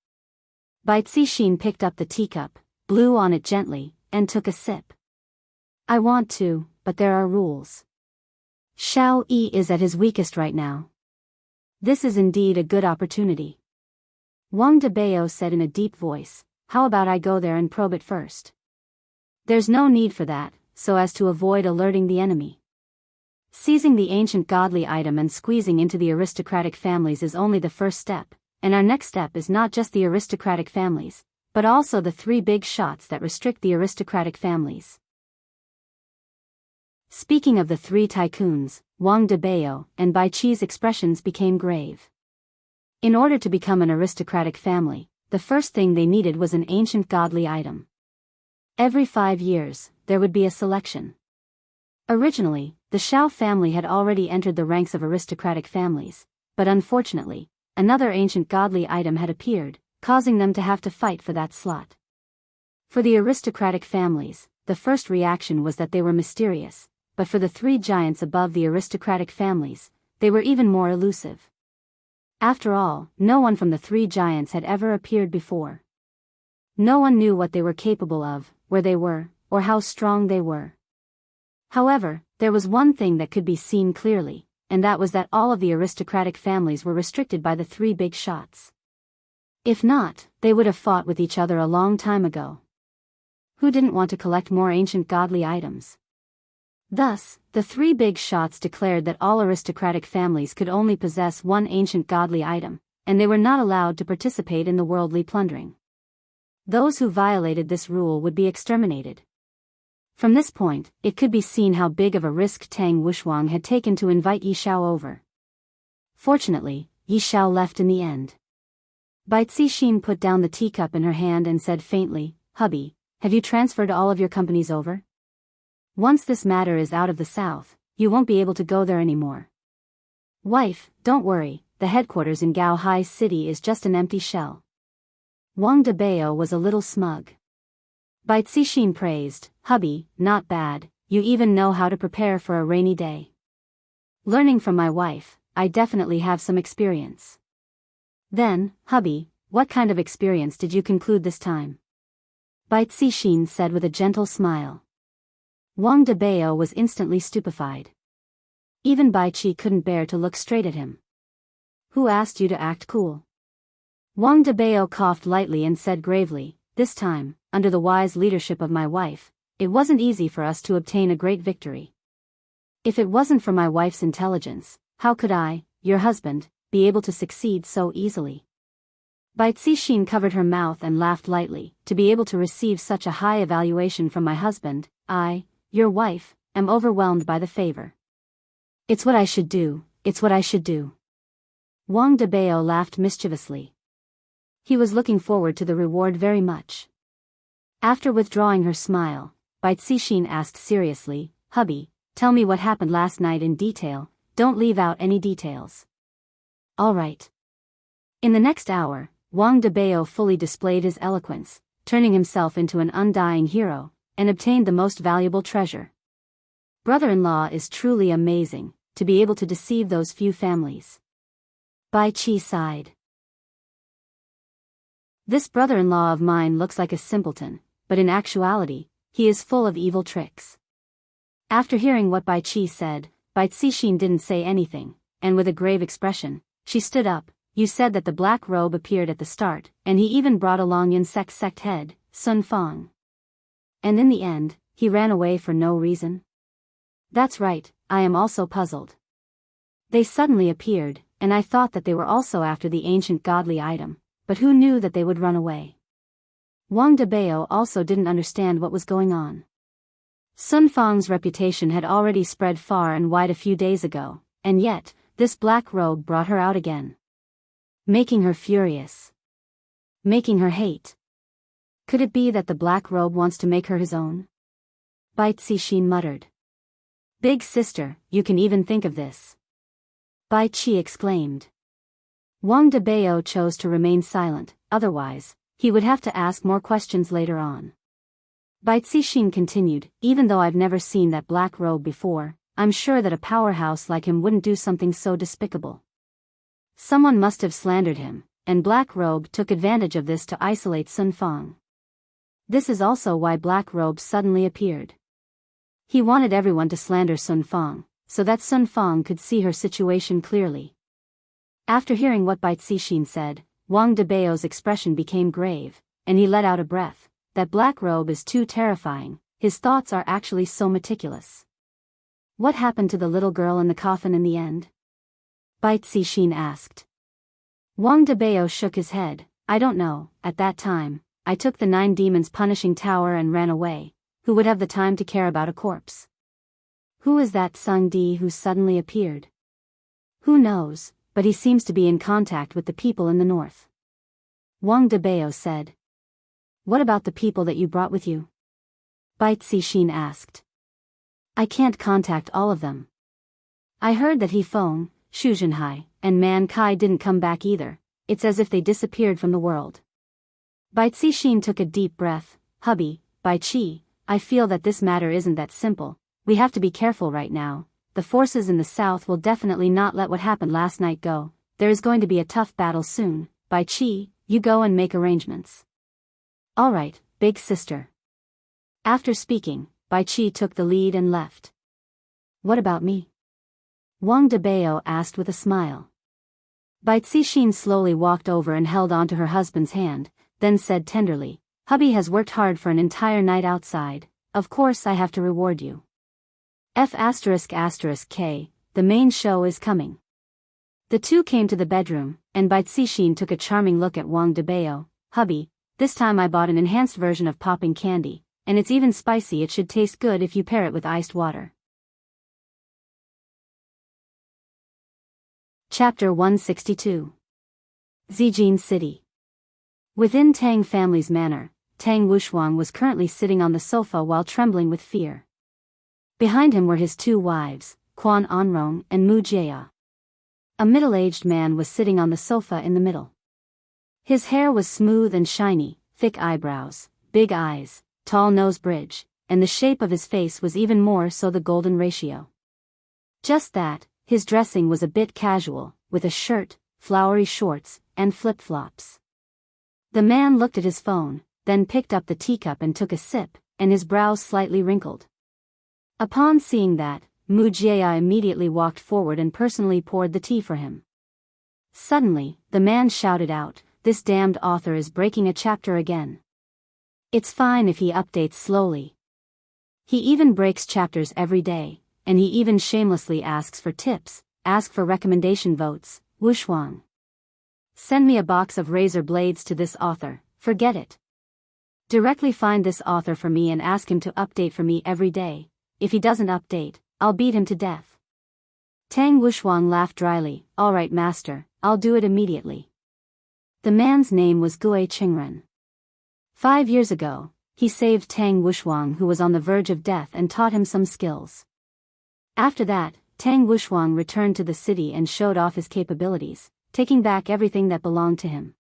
Bai Cixin picked up the teacup, blew on it gently, and took a sip. I want to, but there are rules. Shao Yi is at his weakest right now. This is indeed a good opportunity. Wang Debao said in a deep voice, how about I go there and probe it first? There's no need for that, so as to avoid alerting the enemy. Seizing the ancient godly item and squeezing into the aristocratic families is only the first step, and our next step is not just the aristocratic families, but also the 3 big shots that restrict the aristocratic families. Speaking of the 3 tycoons, Wang Debao and Bai Qi's expressions became grave. In order to become an aristocratic family, the first thing they needed was an ancient godly item. Every 5 years, there would be a selection. Originally, the Shao family had already entered the ranks of aristocratic families, but unfortunately, another ancient godly item had appeared, causing them to have to fight for that slot. For the aristocratic families, the first reaction was that they were mysterious, but for the three giants above the aristocratic families, they were even more elusive. After all, no one from the three giants had ever appeared before. No one knew what they were capable of, where they were, or how strong they were. However, there was one thing that could be seen clearly, and that was that all of the aristocratic families were restricted by the three big shots. If not, they would have fought with each other a long time ago. Who didn't want to collect more ancient godly items? Thus, the three big shots declared that all aristocratic families could only possess one ancient godly item, and they were not allowed to participate in the worldly plundering. Those who violated this rule would be exterminated. From this point, it could be seen how big of a risk Tang Wuxuang had taken to invite Yi Xiao over. Fortunately, Yi Xiao left in the end. Bai Cixin put down the teacup in her hand and said faintly, "Hubby, have you transferred all of your companies over? Once this matter is out of the south, you won't be able to go there anymore. Wife, don't worry, the headquarters in Gao Hai City is just an empty shell." Wang Debao was a little smug. Bai Cixin praised, "Hubby, not bad, you even know how to prepare for a rainy day. Learning from my wife, I definitely have some experience." Then, "Hubby, what kind of experience did you conclude this time?" Bai Cixin said with a gentle smile. Wang Debao was instantly stupefied. Even Bai Qi couldn't bear to look straight at him. "Who asked you to act cool?" Wang Debao coughed lightly and said gravely, "This time, under the wise leadership of my wife, it wasn't easy for us to obtain a great victory. If it wasn't for my wife's intelligence, how could I, your husband, be able to succeed so easily?" Bai Cixin covered her mouth and laughed lightly. "To be able to receive such a high evaluation from my husband, I, your wife, am overwhelmed by the favor. It's what I should do, it's what I should do." Wang Debao laughed mischievously. He was looking forward to the reward very much. After withdrawing her smile, Bai Cixin asked seriously, "Hubby, tell me what happened last night in detail, don't leave out any details." "All right." In the next hour, Wang Debao fully displayed his eloquence, turning himself into an undying hero, and obtained the most valuable treasure. Brother-in-law is truly amazing, to be able to deceive those few families. Bai Qi sighed. "This brother-in-law of mine looks like a simpleton, but in actuality, he is full of evil tricks." After hearing what Bai Qi said, Bai Cixin didn't say anything, and with a grave expression, she stood up. "You said that the black robe appeared at the start, and he even brought along Insect's sect head, Sun Fang. And in the end, he ran away for no reason?" "That's right, I am also puzzled. They suddenly appeared, and I thought that they were also after the ancient godly item, but who knew that they would run away?" Wang Debao also didn't understand what was going on. Sun Fang's reputation had already spread far and wide a few days ago, and yet, this black robe brought her out again. Making her furious. Making her hate. Could it be that the black robe wants to make her his own? Bai Cixin muttered. "Big sister, you can even think of this?" Bai Qi exclaimed. Wang Debao chose to remain silent, otherwise, he would have to ask more questions later on. Bai Cixin continued, "Even though I've never seen that black robe before, I'm sure that a powerhouse like him wouldn't do something so despicable. Someone must have slandered him, and Black Robe took advantage of this to isolate Sun Fang. This is also why Black Robe suddenly appeared. He wanted everyone to slander Sun Fang, so that Sun Fang could see her situation clearly." After hearing what Bai Cixin said, Wang Debao's expression became grave, and he let out a breath. "That Black Robe is too terrifying, his thoughts are actually so meticulous." "What happened to the little girl in the coffin in the end?" Bai Cixin asked. Wang Debao shook his head. "I don't know, at that time, I took the 9 demons punishing tower and ran away. Who would have the time to care about a corpse?" "Who is that Sung Di who suddenly appeared?" "Who knows, but he seems to be in contact with the people in the north." Wang Debao said. "What about the people that you brought with you?" Bai Cixin asked. "I can't contact all of them. I heard that He Feng, Xu Zhenhai, and Man Kai didn't come back either. It's as if they disappeared from the world." Bai Cixin took a deep breath. hubby, Bai Qi, I feel that this matter isn't that simple. We have to be careful right now. The forces in the south will definitely not let what happened last night go. There is going to be a tough battle soon. Bai Qi, you go and make arrangements. All right, big sister. After speaking, Bai Qi took the lead and left. What about me? Wang Debao asked with a smile. Bai Cixin slowly walked over and held onto her husband's hand, then said tenderly, hubby has worked hard for an entire night outside. Of course I have to reward you. F***K, the main show is coming. The two came to the bedroom, and Bai Cixin took a charming look at Wang Debao. Hubby, this time I bought an enhanced version of popping candy, and it's even spicy. It should taste good if you pair it with iced water. Chapter 162. Zijin City. Within Tang family's manor, Tang Wushuang was currently sitting on the sofa while trembling with fear. Behind him were his two wives, Quan Anrong and Mu Jia. A middle-aged man was sitting on the sofa in the middle. His hair was smooth and shiny, thick eyebrows, big eyes, tall nose bridge, and the shape of his face was even more so the golden ratio. Just that, his dressing was a bit casual, with a shirt, flowery shorts, and flip-flops. The man looked at his phone, then picked up the teacup and took a sip, and his brows slightly wrinkled. Upon seeing that, Mu Jia immediately walked forward and personally poured the tea for him. Suddenly, the man shouted out, "This damned author is breaking a chapter again. It's fine if he updates slowly. He even breaks chapters every day, and he even shamelessly asks for tips, ask for recommendation votes. Wushuang. Send me a box of razor blades to this author, forget it. Directly find this author for me and ask him to update for me every day. If he doesn't update, I'll beat him to death." Tang Wushuang laughed dryly, "All right master, I'll do it immediately." The man's name was Gue Qingren. 5 years ago, he saved Tang Wushuang who was on the verge of death and taught him some skills. After that, Tang Wushuang returned to the city and showed off his capabilities, taking back everything that belonged to him.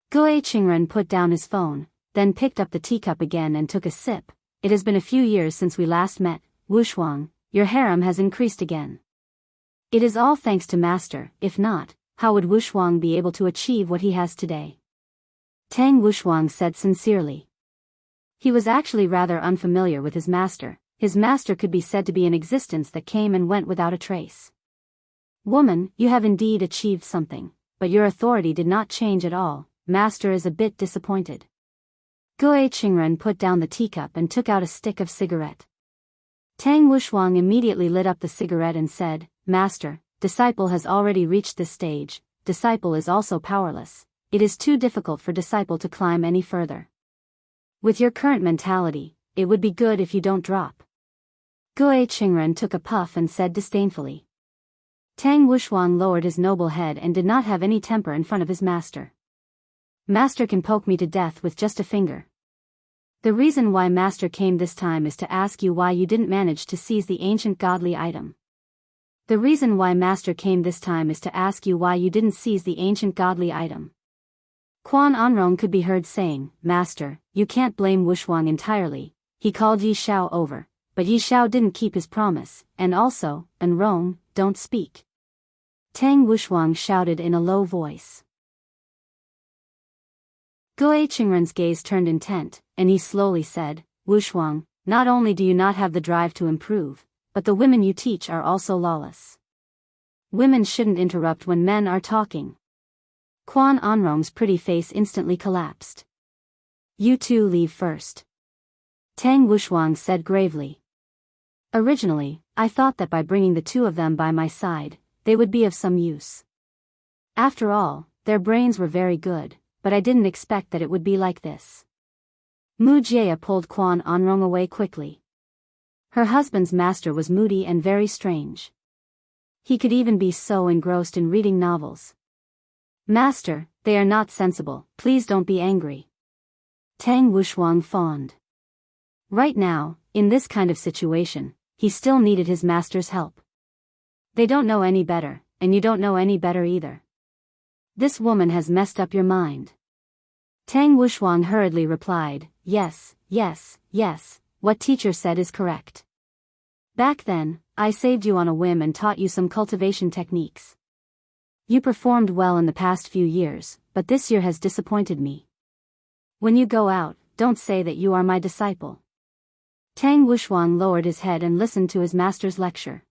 Gue Qingren put down his phone, then picked up the teacup again and took a sip. "It has been a few years since we last met, Wushuang, your harem has increased again. It is all thanks to master, if not, how would Wushuang be able to achieve what he has today?" Tang Wushuang said sincerely. He was actually rather unfamiliar with his master. His master could be said to be an existence that came and went without a trace. "Woman, you have indeed achieved something, but your authority did not change at all. Master is a bit disappointed." Gue Qingren put down the teacup and took out a stick of cigarette. Tang Wushuang immediately lit up the cigarette and said, "Master, disciple has already reached this stage. Disciple is also powerless. It is too difficult for disciple to climb any further. With your current mentality, it would be good if you don't drop." Gue Qingren took a puff and said disdainfully. Tang Wushuang lowered his noble head and did not have any temper in front of his master. "Master can poke me to death with just a finger. The reason why master came this time is to ask you why you didn't manage to seize the ancient godly item. The reason why master came this time is to ask you why you didn't seize the ancient godly item." Quan Anrong could be heard saying, "Master, you can't blame Wushuang entirely. He called Yi Xiao over, but Yi Xiao didn't keep his promise, and also, Anrong, don't speak." Tang Wushuang shouted in a low voice. Gue Qingren's gaze turned intent, and he slowly said, "Wushuang, not only do you not have the drive to improve, but the women you teach are also lawless. Women shouldn't interrupt when men are talking." Quan Anrong's pretty face instantly collapsed. "You two leave first," Tang Wushuang said gravely. "Originally, I thought that by bringing the two of them by my side, they would be of some use. After all, their brains were very good. But I didn't expect that it would be like this." Mu Jia pulled Quan Anrong away quickly. Her husband's master was moody and very strange. He could even be so engrossed in reading novels. "Master, they are not sensible, please don't be angry." Tang Wushuang fawned. Right now, in this kind of situation, he still needed his master's help. "They don't know any better, and you don't know any better either. This woman has messed up your mind." Tang Wushuang hurriedly replied, "Yes, yes, yes, what teacher said is correct. Back then, I saved you on a whim and taught you some cultivation techniques. You performed well in the past few years, but this year has disappointed me. When you go out, don't say that you are my disciple. Tang Wushuang lowered his head and listened to his master's lecture.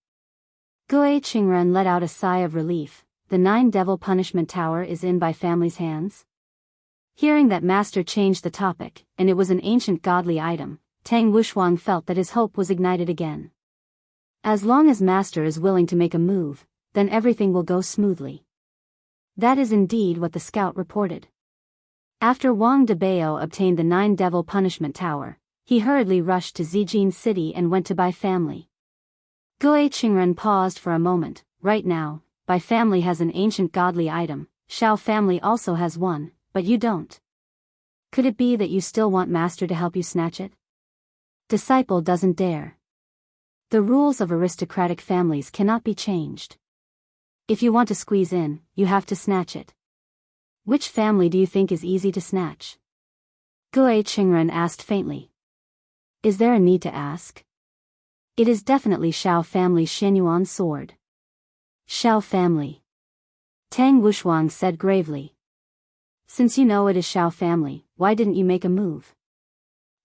Gue Qingren let out a sigh of relief. The 9-devil punishment tower is in by family's hands? Hearing that master changed the topic, and it was an ancient godly item, Tang Wushuang felt that his hope was ignited again. As long as master is willing to make a move, then everything will go smoothly. That is indeed what the scout reported. After Wang Debao obtained the 9-devil punishment tower, he hurriedly rushed to Zijin City and went to Bai family. Gue Qingren paused for a moment. Right now, Bai family has an ancient godly item, Shao family also has one, but you don't. Could it be that you still want master to help you snatch it? Disciple doesn't dare. The rules of aristocratic families cannot be changed. If you want to squeeze in, you have to snatch it. Which family do you think is easy to snatch? Gue Qingren asked faintly. Is there a need to ask? It is definitely Shao family's Shenyuan sword. Shao family. Tang Wushuang said gravely. Since you know it is Shao family, why didn't you make a move?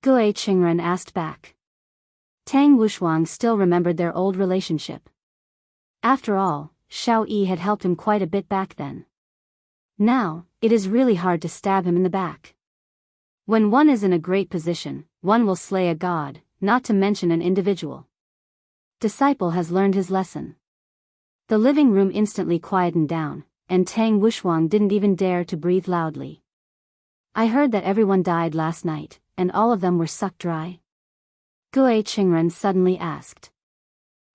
Gue Qingren asked back. Tang Wushuang still remembered their old relationship. After all, Shao Yi had helped him quite a bit back then. Now, it is really hard to stab him in the back. When one is in a great position, one will slay a god, not to mention an individual. Disciple has learned his lesson. The living room instantly quietened down, and Tang Wushuang didn't even dare to breathe loudly. I heard that everyone died last night, and all of them were sucked dry. Gue Qingren suddenly asked.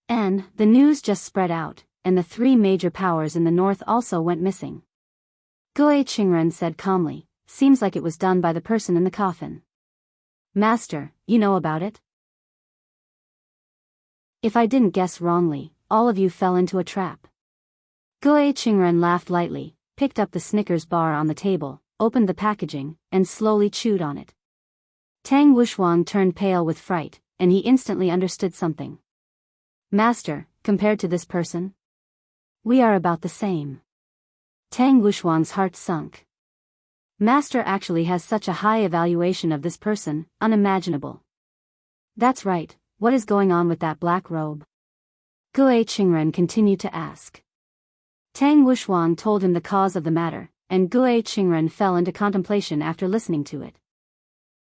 And the news just spread out, and the 3 major powers in the north also went missing. Gue Qingren said calmly, seems like it was done by the person in the coffin. Master, you know about it? If I didn't guess wrongly, all of you fell into a trap. Gue Qingren laughed lightly, picked up the Snickers bar on the table, opened the packaging, and slowly chewed on it. Tang Wushuang turned pale with fright, and he instantly understood something. Master, compared to this person? We are about the same. Tang Wushuang's heart sunk. Master actually has such a high evaluation of this person, unimaginable. That's right, what is going on with that black robe? Gue Qingren continued to ask. Tang Wushuang told him the cause of the matter, and Gue Qingren fell into contemplation after listening to it.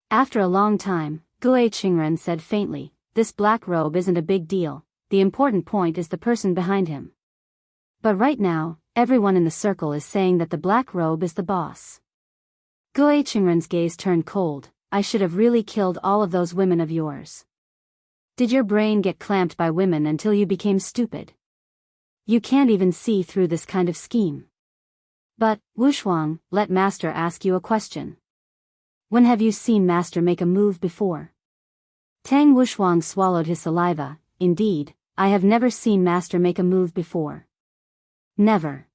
After a long time, Gue Qingren said faintly, this black robe isn't a big deal, the important point is the person behind him. But right now, everyone in the circle is saying that the black robe is the boss. Gue Qingren's gaze turned cold. I should have really killed all of those women of yours. Did your brain get clamped by women until you became stupid? You can't even see through this kind of scheme. But, Wushuang, let Master ask you a question. When have you seen Master make a move before? Tang Wushuang swallowed his saliva. Indeed, I have never seen Master make a move before. Never.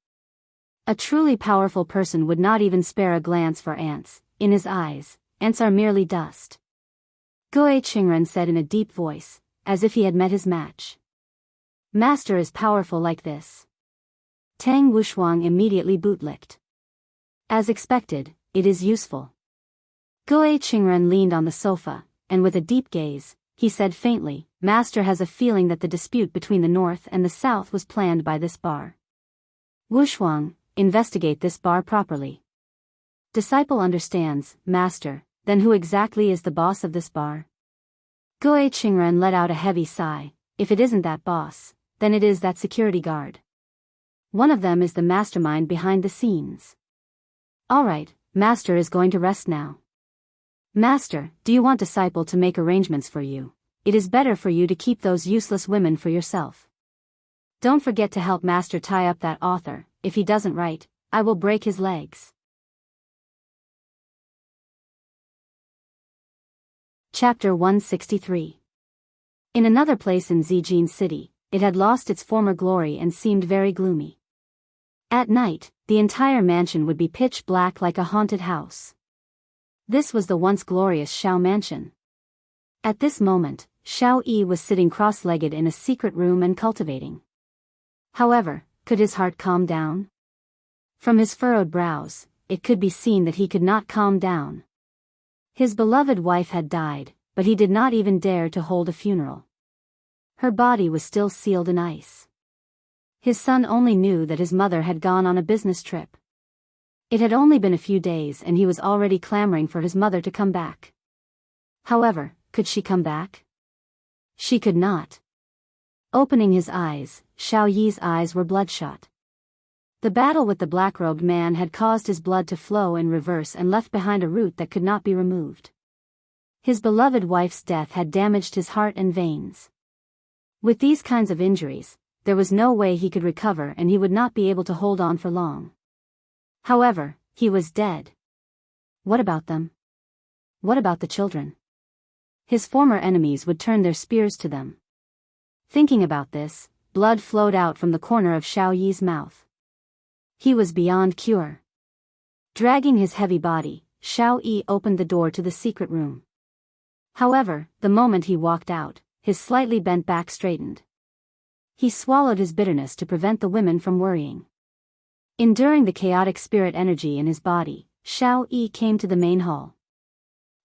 A truly powerful person would not even spare a glance for ants. In his eyes, ants are merely dust. Gue Qingren said in a deep voice, as if he had met his match. Master is powerful like this. Tang Wushuang immediately bootlicked. As expected, it is useful. Gue Qingren leaned on the sofa, and with a deep gaze, he said faintly, Master has a feeling that the dispute between the North and the South was planned by this bar. Wushuang, investigate this bar properly. Disciple understands, Master, then who exactly is the boss of this bar? Gue Qingren let out a heavy sigh. If it isn't that boss, then it is that security guard. One of them is the mastermind behind the scenes. Alright, Master is going to rest now. Master, do you want Disciple to make arrangements for you? It is better for you to keep those useless women for yourself. Don't forget to help Master tie up that author. If he doesn't write, I will break his legs. Chapter 163. In another place in Zijin City, it had lost its former glory and seemed very gloomy. At night, the entire mansion would be pitch black like a haunted house. This was the once glorious Shao mansion. At this moment, Xiao Yi was sitting cross-legged in a secret room and cultivating. However, could his heart calm down? From his furrowed brows, it could be seen that he could not calm down. His beloved wife had died, but he did not even dare to hold a funeral. Her body was still sealed in ice. His son only knew that his mother had gone on a business trip. It had only been a few days and he was already clamoring for his mother to come back. However, could she come back? She could not. Opening his eyes, Xiao Yi's eyes were bloodshot. The battle with the black-robed man had caused his blood to flow in reverse and left behind a root that could not be removed. His beloved wife's death had damaged his heart and veins. With these kinds of injuries, there was no way he could recover and he would not be able to hold on for long. However, he was dead. What about them? What about the children? His former enemies would turn their spears to them. Thinking about this, blood flowed out from the corner of Xiao Yi's mouth. He was beyond cure. Dragging his heavy body, Xiao Yi opened the door to the secret room. However, the moment he walked out, his slightly bent back straightened. He swallowed his bitterness to prevent the women from worrying. Enduring the chaotic spirit energy in his body, Xiao Yi came to the main hall.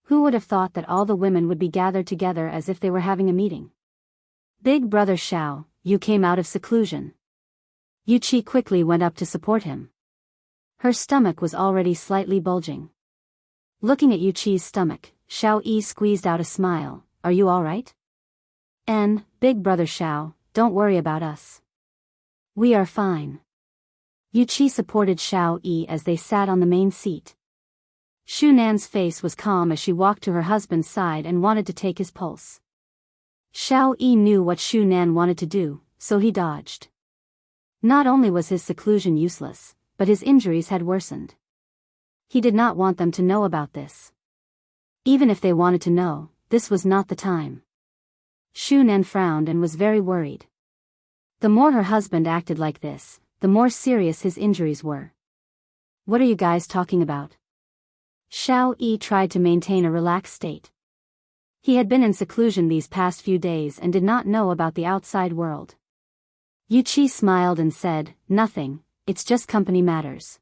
Who would have thought that all the women would be gathered together as if they were having a meeting? Big brother Xiao, you came out of seclusion. Yuqi quickly went up to support him. Her stomach was already slightly bulging. Looking at Yuqi's stomach, Xiao Yi squeezed out a smile. Are you all right? Big brother Xiao, don't worry about us. We are fine. Yuqi supported Xiao Yi as they sat on the main seat. Shu Nan's face was calm as she walked to her husband's side and wanted to take his pulse. Xiao Yi knew what Shu Nan wanted to do, so he dodged. Not only was his seclusion useless, but his injuries had worsened. He did not want them to know about this. Even if they wanted to know, this was not the time. Shu Nan frowned and was very worried. The more her husband acted like this, the more serious his injuries were. What are you guys talking about? Xiao Yi tried to maintain a relaxed state. He had been in seclusion these past few days and did not know about the outside world. Yuqi smiled and said, nothing, it's just company matters.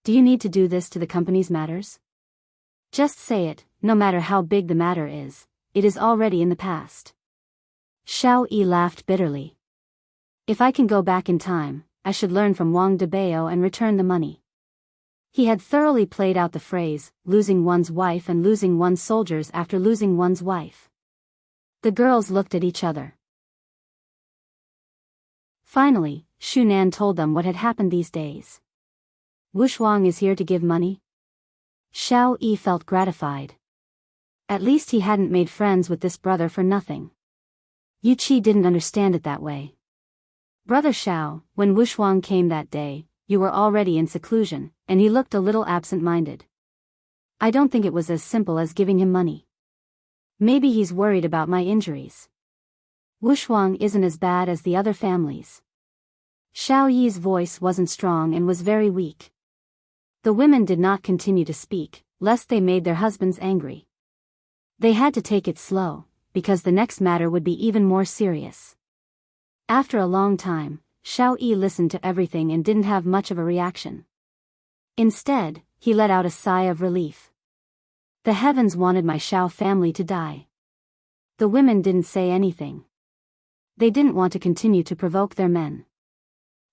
Do you need to do this to the company's matters? Just say it, no matter how big the matter is, it is already in the past. Xiao Yi laughed bitterly. If I can go back in time, I should learn from Wang Debao and return the money. He had thoroughly played out the phrase, losing one's wife and losing one's soldiers after losing one's wife. The girls looked at each other. Finally, Shu Nan told them what had happened these days. Wushuang is here to give money? Xiao Yi felt gratified. At least he hadn't made friends with this brother for nothing. Yuqi didn't understand it that way. Brother Xiao, when Wushuang came that day, you were already in seclusion, and he looked a little absent-minded. I don't think it was as simple as giving him money. Maybe he's worried about my injuries. Wushuang isn't as bad as the other families. Xiao Yi's voice wasn't strong and was very weak. The women did not continue to speak, lest they made their husbands angry. They had to take it slow, because the next matter would be even more serious. After a long time, Xiao Yi listened to everything and didn't have much of a reaction. Instead, he let out a sigh of relief. The heavens wanted my Xiao family to die. The women didn't say anything. They didn't want to continue to provoke their men.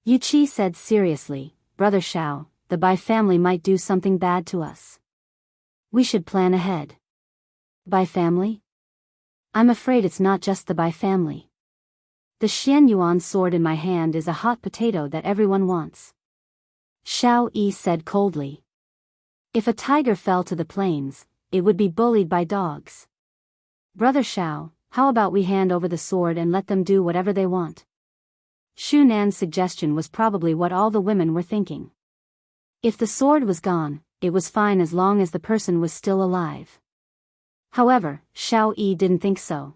Yuqi said seriously, Brother Xiao, the Bai family might do something bad to us. We should plan ahead. Bai family? I'm afraid it's not just the Bai family. The Xian Yuan sword in my hand is a hot potato that everyone wants. Xiao Yi said coldly. If a tiger fell to the plains, it would be bullied by dogs. Brother Xiao, how about we hand over the sword and let them do whatever they want? Shu Nan's suggestion was probably what all the women were thinking. If the sword was gone, it was fine as long as the person was still alive. However, Xiao Yi didn't think so.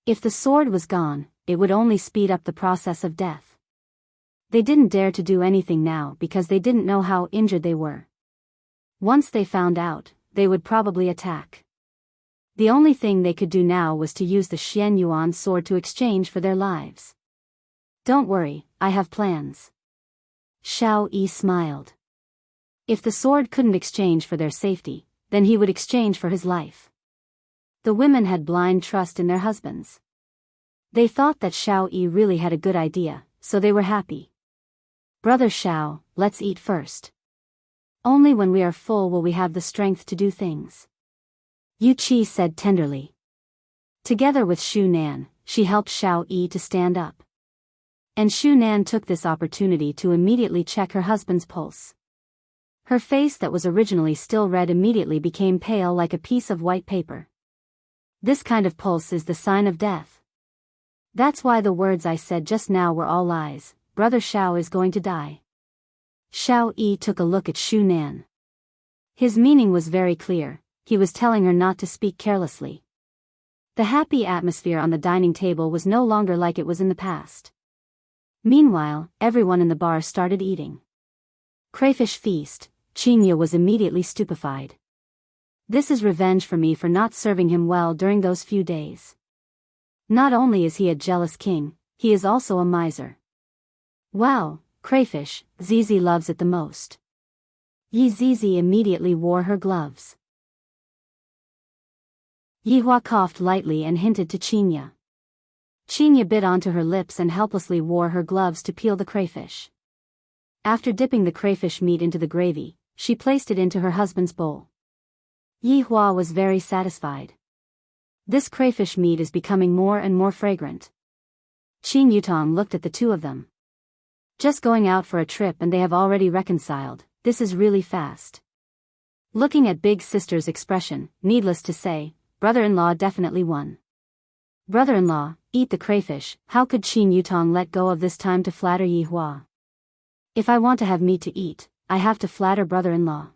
If the sword was gone, it would only speed up the process of death. They didn't dare to do anything now because they didn't know how injured they were. Once they found out, they would probably attack. The only thing they could do now was to use the Xian Yuan sword to exchange for their lives. Don't worry, I have plans. Xiao Yi smiled. If the sword couldn't exchange for their safety, then he would exchange for his life. The women had blind trust in their husbands. They thought that Xiao Yi really had a good idea, so they were happy. Brother Xiao, let's eat first. Only when we are full will we have the strength to do things. Yu Qi said tenderly. Together with Shu Nan, she helped Xiao Yi to stand up. And Shu Nan took this opportunity to immediately check her husband's pulse. Her face that was originally still red immediately became pale like a piece of white paper. This kind of pulse is the sign of death. That's why the words I said just now were all lies. Brother Xiao is going to die. Xiao Yi took a look at Shu Nan. His meaning was very clear. He was telling her not to speak carelessly. The happy atmosphere on the dining table was no longer like it was in the past. Meanwhile, everyone in the bar started eating. Crayfish feast. Qinya was immediately stupefied. This is revenge for me for not serving him well during those few days. Not only is he a jealous king, he is also a miser. Wow, crayfish, Zizi loves it the most. Yi Zizi immediately wore her gloves. Yihua coughed lightly and hinted to Qinya. Qinya bit onto her lips and helplessly wore her gloves to peel the crayfish. After dipping the crayfish meat into the gravy, she placed it into her husband's bowl. Yihua was very satisfied. This crayfish meat is becoming more and more fragrant. Qin Yutong looked at the two of them. Just going out for a trip and they have already reconciled, this is really fast. Looking at big sister's expression, needless to say, brother-in-law definitely won. Brother-in-law, eat the crayfish. How could Qin Yutong let go of this time to flatter Yihua? If I want to have meat to eat, I have to flatter brother-in-law.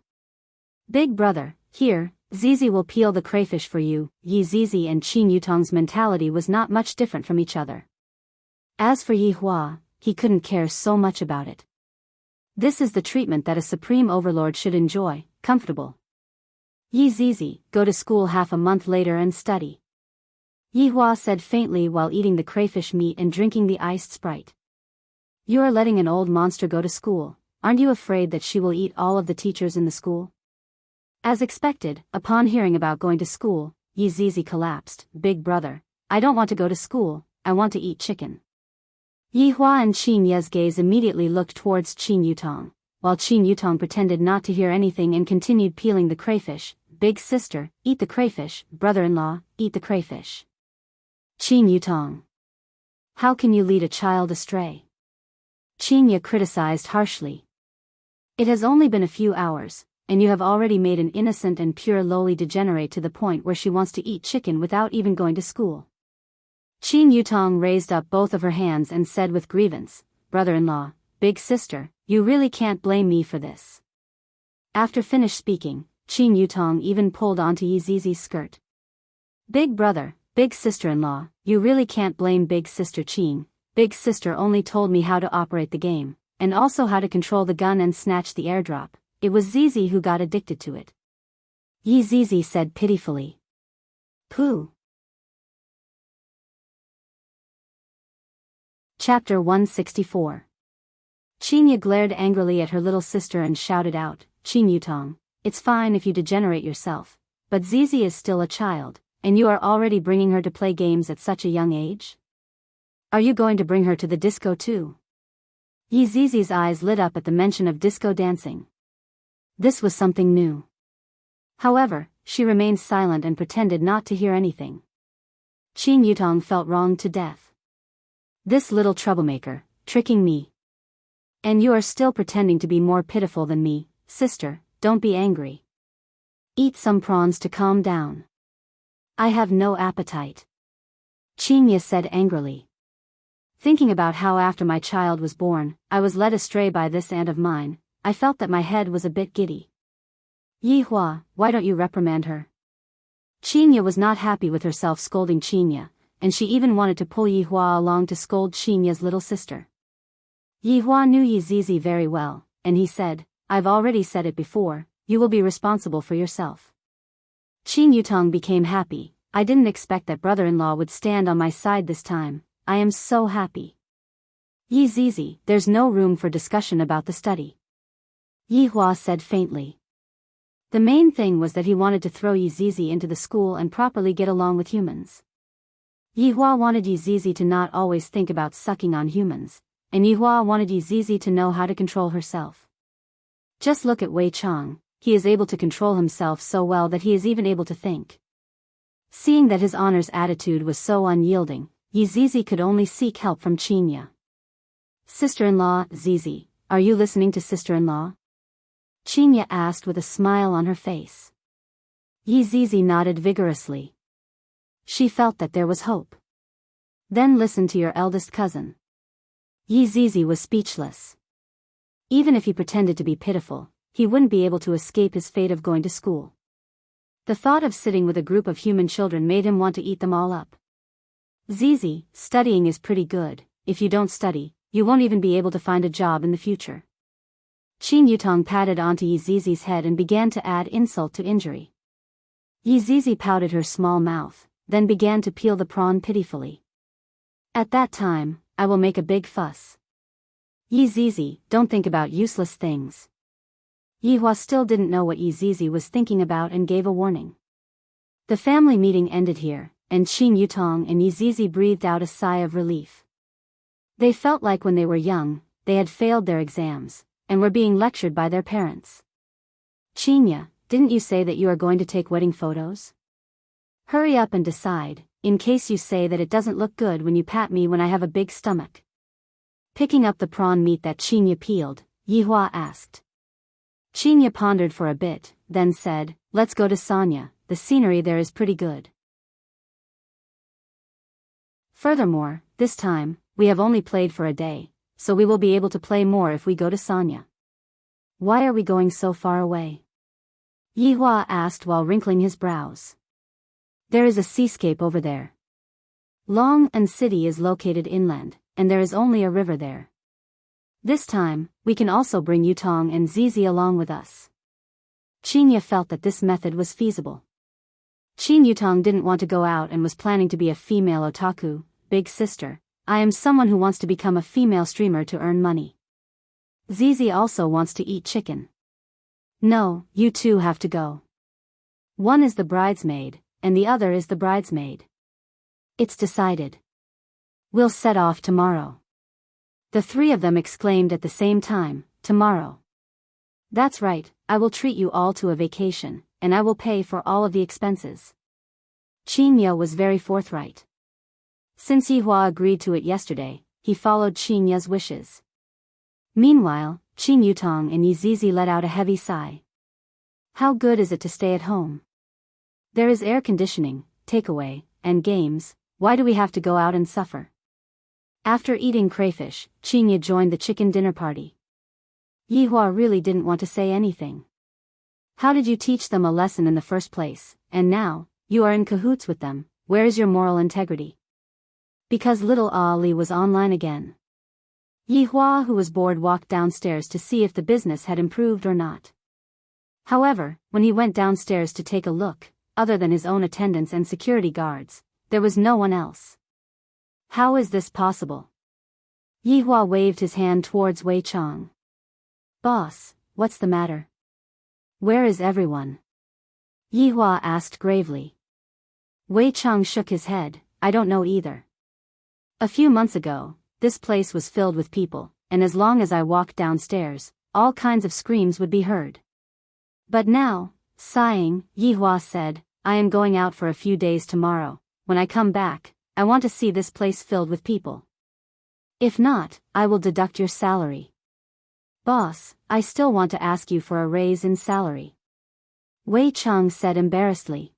Big brother, here, Zizi will peel the crayfish for you. Yi Zizi and Qin Yutong's mentality was not much different from each other. As for Yihua, he couldn't care so much about it. This is the treatment that a supreme overlord should enjoy, comfortable. Yi Zizi, go to school half a month later and study. Yihua said faintly while eating the crayfish meat and drinking the iced Sprite. You are letting an old monster go to school, aren't you afraid that she will eat all of the teachers in the school? As expected, upon hearing about going to school, Yi Zizi collapsed. Big brother, I don't want to go to school, I want to eat chicken. Yihua and Qin Ye's gaze immediately looked towards Qin Yutong, while Qin Yutong pretended not to hear anything and continued peeling the crayfish. Big sister, eat the crayfish. Brother-in-law, eat the crayfish. Qin Yutong. How can you lead a child astray? Qin Ye criticized harshly. It has only been a few hours, and you have already made an innocent and pure lowly degenerate to the point where she wants to eat chicken without even going to school. Qin Yutong raised up both of her hands and said with grievance, brother-in-law, big sister, you really can't blame me for this. After finished speaking, Qin Yutong even pulled onto Yi Zizi's skirt. Big brother, big sister-in-law, you really can't blame big sister Qin. Big sister only told me how to operate the game, and also how to control the gun and snatch the airdrop. It was Zizi who got addicted to it. Yi Zizi said pitifully. Pooh. Chapter 164. Qinya glared angrily at her little sister and shouted out, Qin Yutong, it's fine if you degenerate yourself, but Zizi is still a child, and you are already bringing her to play games at such a young age? Are you going to bring her to the disco too? Yi Zizi's eyes lit up at the mention of disco dancing. This was something new. However, she remained silent and pretended not to hear anything. Qin Yutong felt wronged to death. This little troublemaker, tricking me. And you are still pretending to be more pitiful than me. Sister, don't be angry. Eat some prawns to calm down. I have no appetite. Qin Ye said angrily. Thinking about how after my child was born, I was led astray by this aunt of mine, I felt that my head was a bit giddy. Yihua, why don't you reprimand her? Qin Ye was not happy with herself scolding Qin Ye, and she even wanted to pull Yihua along to scold Qin Ye's little sister. Yihua knew Yi Zizi very well, and he said, I've already said it before, you will be responsible for yourself. Qin Yutong became happy. I didn't expect that brother-in-law would stand on my side this time. I am so happy. Yi Zizi, there's no room for discussion about the study. Yi Hua said faintly. The main thing was that he wanted to throw Yi Zizi into the school and properly get along with humans. Yi Hua wanted Yi Zizi to not always think about sucking on humans, and Yi Hua wanted Yi Zizi to know how to control herself. Just look at Wei Chang, he is able to control himself so well that he is even able to think. Seeing that his honor's attitude was so unyielding, Yi Zizi could only seek help from Qinya. Sister-in-law, Zizi, are you listening to sister-in-law? Qinya asked with a smile on her face. Yi Zizi nodded vigorously. She felt that there was hope. Then listen to your eldest cousin. Yi Zizi was speechless. Even if he pretended to be pitiful, he wouldn't be able to escape his fate of going to school. The thought of sitting with a group of human children made him want to eat them all up. Zizi, studying is pretty good. If you don't study, you won't even be able to find a job in the future. Qin Yutong patted onto Yi Zizi's head and began to add insult to injury. Yi Zizi pouted her small mouth, then began to peel the prawn pitifully. At that time, I will make a big fuss. Yi Zizi, don't think about useless things. Yi Hua still didn't know what Yi Zizi was thinking about and gave a warning. The family meeting ended here, and Qin Yutong and Yi Zizi breathed out a sigh of relief. They felt like when they were young, they had failed their exams, and were being lectured by their parents. Qinya, didn't you say that you are going to take wedding photos? Hurry up and decide, in case you say that it doesn't look good when you pat me when I have a big stomach. Picking up the prawn meat that Qinya peeled, Yi Hua asked. Qinya pondered for a bit, then said, let's go to Sanya, the scenery there is pretty good. Furthermore, this time, we have only played for a day, so we will be able to play more if we go to Sanya. Why are we going so far away? Yi Hua asked while wrinkling his brows. There is a seascape over there. Long-An City is located inland, and there is only a river there. This time, we can also bring Yutong and Zizi along with us. Qinya felt that this method was feasible. Qin Yutong didn't want to go out and was planning to be a female otaku. Big sister, I am someone who wants to become a female streamer to earn money. Zizi also wants to eat chicken. No, you two have to go. One is the bridesmaid, and the other is the bridesmaid. It's decided. We'll set off tomorrow. The three of them exclaimed at the same time, tomorrow. That's right, I will treat you all to a vacation, and I will pay for all of the expenses. Qinya was very forthright. Since Yi Hua agreed to it yesterday, he followed Qinya's wishes. Meanwhile, Qin Yutong and Yi Zizi let out a heavy sigh. How good is it to stay at home? There is air conditioning, takeaway, and games. Why do we have to go out and suffer? After eating crayfish, Qinya joined the chicken dinner party. Yi Hua really didn't want to say anything. How did you teach them a lesson in the first place, and now, you are in cahoots with them? Where is your moral integrity? Because little Ali was online again. Yi Hua, who was bored, walked downstairs to see if the business had improved or not. However, when he went downstairs to take a look, other than his own attendants and security guards, there was no one else. How is this possible? Yi Hua waved his hand towards Wei Chang. Boss, what's the matter? Where is everyone? Yi Hua asked gravely. Wei Chang shook his head, I don't know either. A few months ago, this place was filled with people, and as long as I walked downstairs, all kinds of screams would be heard. But now, sighing, Yi Hua said, I am going out for a few days tomorrow. When I come back, I want to see this place filled with people. If not, I will deduct your salary. Boss, I still want to ask you for a raise in salary. Wei Chang said embarrassedly.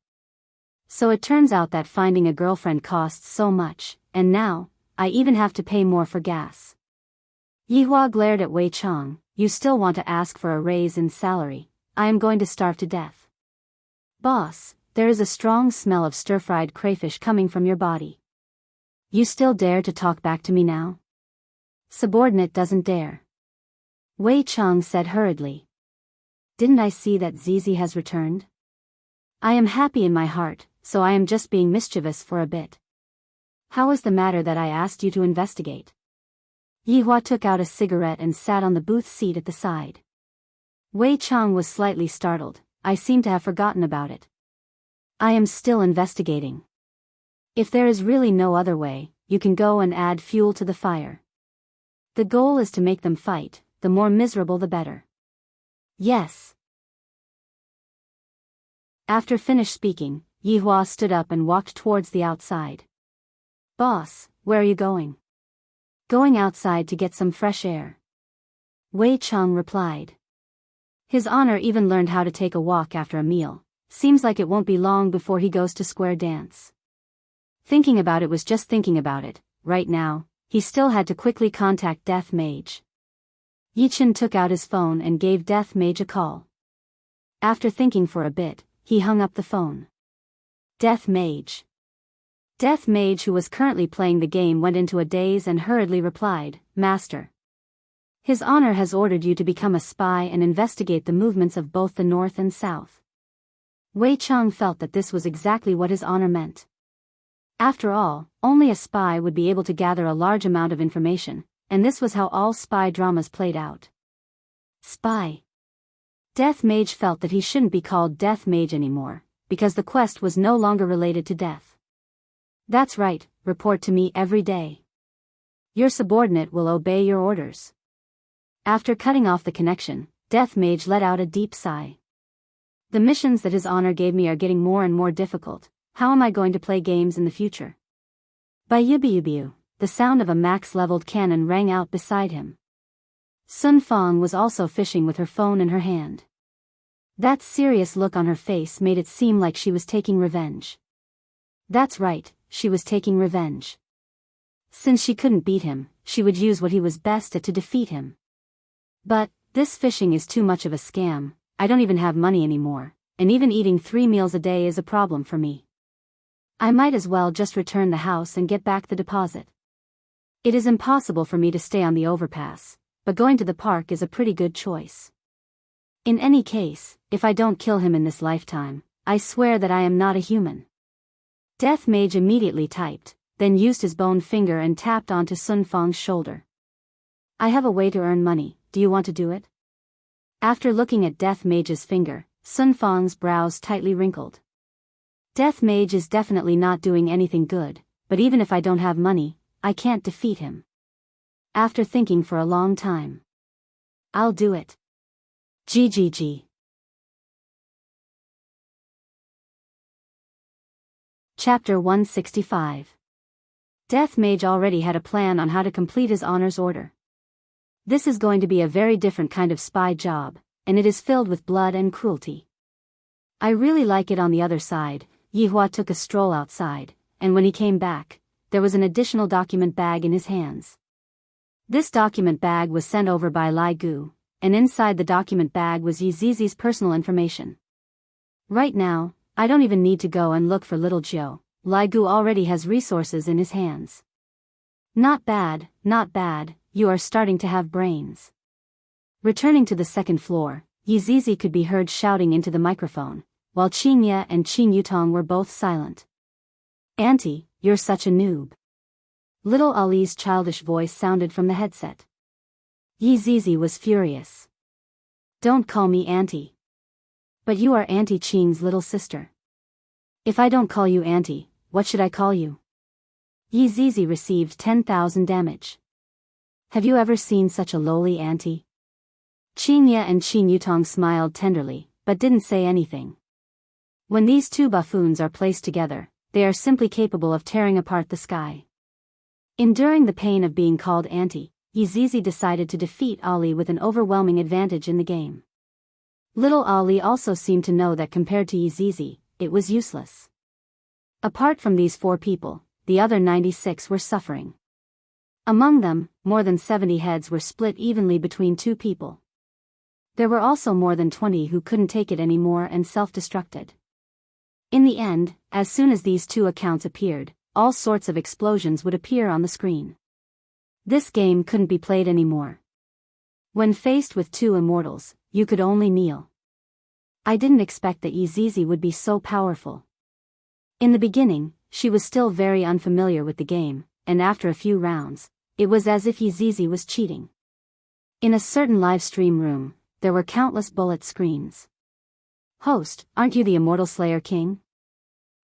So it turns out that finding a girlfriend costs so much, and now, I even have to pay more for gas. Yi Hua glared at Wei Chang, you still want to ask for a raise in salary? I am going to starve to death. Boss, there is a strong smell of stir-fried crayfish coming from your body. You still dare to talk back to me now? Subordinate doesn't dare. Wei Chang said hurriedly. Didn't I see that Zizi has returned? I am happy in my heart, so I am just being mischievous for a bit. How is the matter that I asked you to investigate? Yihua took out a cigarette and sat on the booth seat at the side. Wei Chang was slightly startled. I seem to have forgotten about it. I am still investigating. If there is really no other way, you can go and add fuel to the fire. The goal is to make them fight, the more miserable the better. Yes. After finished speaking, Yihua stood up and walked towards the outside. Boss, where are you going? Going outside to get some fresh air. Wei Chang replied. His honor even learned how to take a walk after a meal. Seems like it won't be long before he goes to square dance. Thinking about it was just thinking about it. Right now, he still had to quickly contact Death Mage. Yichen took out his phone and gave Death Mage a call. After thinking for a bit, he hung up the phone. Death Mage. Death Mage, who was currently playing the game, went into a daze and hurriedly replied, Master. His honor has ordered you to become a spy and investigate the movements of both the north and south. Wei Chang felt that this was exactly what his honor meant. After all, only a spy would be able to gather a large amount of information, and this was how all spy dramas played out. Spy. Death Mage felt that he shouldn't be called Death Mage anymore, because the quest was no longer related to death. That's right, report to me every day. Your subordinate will obey your orders. After cutting off the connection, Death Mage let out a deep sigh. The missions that his honor gave me are getting more and more difficult. How am I going to play games in the future? Bayubiubiu, the sound of a max-leveled cannon rang out beside him. Sun Fang was also fishing with her phone in her hand. That serious look on her face made it seem like she was taking revenge. That's right, she was taking revenge. Since she couldn't beat him, she would use what he was best at to defeat him. But, this fishing is too much of a scam. I don't even have money anymore, and even eating 3 meals a day is a problem for me. I might as well just return the house and get back the deposit. It is impossible for me to stay on the overpass, but going to the park is a pretty good choice. In any case, if I don't kill him in this lifetime, I swear that I am not a human. Death Mage immediately typed, then used his bone finger and tapped onto Sun Fang's shoulder. I have a way to earn money, do you want to do it? After looking at Death Mage's finger, Sun Fang's brows tightly wrinkled. Death Mage is definitely not doing anything good, but even if I don't have money, I can't defeat him. After thinking for a long time. I'll do it. GGG. Chapter 165. Death Mage already had a plan on how to complete his honor's order. This is going to be a very different kind of spy job, and it is filled with blood and cruelty. I really like it. On the other side, Yihua took a stroll outside, and when he came back, there was an additional document bag in his hands. This document bag was sent over by Lai Gu, and inside the document bag was Yizizi's personal information. Right now, I don't even need to go and look for little Jiu. Lai Gu already has resources in his hands. Not bad, not bad. You are starting to have brains. Returning to the second floor, Yizizi could be heard shouting into the microphone, while Qingye and Qing Yutong were both silent. Auntie, you're such a noob. Little Ali's childish voice sounded from the headset. Yizizi was furious. Don't call me auntie. But you are Auntie Qing's little sister. If I don't call you auntie, what should I call you? Yizizi received 10,000 damage. Have you ever seen such a lowly auntie? Qingye and Qing Yutong smiled tenderly, but didn't say anything. When these two buffoons are placed together, they are simply capable of tearing apart the sky. Enduring the pain of being called auntie, Yizizi decided to defeat Ali with an overwhelming advantage in the game. Little Ali also seemed to know that compared to Yizizi, it was useless. Apart from these 4 people, the other 96 were suffering. Among them, more than 70 heads were split evenly between 2 people. There were also more than 20 who couldn't take it anymore and self-destructed. In the end, as soon as these 2 accounts appeared, all sorts of explosions would appear on the screen. This game couldn't be played anymore. When faced with 2 immortals, you could only kneel. I didn't expect that Yizizi would be so powerful. In the beginning, she was still very unfamiliar with the game, and after a few rounds, it was as if Yizizi was cheating. In a certain live stream room, there were countless bullet screens. Host, aren't you the immortal Slayer King?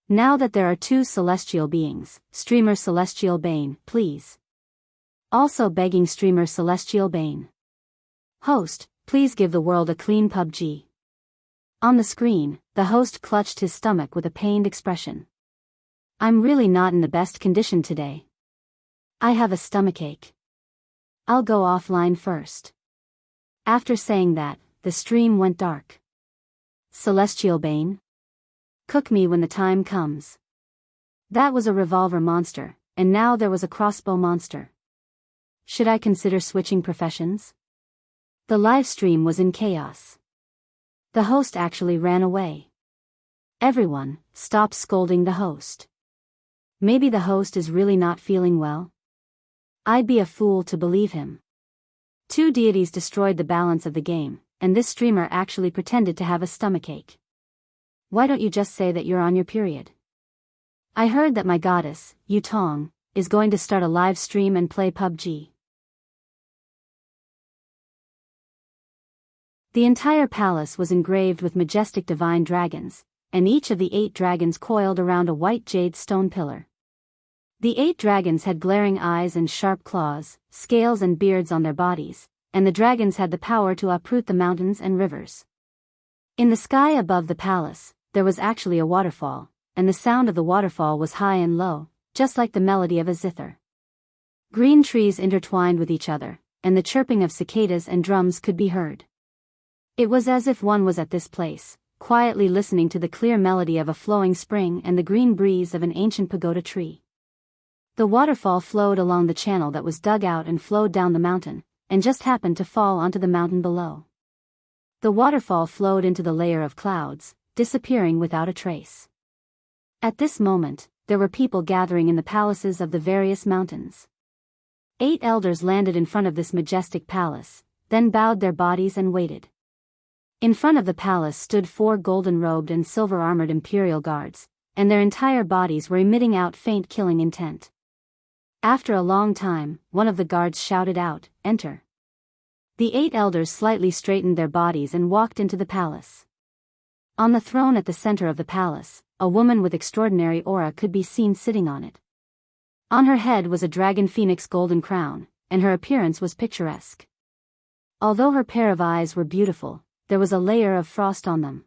Now that there are two celestial beings, streamer Celestial Bane, please. Also begging streamer Celestial Bane. Host, please give the world a clean PUBG. On the screen, the host clutched his stomach with a pained expression. I'm really not in the best condition today. I have a stomachache. I'll go offline first. After saying that, the stream went dark. Celestial Bane? Cook me when the time comes. That was a revolver monster, and now there was a crossbow monster. Should I consider switching professions? The live stream was in chaos. The host actually ran away. Everyone, stop scolding the host. Maybe the host is really not feeling well? I'd be a fool to believe him. Two deities destroyed the balance of the game, and this streamer actually pretended to have a stomachache. Why don't you just say that you're on your period? I heard that my goddess, Yutong, is going to start a live stream and play PUBG. The entire palace was engraved with majestic divine dragons, and each of the 8 dragons coiled around a white jade stone pillar. The 8 dragons had glaring eyes and sharp claws, scales and beards on their bodies, and the dragons had the power to uproot the mountains and rivers. In the sky above the palace, there was actually a waterfall, and the sound of the waterfall was high and low, just like the melody of a zither. Green trees intertwined with each other, and the chirping of cicadas and drums could be heard. It was as if one was at this place, quietly listening to the clear melody of a flowing spring and the green breeze of an ancient pagoda tree. The waterfall flowed along the channel that was dug out and flowed down the mountain, and just happened to fall onto the mountain below. The waterfall flowed into the layer of clouds, disappearing without a trace. At this moment, there were people gathering in the palaces of the various mountains. 8 elders landed in front of this majestic palace, then bowed their bodies and waited. In front of the palace stood 4 golden-robed and silver-armored imperial guards, and their entire bodies were emitting out faint killing intent. After a long time, one of the guards shouted out, "Enter." The 8 elders slightly straightened their bodies and walked into the palace. On the throne at the center of the palace, a woman with extraordinary aura could be seen sitting on it. On her head was a dragon phoenix golden crown, and her appearance was picturesque. Although her pair of eyes were beautiful, there was a layer of frost on them.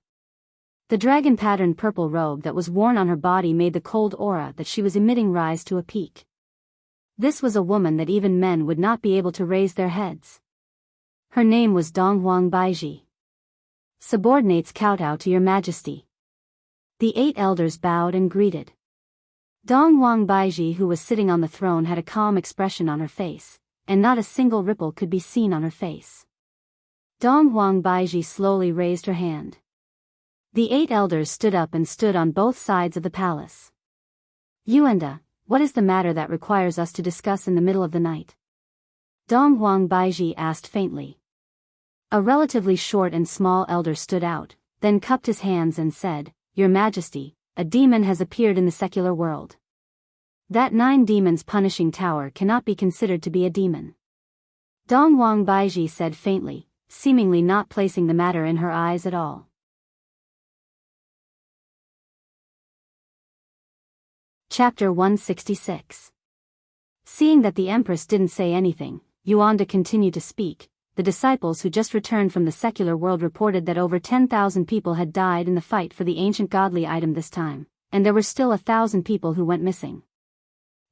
The dragon-patterned purple robe that was worn on her body made the cold aura that she was emitting rise to a peak. This was a woman that even men would not be able to raise their heads. Her name was Donghuang Baiji. Subordinates kowtow to your majesty. The 8 elders bowed and greeted. Donghuang Baiji, who was sitting on the throne, had a calm expression on her face, and not a single ripple could be seen on her face. Donghuang Baiji slowly raised her hand. The 8 elders stood up and stood on both sides of the palace. Yuenda, what is the matter that requires us to discuss in the middle of the night? Donghuang Baiji asked faintly. A relatively short and small elder stood out, then cupped his hands and said, "Your Majesty, a demon has appeared in the secular world. That 9 demons punishing tower cannot be considered to be a demon." Donghuang Baiji said faintly, seemingly not placing the matter in her eyes at all. Chapter 166. Seeing that the Empress didn't say anything, Yuanda continued to speak. The disciples who just returned from the secular world reported that over 10,000 people had died in the fight for the ancient godly item this time, and there were still 1,000 people who went missing.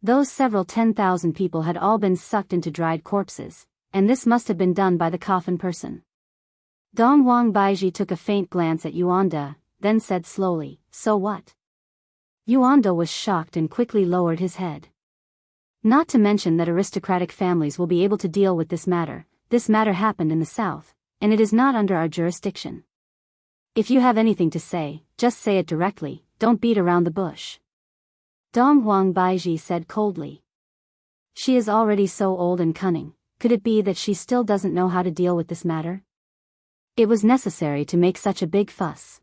Those several 10,000 people had all been sucked into dried corpses, and this must have been done by the coffin person. Donghuang Baiji took a faint glance at Yuanda, then said slowly, "So what?" Yuanda was shocked and quickly lowered his head. Not to mention that aristocratic families will be able to deal with this matter. This matter happened in the south, and it is not under our jurisdiction. If you have anything to say, just say it directly, don't beat around the bush. Donghuang Baiji said coldly. She is already so old and cunning, could it be that she still doesn't know how to deal with this matter? It was necessary to make such a big fuss.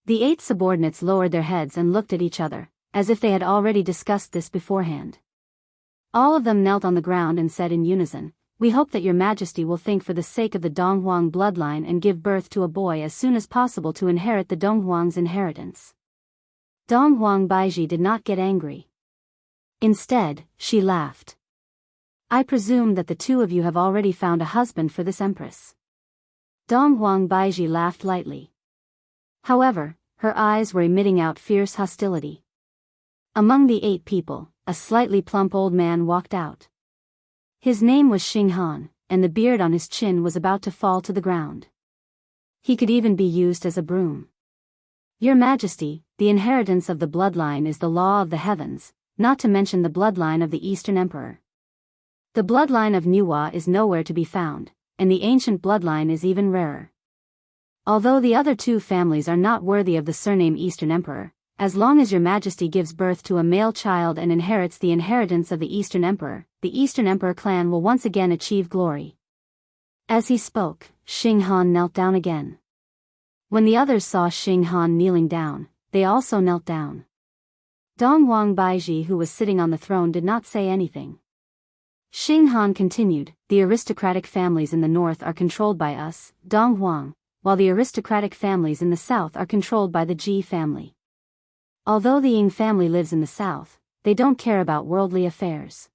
The 8 subordinates lowered their heads and looked at each other, as if they had already discussed this beforehand. All of them knelt on the ground and said in unison, "We hope that your majesty will think for the sake of the Donghuang bloodline and give birth to a boy as soon as possible to inherit the Donghuang's inheritance." Donghuang Baiji did not get angry. Instead, she laughed. "I presume that the 2 of you have already found a husband for this empress." Donghuang Baiji laughed lightly. However, her eyes were emitting out fierce hostility. Among the 8 people, a slightly plump old man walked out. His name was Xing Han, and the beard on his chin was about to fall to the ground. He could even be used as a broom. "Your Majesty, the inheritance of the bloodline is the law of the heavens, not to mention the bloodline of the Eastern Emperor. The bloodline of Nuwa is nowhere to be found, and the ancient bloodline is even rarer. Although the other 2 families are not worthy of the surname Eastern Emperor, as long as your Majesty gives birth to a male child and inherits the inheritance of the Eastern Emperor, the Eastern Emperor clan will once again achieve glory." As he spoke, Xing Han knelt down again. When the others saw Xing Han kneeling down, they also knelt down. Donghuang Baiji, who was sitting on the throne, did not say anything. Xing Han continued, "The aristocratic families in the north are controlled by us, Donghuang, while the aristocratic families in the south are controlled by the Ji family. Although the Ying family lives in the south, they don't care about worldly affairs.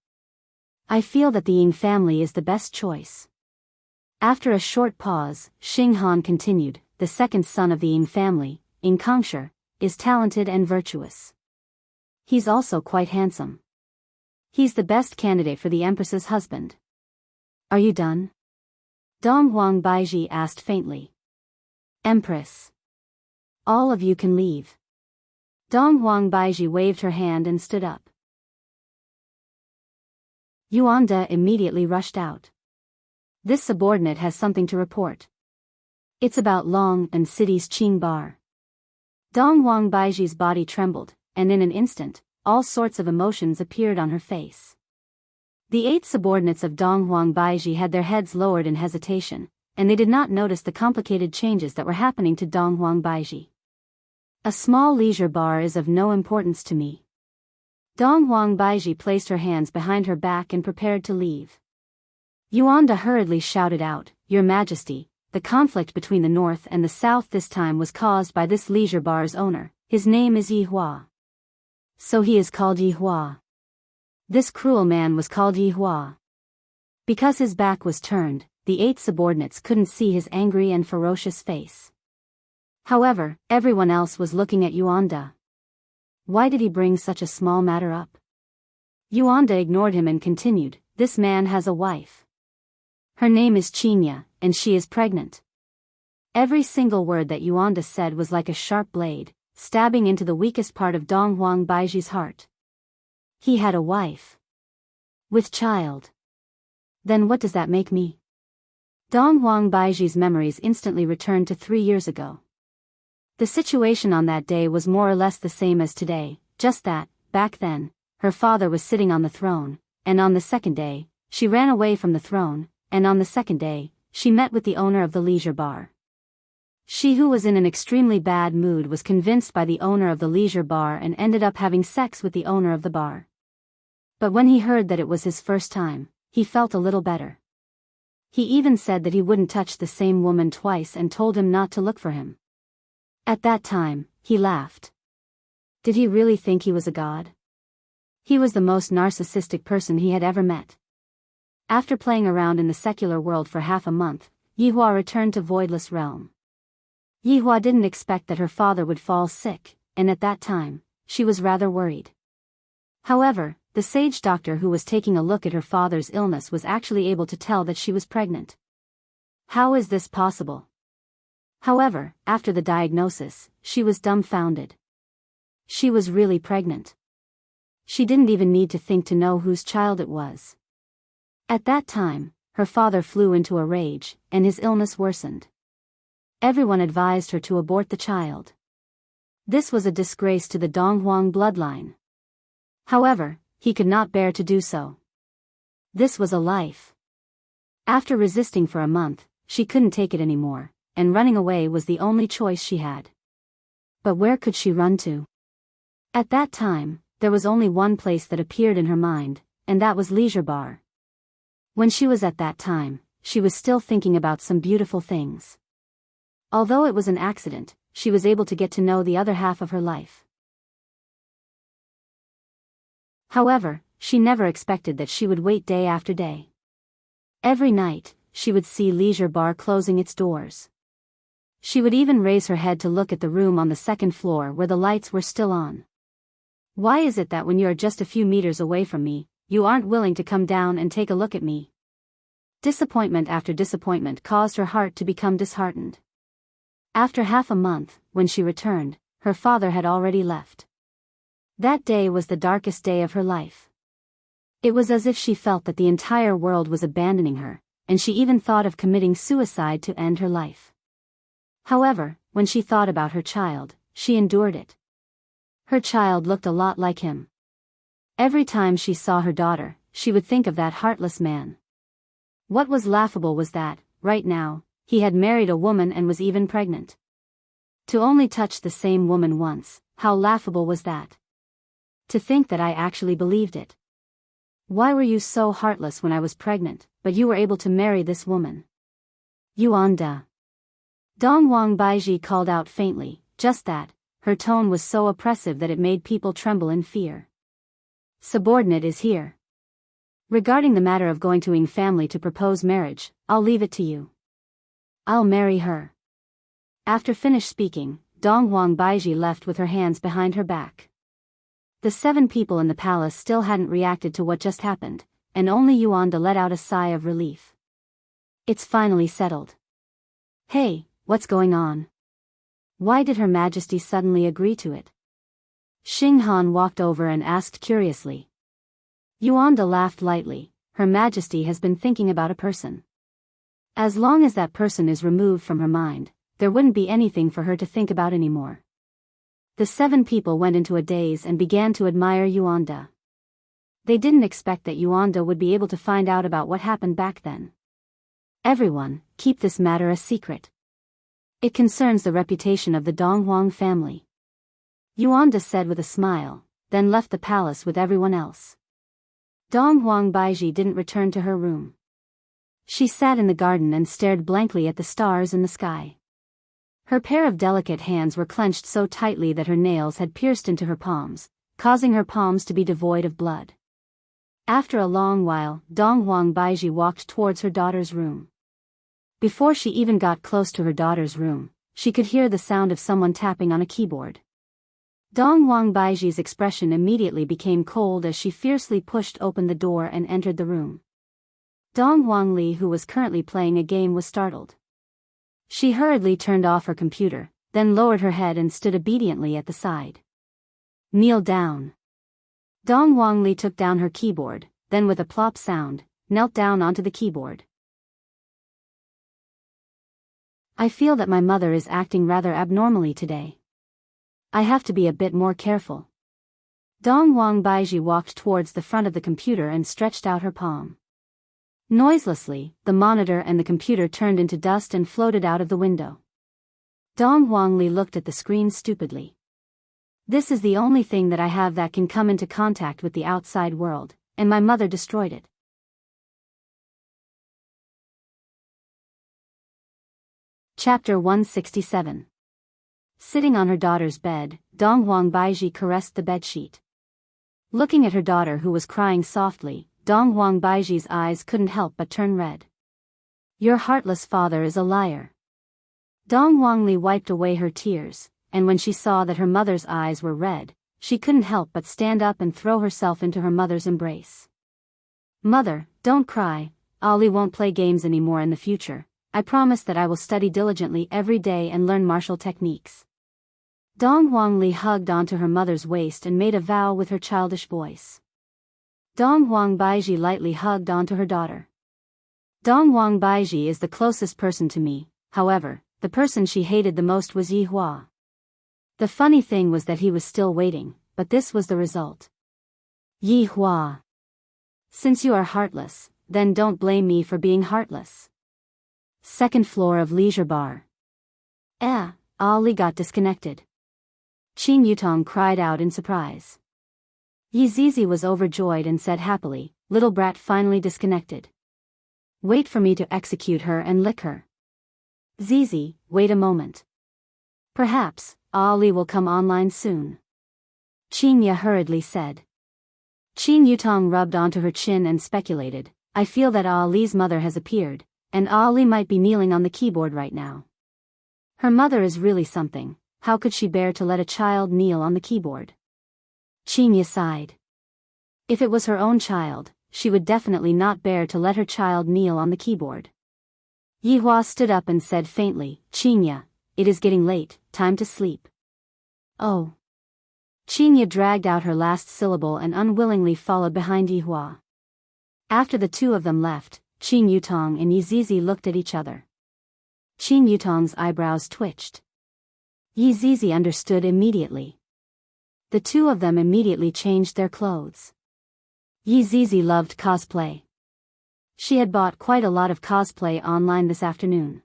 I feel that the Ying family is the best choice." After a short pause, Xing Han continued, "The second son of the Ying family, Ying Kangshi, is talented and virtuous. He's also quite handsome. He's the best candidate for the Empress's husband." "Are you done?" Donghuang Baiji asked faintly. "Empress. All of you can leave." Donghuang Baiji waved her hand and stood up. Yuanda immediately rushed out. "This subordinate has something to report. It's about Long and City's Qing Bar." Donghuang Baiji's body trembled, and in an instant, all sorts of emotions appeared on her face. The 8 subordinates of Donghuang Baiji had their heads lowered in hesitation, and they did not notice the complicated changes that were happening to Donghuang Baiji. "A small leisure bar is of no importance to me." Donghuang Baiji placed her hands behind her back and prepared to leave. Yuanda hurriedly shouted out, "Your Majesty, the conflict between the north and the south this time was caused by this leisure bar's owner. His name is Yi Hua." "So he is called Yi Hua." This cruel man was called Yi Hua. Because his back was turned, the 8 subordinates couldn't see his angry and ferocious face. However, everyone else was looking at Yuanda. Why did he bring such a small matter up? Yuanda ignored him and continued, "This man has a wife. Her name is Chinya, and she is pregnant." Every single word that Yuanda said was like a sharp blade, stabbing into the weakest part of Donghuang Baiji's heart. He had a wife. With child. Then what does that make me? Donghuang Baiji's memories instantly returned to 3 years ago. The situation on that day was more or less the same as today, just that, back then, her father was sitting on the throne, and on the second day, she ran away from the throne, and on the second day, she met with the owner of the leisure bar. She, who was in an extremely bad mood, was convinced by the owner of the leisure bar and ended up having sex with the owner of the bar. But when he heard that it was his first time, he felt a little better. He even said that he wouldn't touch the same woman twice and told him not to look for him. At that time, he laughed. Did he really think he was a god? He was the most narcissistic person he had ever met. After playing around in the secular world for half a month, Yihua returned to Voidless Realm. Yihua didn't expect that her father would fall sick, and at that time, she was rather worried. However, the sage doctor who was taking a look at her father's illness was actually able to tell that she was pregnant. How is this possible? However, after the diagnosis, she was dumbfounded. She was really pregnant. She didn't even need to think to know whose child it was. At that time, her father flew into a rage, and his illness worsened. Everyone advised her to abort the child. This was a disgrace to the Donghuang bloodline. However, he could not bear to do so. This was a life. After resisting for a month, she couldn't take it anymore, and running away was the only choice she had. But where could she run to? At that time, there was only one place that appeared in her mind, and that was Leisure Bar. When she was at that time, she was still thinking about some beautiful things. Although it was an accident, she was able to get to know the other half of her life. However, she never expected that she would wait day after day. Every night, she would see Leisure Bar closing its doors. She would even raise her head to look at the room on the second floor where the lights were still on. Why is it that when you are just a few meters away from me, you aren't willing to come down and take a look at me? Disappointment after disappointment caused her heart to become disheartened. After half a month, when she returned, her father had already left. That day was the darkest day of her life. It was as if she felt that the entire world was abandoning her, and she even thought of committing suicide to end her life. However, when she thought about her child, she endured it. Her child looked a lot like him. Every time she saw her daughter, she would think of that heartless man. What was laughable was that, right now, he had married a woman and was even pregnant. To only touch the same woman once, how laughable was that? To think that I actually believed it. Why were you so heartless when I was pregnant, but you were able to marry this woman? Yuanda. Dong Wang Baiji called out faintly, just that. Her tone was so oppressive that it made people tremble in fear. Subordinate is here. Regarding the matter of going to Ying family to propose marriage, I'll leave it to you. I'll marry her. After finished speaking, Dong Wang Baiji left with her hands behind her back. The 7 people in the palace still hadn't reacted to what just happened, and only Yuanda let out a sigh of relief. It's finally settled. Hey, what's going on? Why did Her Majesty suddenly agree to it? Xing Han walked over and asked curiously. Yuanda laughed lightly. Her Majesty has been thinking about a person. As long as that person is removed from her mind, there wouldn't be anything for her to think about anymore. The 7 people went into a daze and began to admire Yuanda. They didn't expect that Yuanda would be able to find out about what happened back then. Everyone, keep this matter a secret. It concerns the reputation of the Donghuang family. Yuanda said with a smile, then left the palace with everyone else. Donghuang Baiji didn't return to her room. She sat in the garden and stared blankly at the stars in the sky. Her pair of delicate hands were clenched so tightly that her nails had pierced into her palms, causing her palms to be devoid of blood. After a long while, Donghuang Baiji walked towards her daughter's room. Before she even got close to her daughter's room, she could hear the sound of someone tapping on a keyboard. Donghuang Baiji's expression immediately became cold as she fiercely pushed open the door and entered the room. Donghuang Li, who was currently playing a game, was startled. She hurriedly turned off her computer, then lowered her head and stood obediently at the side. Kneel down. Donghuang Li took down her keyboard, then with a plop sound, knelt down onto the keyboard. I feel that my mother is acting rather abnormally today. I have to be a bit more careful. Donghuang Baiji walked towards the front of the computer and stretched out her palm. Noiselessly, the monitor and the computer turned into dust and floated out of the window. Donghuang Li looked at the screen stupidly. This is the only thing that I have that can come into contact with the outside world, and my mother destroyed it. Chapter 167. Sitting on her daughter's bed, Donghuang Baiji caressed the bedsheet. Looking at her daughter who was crying softly, Donghuang Baiji's eyes couldn't help but turn red. Your heartless father is a liar. Donghuang Li wiped away her tears, and when she saw that her mother's eyes were red, she couldn't help but stand up and throw herself into her mother's embrace. Mother, don't cry. Ali won't play games anymore in the future. I promise that I will study diligently every day and learn martial techniques. Donghuang Li hugged onto her mother's waist and made a vow with her childish voice. Donghuang Baiji lightly hugged onto her daughter. Donghuang Baiji is the closest person to me, however, the person she hated the most was Yi Hua. The funny thing was that he was still waiting, but this was the result. Yi Hua. Since you are heartless, then don't blame me for being heartless. Second floor of Leisure Bar. Ali got disconnected. Qin Yutong cried out in surprise. Yi Zizi was overjoyed and said happily, little brat finally disconnected. Wait for me to execute her and lick her. Zizi, wait a moment. Perhaps, Ali will come online soon. Qin Ya hurriedly said. Qin Yutong rubbed onto her chin and speculated, I feel that Ali's mother has appeared, and Ali might be kneeling on the keyboard right now. Her mother is really something, how could she bear to let a child kneel on the keyboard? Qin Ya sighed. If it was her own child, she would definitely not bear to let her child kneel on the keyboard. Yi Hua stood up and said faintly, Qin Ya, it is getting late, time to sleep. Oh. Qin Ya dragged out her last syllable and unwillingly followed behind Yi Hua. After the two of them left, Qin Yutong and Yi Zizi looked at each other. Qin Yutong's eyebrows twitched. Yi Zizi understood immediately. The two of them immediately changed their clothes. Yi Zizi loved cosplay. She had bought quite a lot of cosplay online this afternoon.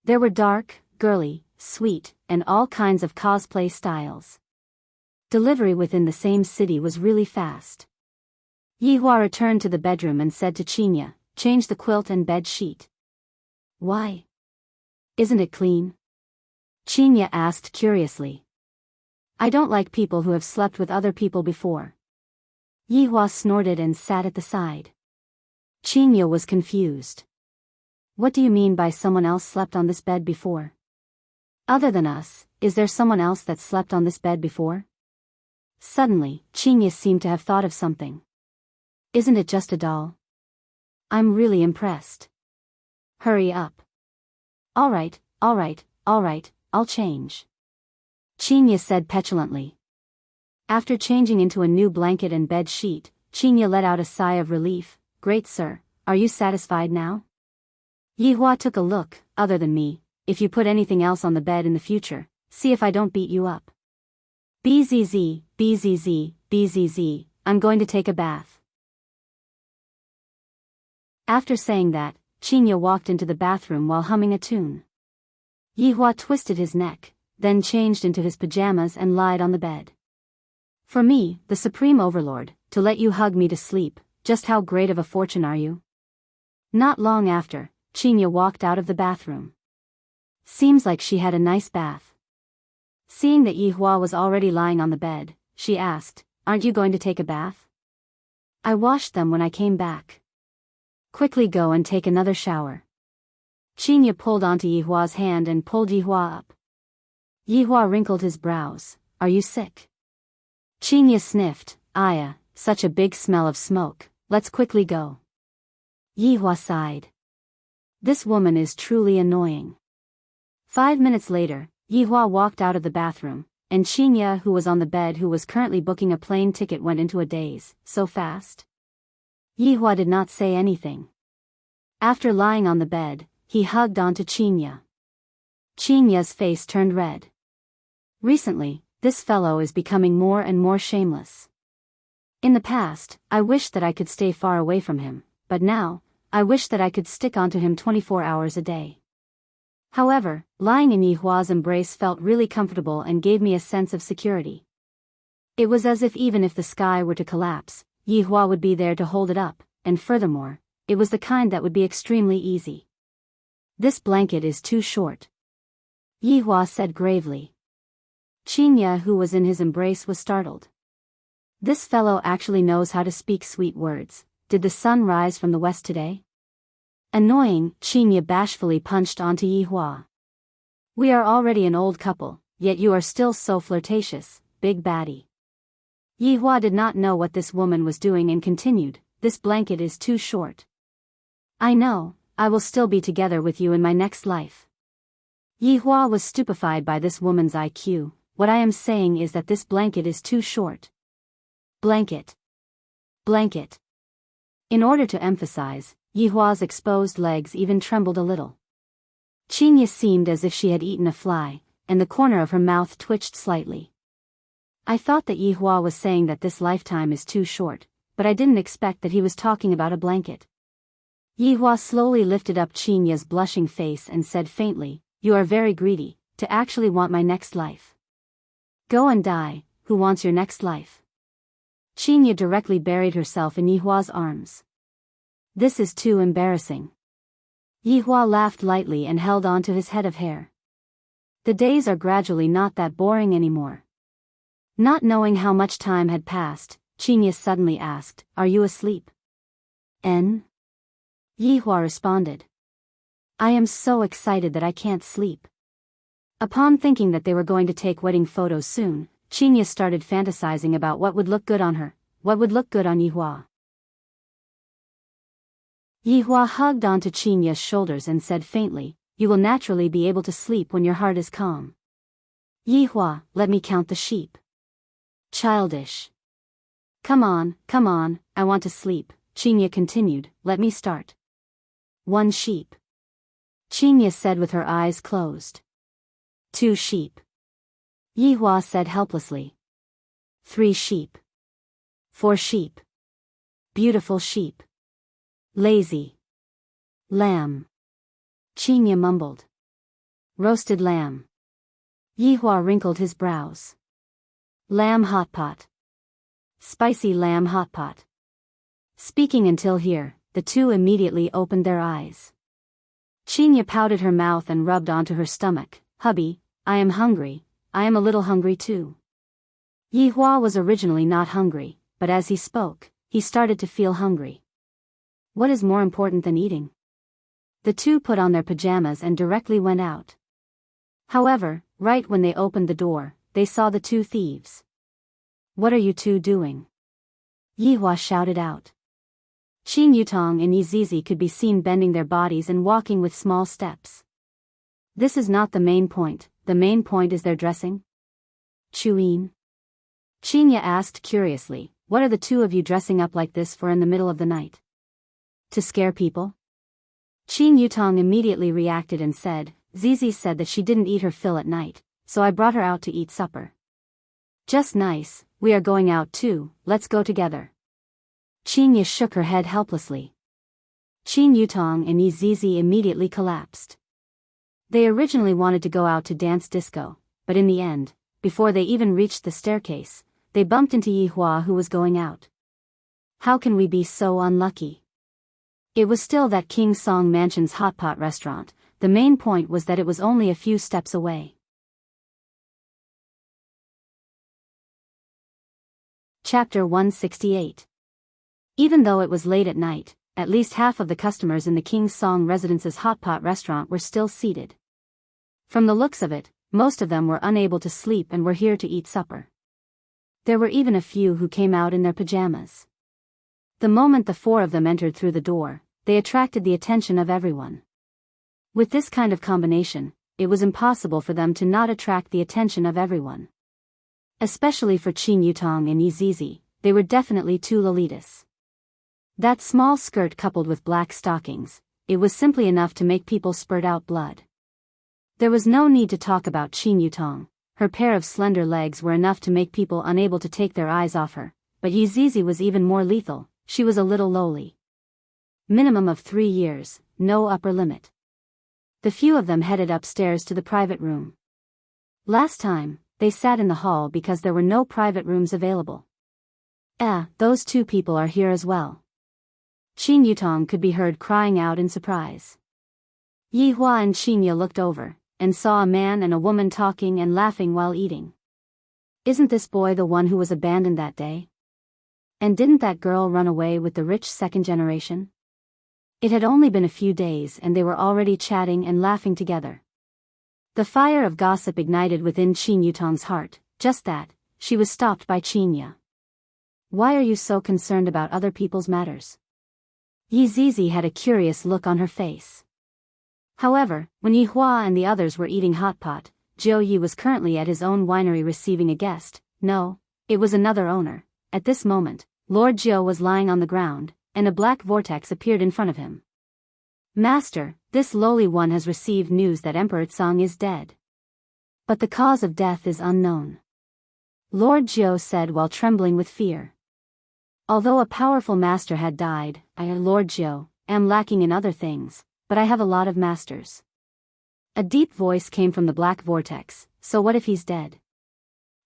There were dark, girly, sweet, and all kinds of cosplay styles. Delivery within the same city was really fast. Yi Hua returned to the bedroom and said to Qin Ya, change the quilt and bed sheet. Why? Isn't it clean? Qin Ya asked curiously. I don't like people who have slept with other people before. Yi Hua snorted and sat at the side. Qin Ya was confused. What do you mean by someone else slept on this bed before? Other than us, is there someone else that slept on this bed before? Suddenly, Qin Ya seemed to have thought of something. Isn't it just a doll? I'm really impressed. Hurry up. Alright, I'll change. Qin Ya said petulantly. After changing into a new blanket and bed sheet, Qin Ya let out a sigh of relief. Great sir, are you satisfied now? Yi Hua took a look, other than me, if you put anything else on the bed in the future, see if I don't beat you up. BZZ, BZZ, BZZ, I'm going to take a bath. After saying that, Qin Ya walked into the bathroom while humming a tune. Yi Hua twisted his neck, then changed into his pajamas and lied on the bed. For me, the supreme overlord, to let you hug me to sleep, just how great of a fortune are you? Not long after, Qin Ya walked out of the bathroom. Seems like she had a nice bath. Seeing that Yi Hua was already lying on the bed, she asked, aren't you going to take a bath? I washed them when I came back. Quickly go and take another shower. Qin Ya pulled onto Yi Hua's hand and pulled Yi Hua up. Yi Hua wrinkled his brows. Are you sick? Qin Ya sniffed. Aya, such a big smell of smoke, let's quickly go. Yi Hua sighed. This woman is truly annoying. 5 minutes later, Yi Hua walked out of the bathroom, and Qin Ya, who was on the bed who was currently booking a plane ticket, went into a daze. So fast? Yi Hua did not say anything. After lying on the bed, he hugged onto Qin Ya. Qin Ya's face turned red. Recently, this fellow is becoming more and more shameless. In the past, I wished that I could stay far away from him, but now, I wish that I could stick onto him 24 hours a day. However, lying in Yi Hua's embrace felt really comfortable and gave me a sense of security. It was as if even if the sky were to collapse, Yi Hua would be there to hold it up, and furthermore, it was the kind that would be extremely easy. This blanket is too short. Yi Hua said gravely. Qin Ya, who was in his embrace, was startled. This fellow actually knows how to speak sweet words. Did the sun rise from the west today? Annoying, Qin Ya bashfully punched onto Yi Hua. We are already an old couple, yet you are still so flirtatious, big baddie. Yi Hua did not know what this woman was doing and continued, this blanket is too short. I know, I will still be together with you in my next life. Yi Hua was stupefied by this woman's IQ. What I am saying is that this blanket is too short. Blanket. Blanket. In order to emphasize, Yi Hua's exposed legs even trembled a little. Qin Ya seemed as if she had eaten a fly, and the corner of her mouth twitched slightly. I thought that Yi Hua was saying that this lifetime is too short, but I didn't expect that he was talking about a blanket. Yi Hua slowly lifted up Qin Ya's blushing face and said faintly, you are very greedy, to actually want my next life. Go and die, who wants your next life? Qinya directly buried herself in Yihua's arms. This is too embarrassing. Yihua laughed lightly and held on to his head of hair. The days are gradually not that boring anymore. Not knowing how much time had passed, Qinya suddenly asked, "Are you asleep?" "En?" Yihua responded. "I am so excited that I can't sleep." Upon thinking that they were going to take wedding photos soon, Qinya started fantasizing about what would look good on her, what would look good on Yihua. Yihua hugged onto Qinya's shoulders and said faintly, "You will naturally be able to sleep when your heart is calm." "Yihua, let me count the sheep." "Childish. Come on, I want to sleep," Qinya continued, "let me start." "1 sheep." Qinya said with her eyes closed. 2 sheep. Yihua said helplessly. 3 sheep. 4 sheep. Beautiful sheep. Lazy. Lamb. Qinya mumbled. Roasted lamb. Yihua wrinkled his brows. Lamb hot pot. Spicy lamb hot pot. Speaking until here, the two immediately opened their eyes. Qinya pouted her mouth and rubbed onto her stomach. "Hubby, I am hungry, I am a little hungry too." Yihua was originally not hungry, but as he spoke, he started to feel hungry. What is more important than eating? The two put on their pajamas and directly went out. However, right when they opened the door, they saw the 2 thieves. "What are you two doing?" Yihua shouted out. Qin Yutong and Yizizi could be seen bending their bodies and walking with small steps. This is not the main point is their dressing. "Chuin?" Qinya asked curiously, "What are the 2 of you dressing up like this for in the middle of the night? To scare people?" Qin Yutong immediately reacted and said, "Zizi said that she didn't eat her fill at night, so I brought her out to eat supper." "Just nice, we are going out too, let's go together." Qinya shook her head helplessly. Qin Yutong and Yizizi immediately collapsed. They originally wanted to go out to dance disco, but in the end, before they even reached the staircase, they bumped into Yihua who was going out. How can we be so unlucky? It was still that King Song Mansion's hot pot restaurant. The main point was that it was only a few steps away. Chapter 168. Even though it was late at night, at least half of the customers in the King's Song Residence's hot pot restaurant were still seated. From the looks of it, most of them were unable to sleep and were here to eat supper. There were even a few who came out in their pajamas. The moment the 4 of them entered through the door, they attracted the attention of everyone. With this kind of combination, it was impossible for them to not attract the attention of everyone. Especially for Qin Yutong and Yizizi, they were definitely 2 Lolitas. That small skirt coupled with black stockings, it was simply enough to make people spurt out blood. There was no need to talk about Qin Yutong. Her pair of slender legs were enough to make people unable to take their eyes off her, but Yizizi was even more lethal. She was a little lowly. Minimum of 3 years, no upper limit. The few of them headed upstairs to the private room. Last time, they sat in the hall because there were no private rooms available. Those 2 people are here as well. Qin Yutong could be heard crying out in surprise. Yihua and Qinya looked over, and saw a man and a woman talking and laughing while eating. Isn't this boy the one who was abandoned that day? And didn't that girl run away with the rich 2nd generation? It had only been a few days and they were already chatting and laughing together. The fire of gossip ignited within Qin Yutong's heart, just that, she was stopped by Qinya. Why are you so concerned about other people's matters? Yizizi had a curious look on her face. However, when Yihua and the others were eating hot pot, Jiu Yi was currently at his own winery receiving a guest. No, it was another owner. At this moment, Lord Jiu was lying on the ground, and a black vortex appeared in front of him. "Master, this lowly one has received news that Emperor Tsang is dead. But the cause of death is unknown," Lord Jiu said while trembling with fear. Although a powerful master had died, I, Lord Jiu, am lacking in other things, but I have a lot of masters. A deep voice came from the black vortex. So what if he's dead?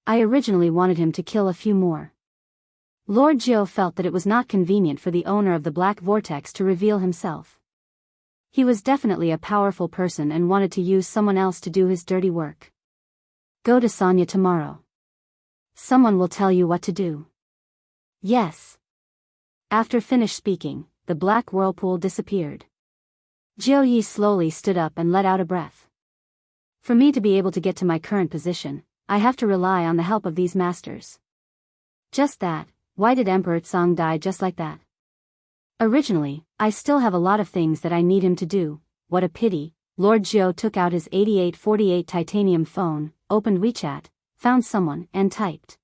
I originally wanted him to kill a few more. Lord Jiao felt that it was not convenient for the owner of the black vortex to reveal himself. He was definitely a powerful person and wanted to use someone else to do his dirty work. Go to Sonya tomorrow. Someone will tell you what to do. Yes. After finished speaking, the black whirlpool disappeared. Jiao Yi slowly stood up and let out a breath. For me to be able to get to my current position, I have to rely on the help of these masters. Just that, why did Emperor Tsang die just like that? Originally, I still have a lot of things that I need him to do. What a pity. Lord Jiao took out his 8848 titanium phone, opened WeChat, found someone, and typed.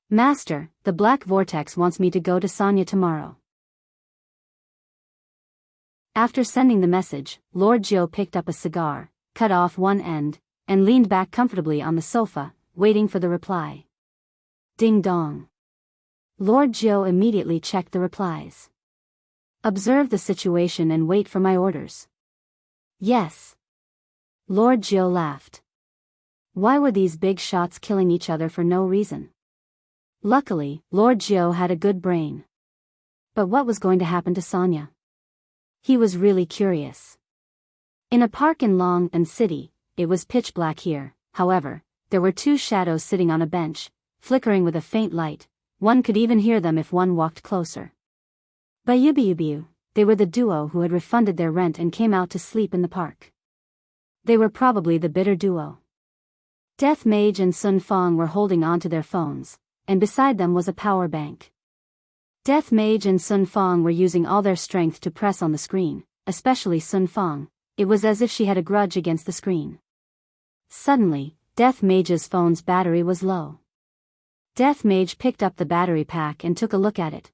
Master, the black vortex wants me to go to Sonya tomorrow. After sending the message, Lord Jiao picked up a cigar, cut off one end, and leaned back comfortably on the sofa, waiting for the reply. Ding dong. Lord Jiao immediately checked the replies. Observe the situation and wait for my orders. Yes. Lord Jiao laughed. Why were these big shots killing each other for no reason? Luckily, Lord Jiao had a good brain. But what was going to happen to Sonya? He was really curious. In a park in Long and City, it was pitch black here. However, there were two shadows sitting on a bench, flickering with a faint light. One could even hear them if one walked closer. Bayubiubiu, they were the duo who had refunded their rent and came out to sleep in the park. They were probably the bitter duo. Death Mage and Sun Fong were holding onto their phones, and beside them was a power bank. Death Mage and Sun Fong were using all their strength to press on the screen, especially Sun Fong. It was as if she had a grudge against the screen. Suddenly, Death Mage's phone's battery was low. Death Mage picked up the battery pack and took a look at it.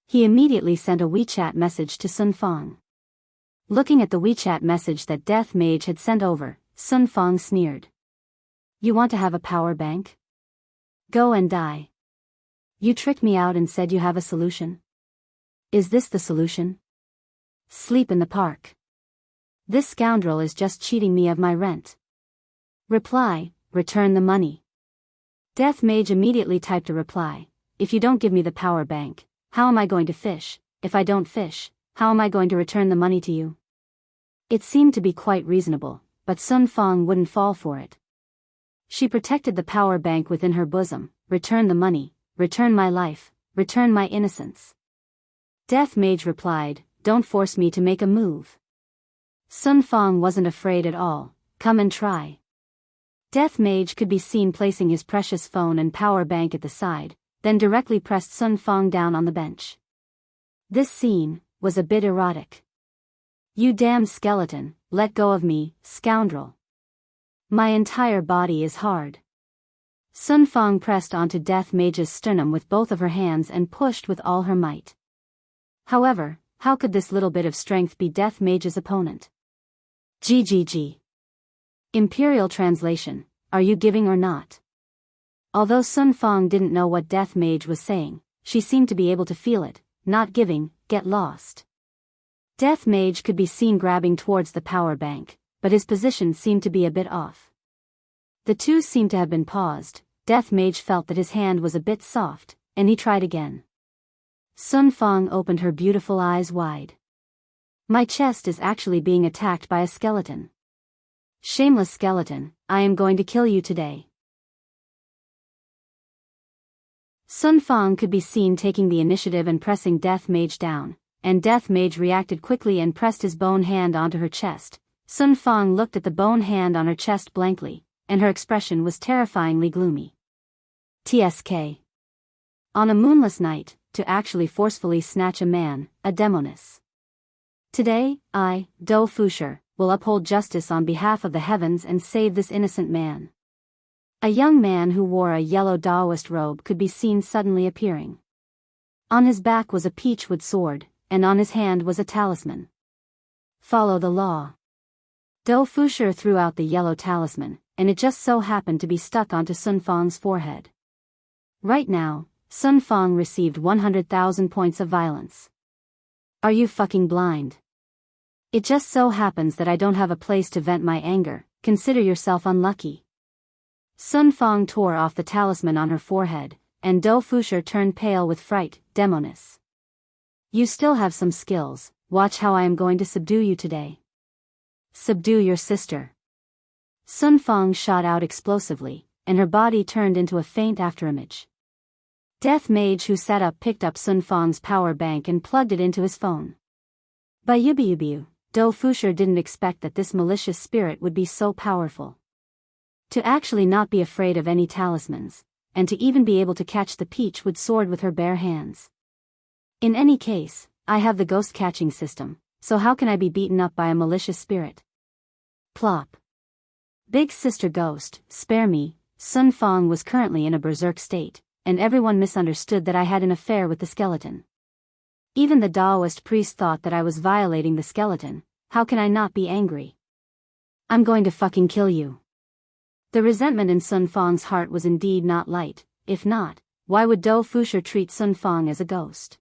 He immediately sent a WeChat message to Sun Fong. Looking at the WeChat message that Death Mage had sent over, Sun Fong sneered. You want to have a power bank? Go and die. You tricked me out and said you have a solution? Is this the solution? Sleep in the park. This scoundrel is just cheating me of my rent. Reply, return the money. Death Mage immediately typed a reply. If you don't give me the power bank, how am I going to fish? If I don't fish, how am I going to return the money to you? It seemed to be quite reasonable, but Sun Fong wouldn't fall for it. She protected the power bank within her bosom. Return the money, return my life, return my innocence. Death Mage replied, don't force me to make a move. Sun Fong wasn't afraid at all. Come and try. Death Mage could be seen placing his precious phone and power bank at the side, then directly pressed Sun Fong down on the bench. This scene was a bit erotic. You damned skeleton, let go of me, scoundrel. My entire body is hard. Sun Fong pressed onto Death Mage's sternum with both of her hands and pushed with all her might. However, how could this little bit of strength be Death Mage's opponent? GGG. Imperial translation, are you giving or not? Although Sun Fong didn't know what Death Mage was saying, she seemed to be able to feel it. Not giving, get lost. Death Mage could be seen grabbing towards the power bank, but his position seemed to be a bit off. The two seemed to have been paused. Death Mage felt that his hand was a bit soft, and he tried again. Sun Fong opened her beautiful eyes wide. My chest is actually being attacked by a skeleton. Shameless skeleton, I am going to kill you today. Sun Fong could be seen taking the initiative and pressing Death Mage down, and Death Mage reacted quickly and pressed his bone hand onto her chest. Sun Fong looked at the bone hand on her chest blankly, and her expression was terrifyingly gloomy. TSK. On a moonless night, to actually forcefully snatch a man, a demoness. Today, I, Do Fusher, will uphold justice on behalf of the heavens and save this innocent man. A young man who wore a yellow Daoist robe could be seen suddenly appearing. On his back was a peachwood sword, and on his hand was a talisman. Follow the law. Do Fusher threw out the yellow talisman, and it just so happened to be stuck onto Sun Fong's forehead. Right now, Sun Fong received 100,000 points of violence. Are you fucking blind? It just so happens that I don't have a place to vent my anger, consider yourself unlucky. Sun Fang tore off the talisman on her forehead, and Do Fusher turned pale with fright, Demoness. You still have some skills, watch how I am going to subdue you today. Subdue your sister. Sun Fang shot out explosively, and her body turned into a faint afterimage. Death Mage who sat up picked up Sun Fang's power bank and plugged it into his phone. Bayubiubiu, Do Fusher didn't expect that this malicious spirit would be so powerful. To actually not be afraid of any talismans, and to even be able to catch the peach-wood sword with her bare hands. In any case, I have the ghost catching system, so how can I be beaten up by a malicious spirit? Plop. Big Sister Ghost, spare me. Sun Fang was currently in a berserk state, and everyone misunderstood that I had an affair with the skeleton. Even the Taoist priest thought that I was violating the skeleton. How can I not be angry? I'm going to fucking kill you. The resentment in Sun Fang's heart was indeed not light. If not, why would Do Fusher treat Sun Fang as a ghost?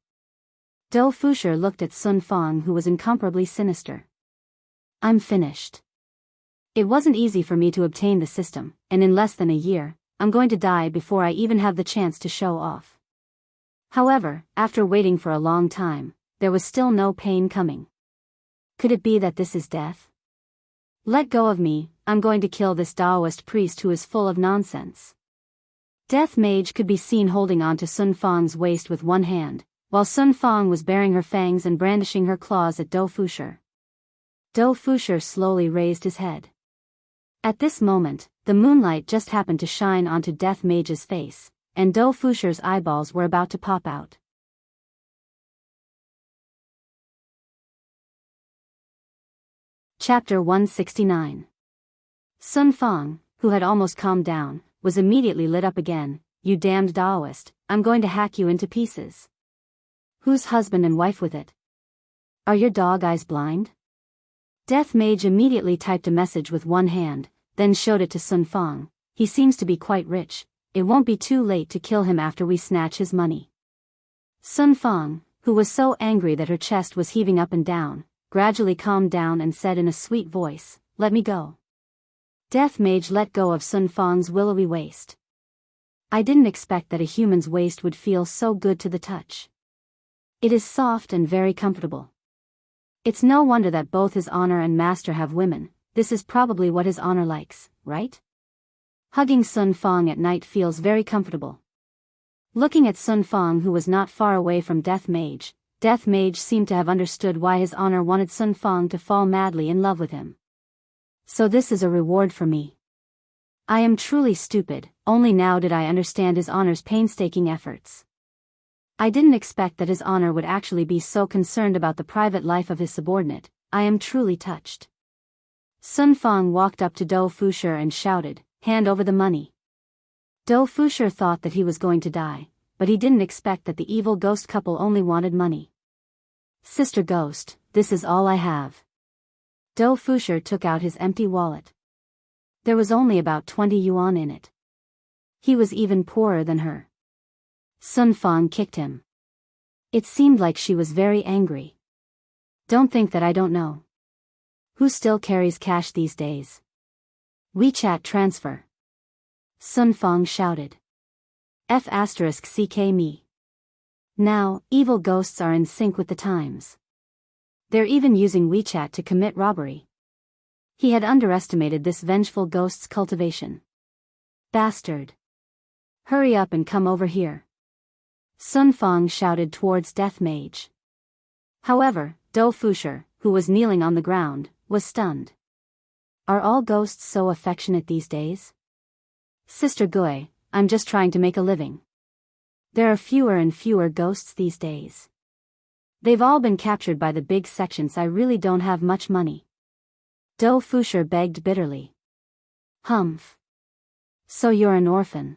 Do Fusher looked at Sun Fang, who was incomparably sinister. I'm finished. It wasn't easy for me to obtain the system, and in less than a year, I'm going to die before I even have the chance to show off. However, after waiting for a long time, there was still no pain coming. Could it be that this is death? Let go of me, I'm going to kill this Taoist priest who is full of nonsense. Death Mage could be seen holding on to Sun Fang's waist with one hand, while Sun Fang was baring her fangs and brandishing her claws at Do Fusher. Do Fusher slowly raised his head. At this moment, the moonlight just happened to shine onto Death Mage's face, and Do Fusher's eyeballs were about to pop out. Chapter 169. Sun Fang, who had almost calmed down, was immediately lit up again. You damned Taoist, I'm going to hack you into pieces. Who's husband and wife with it? Are your dog eyes blind? Death Mage immediately typed a message with one hand, then showed it to Sun Fang. He seems to be quite rich. It won't be too late to kill him after we snatch his money. Sun Fang, who was so angry that her chest was heaving up and down, gradually calmed down and said in a sweet voice, "Let me go." Death Mage let go of Sun Fang's willowy waist. I didn't expect that a human's waist would feel so good to the touch. It is soft and very comfortable. It's no wonder that both his honor and master have women. This is probably what his honor likes, right? Hugging Sun Fang at night feels very comfortable. Looking at Sun Fang, who was not far away from Death Mage seemed to have understood why his honor wanted Sun Fang to fall madly in love with him. So this is a reward for me. I am truly stupid, only now did I understand his honor's painstaking efforts. I didn't expect that his honor would actually be so concerned about the private life of his subordinate. I am truly touched. Sun Fang walked up to Do Fusher and shouted, "Hand over the money." Do Fusher thought that he was going to die, but he didn't expect that the evil ghost couple only wanted money. Sister Ghost, this is all I have. Do Fusher took out his empty wallet. There was only about 20 yuan in it. He was even poorer than her. Sun Fang kicked him. It seemed like she was very angry. Don't think that I don't know. Who still carries cash these days? WeChat transfer. Sun Fang shouted. F***ck me. Now, evil ghosts are in sync with the times. They're even using WeChat to commit robbery. He had underestimated this vengeful ghost's cultivation. Bastard. Hurry up and come over here. Sun Fang shouted towards Death Mage. However, Do Fusher, who was kneeling on the ground, was stunned. Are all ghosts so affectionate these days? Sister Gui, I'm just trying to make a living. There are fewer and fewer ghosts these days. They've all been captured by the big sections. I really don't have much money. Do Fusher begged bitterly. Humph. So you're an orphan.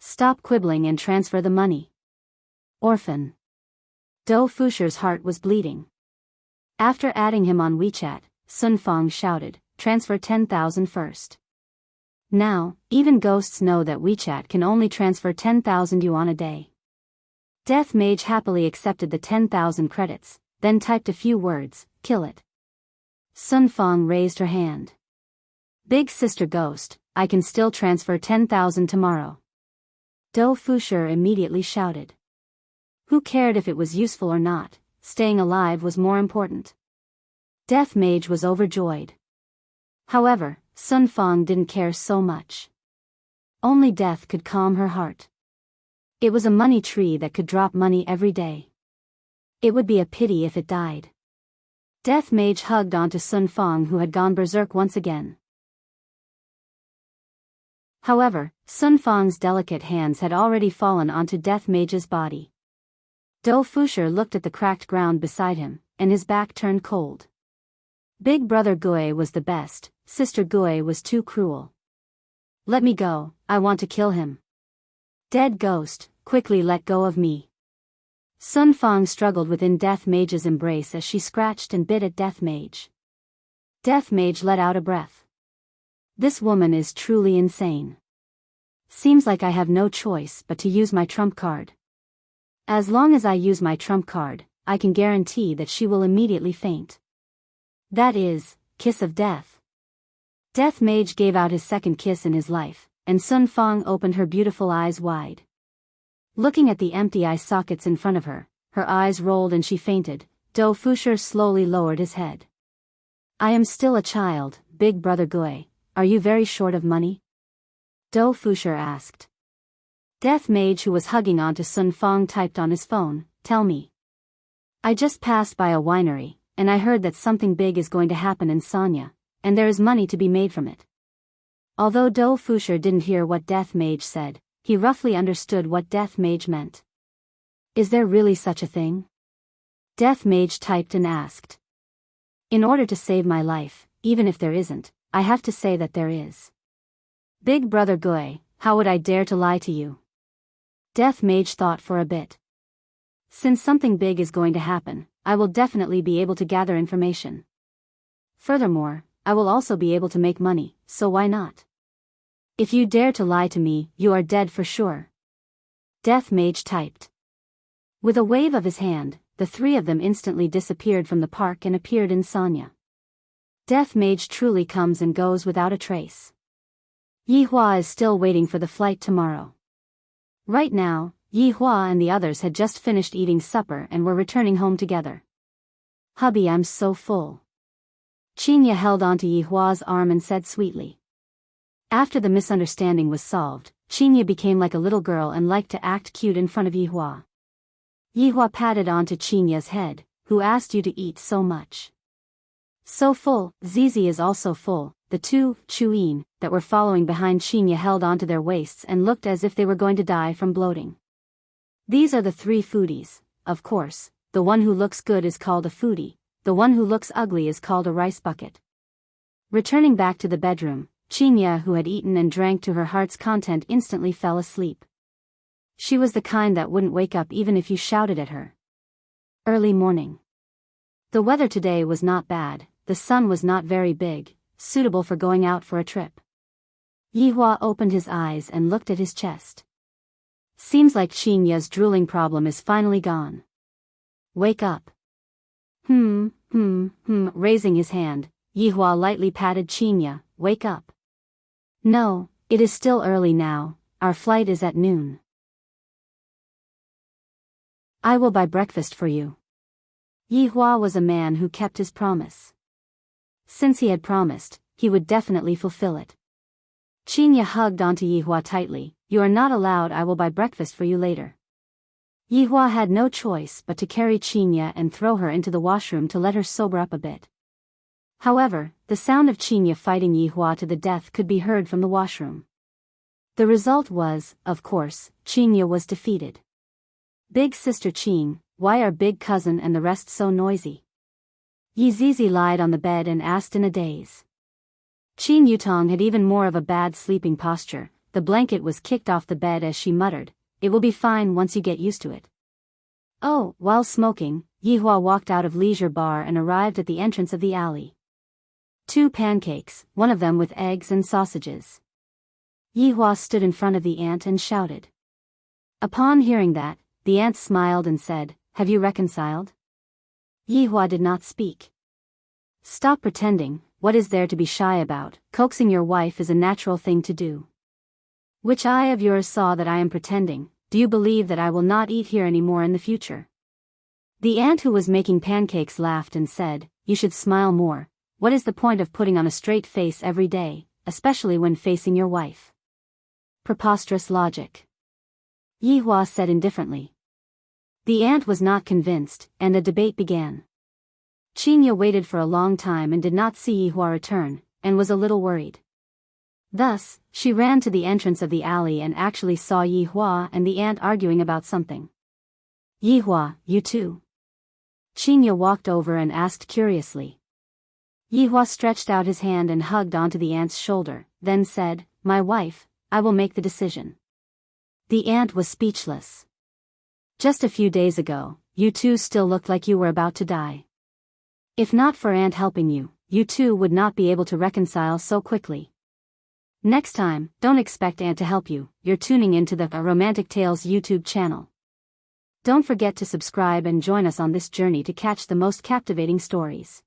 Stop quibbling and transfer the money. Orphan. Do Fusher's heart was bleeding. After adding him on WeChat, Sun Fang shouted, "Transfer 10,000 first." Now, even ghosts know that WeChat can only transfer 10,000 yuan a day. Death Mage happily accepted the 10,000 credits, then typed a few words, "Kill it." Sun Fang raised her hand. Big sister ghost, I can still transfer 10,000 tomorrow. Dou Fusher immediately shouted. Who cared if it was useful or not, staying alive was more important. Death Mage was overjoyed. However, Sun Fang didn't care so much. Only death could calm her heart. It was a money tree that could drop money every day. It would be a pity if it died. Death Mage hugged onto Sun Fang, who had gone berserk once again. However, Sun Fang's delicate hands had already fallen onto Death Mage's body. Dou Fusher looked at the cracked ground beside him, and his back turned cold. Big brother Gui was the best, sister Gui was too cruel. Let me go, I want to kill him. Dead ghost, quickly let go of me. Sun Fang struggled within Death Mage's embrace as she scratched and bit at Death Mage. Death Mage let out a breath. This woman is truly insane. Seems like I have no choice but to use my trump card. As long as I use my trump card, I can guarantee that she will immediately faint. That is, kiss of death. Death Mage gave out his second kiss in his life, and Sun Fang opened her beautiful eyes wide. Looking at the empty eye sockets in front of her, her eyes rolled and she fainted. Dou Fusher slowly lowered his head. I am still a child, big brother Gui, are you very short of money? Dou Fusher asked. Death Mage, who was hugging onto Sun Fang, typed on his phone, tell me. I just passed by a winery, and I heard that something big is going to happen in Sanya, and there is money to be made from it. Although Dou Fusher didn't hear what Death Mage said, he roughly understood what Death Mage meant. Is there really such a thing? Death Mage typed and asked. In order to save my life, even if there isn't, I have to say that there is. Big brother Gui, how would I dare to lie to you? Death Mage thought for a bit. Since something big is going to happen, I will definitely be able to gather information. Furthermore, I will also be able to make money, so why not? If you dare to lie to me, you are dead for sure. Death Mage typed. With a wave of his hand, the three of them instantly disappeared from the park and appeared in Sanya. Death Mage truly comes and goes without a trace. Yi Hua is still waiting for the flight tomorrow. Right now, Yi Hua and the others had just finished eating supper and were returning home together. Hubby, I'm so full. Qinya held onto Yi Hua's arm and said sweetly. After the misunderstanding was solved, Qinya became like a little girl and liked to act cute in front of Yi Hua. Yi Hua patted onto Qinya's head, who asked you to eat so much? So full, Zizi is also full. The two, Chuyin, that were following behind Qinya held onto their waists and looked as if they were going to die from bloating. These are the three foodies, of course, the one who looks good is called a foodie, the one who looks ugly is called a rice bucket. Returning back to the bedroom, Qinya, who had eaten and drank to her heart's content, instantly fell asleep. She was the kind that wouldn't wake up even if you shouted at her. Early morning. The weather today was not bad, the sun was not very big, suitable for going out for a trip. Yi Hua opened his eyes and looked at his chest. Seems like Qinya's drooling problem is finally gone. Wake up. Raising his hand, Yi Hua lightly patted Qinya, wake up. No, it is still early now, our flight is at noon. I will buy breakfast for you. Yi Hua was a man who kept his promise. Since he had promised, he would definitely fulfill it. Qinya hugged onto Yi Hua tightly, you are not allowed, I will buy breakfast for you later. Yi Hua had no choice but to carry Qinya and throw her into the washroom to let her sober up a bit. However, the sound of Qinya fighting Yi Hua to the death could be heard from the washroom. The result was, of course, Qinya was defeated. Big sister Qing, why are big cousin and the rest so noisy? Yi Zizi lied on the bed and asked in a daze. Qin Yutong had even more of a bad sleeping posture, the blanket was kicked off the bed as she muttered, it will be fine once you get used to it. Oh, while smoking, Yi Hua walked out of leisure bar and arrived at the entrance of the alley. 2 pancakes, one of them with eggs and sausages. Yi Hua stood in front of the ant and shouted. Upon hearing that, the ant smiled and said, have you reconciled? Yi Hua did not speak. Stop pretending, what is there to be shy about? Coaxing your wife is a natural thing to do. Which eye of yours saw that I am pretending? Do you believe that I will not eat here anymore in the future? The ant who was making pancakes laughed and said, you should smile more. What is the point of putting on a straight face every day, especially when facing your wife? Preposterous logic. Yihua said indifferently. The ant was not convinced, and a debate began. Qinya waited for a long time and did not see Yihua return, and was a little worried. Thus, she ran to the entrance of the alley and actually saw Yihua and the ant arguing about something. Yihua, you too? Qinya walked over and asked curiously. Yihua stretched out his hand and hugged onto the ant's shoulder, then said, my wife, I will make the decision. The ant was speechless. Just a few days ago, you two still looked like you were about to die. If not for Ant helping you, you two would not be able to reconcile so quickly. Next time, don't expect Ant to help you. You're tuning into the Romantic Tales YouTube channel. Don't forget to subscribe and join us on this journey to catch the most captivating stories.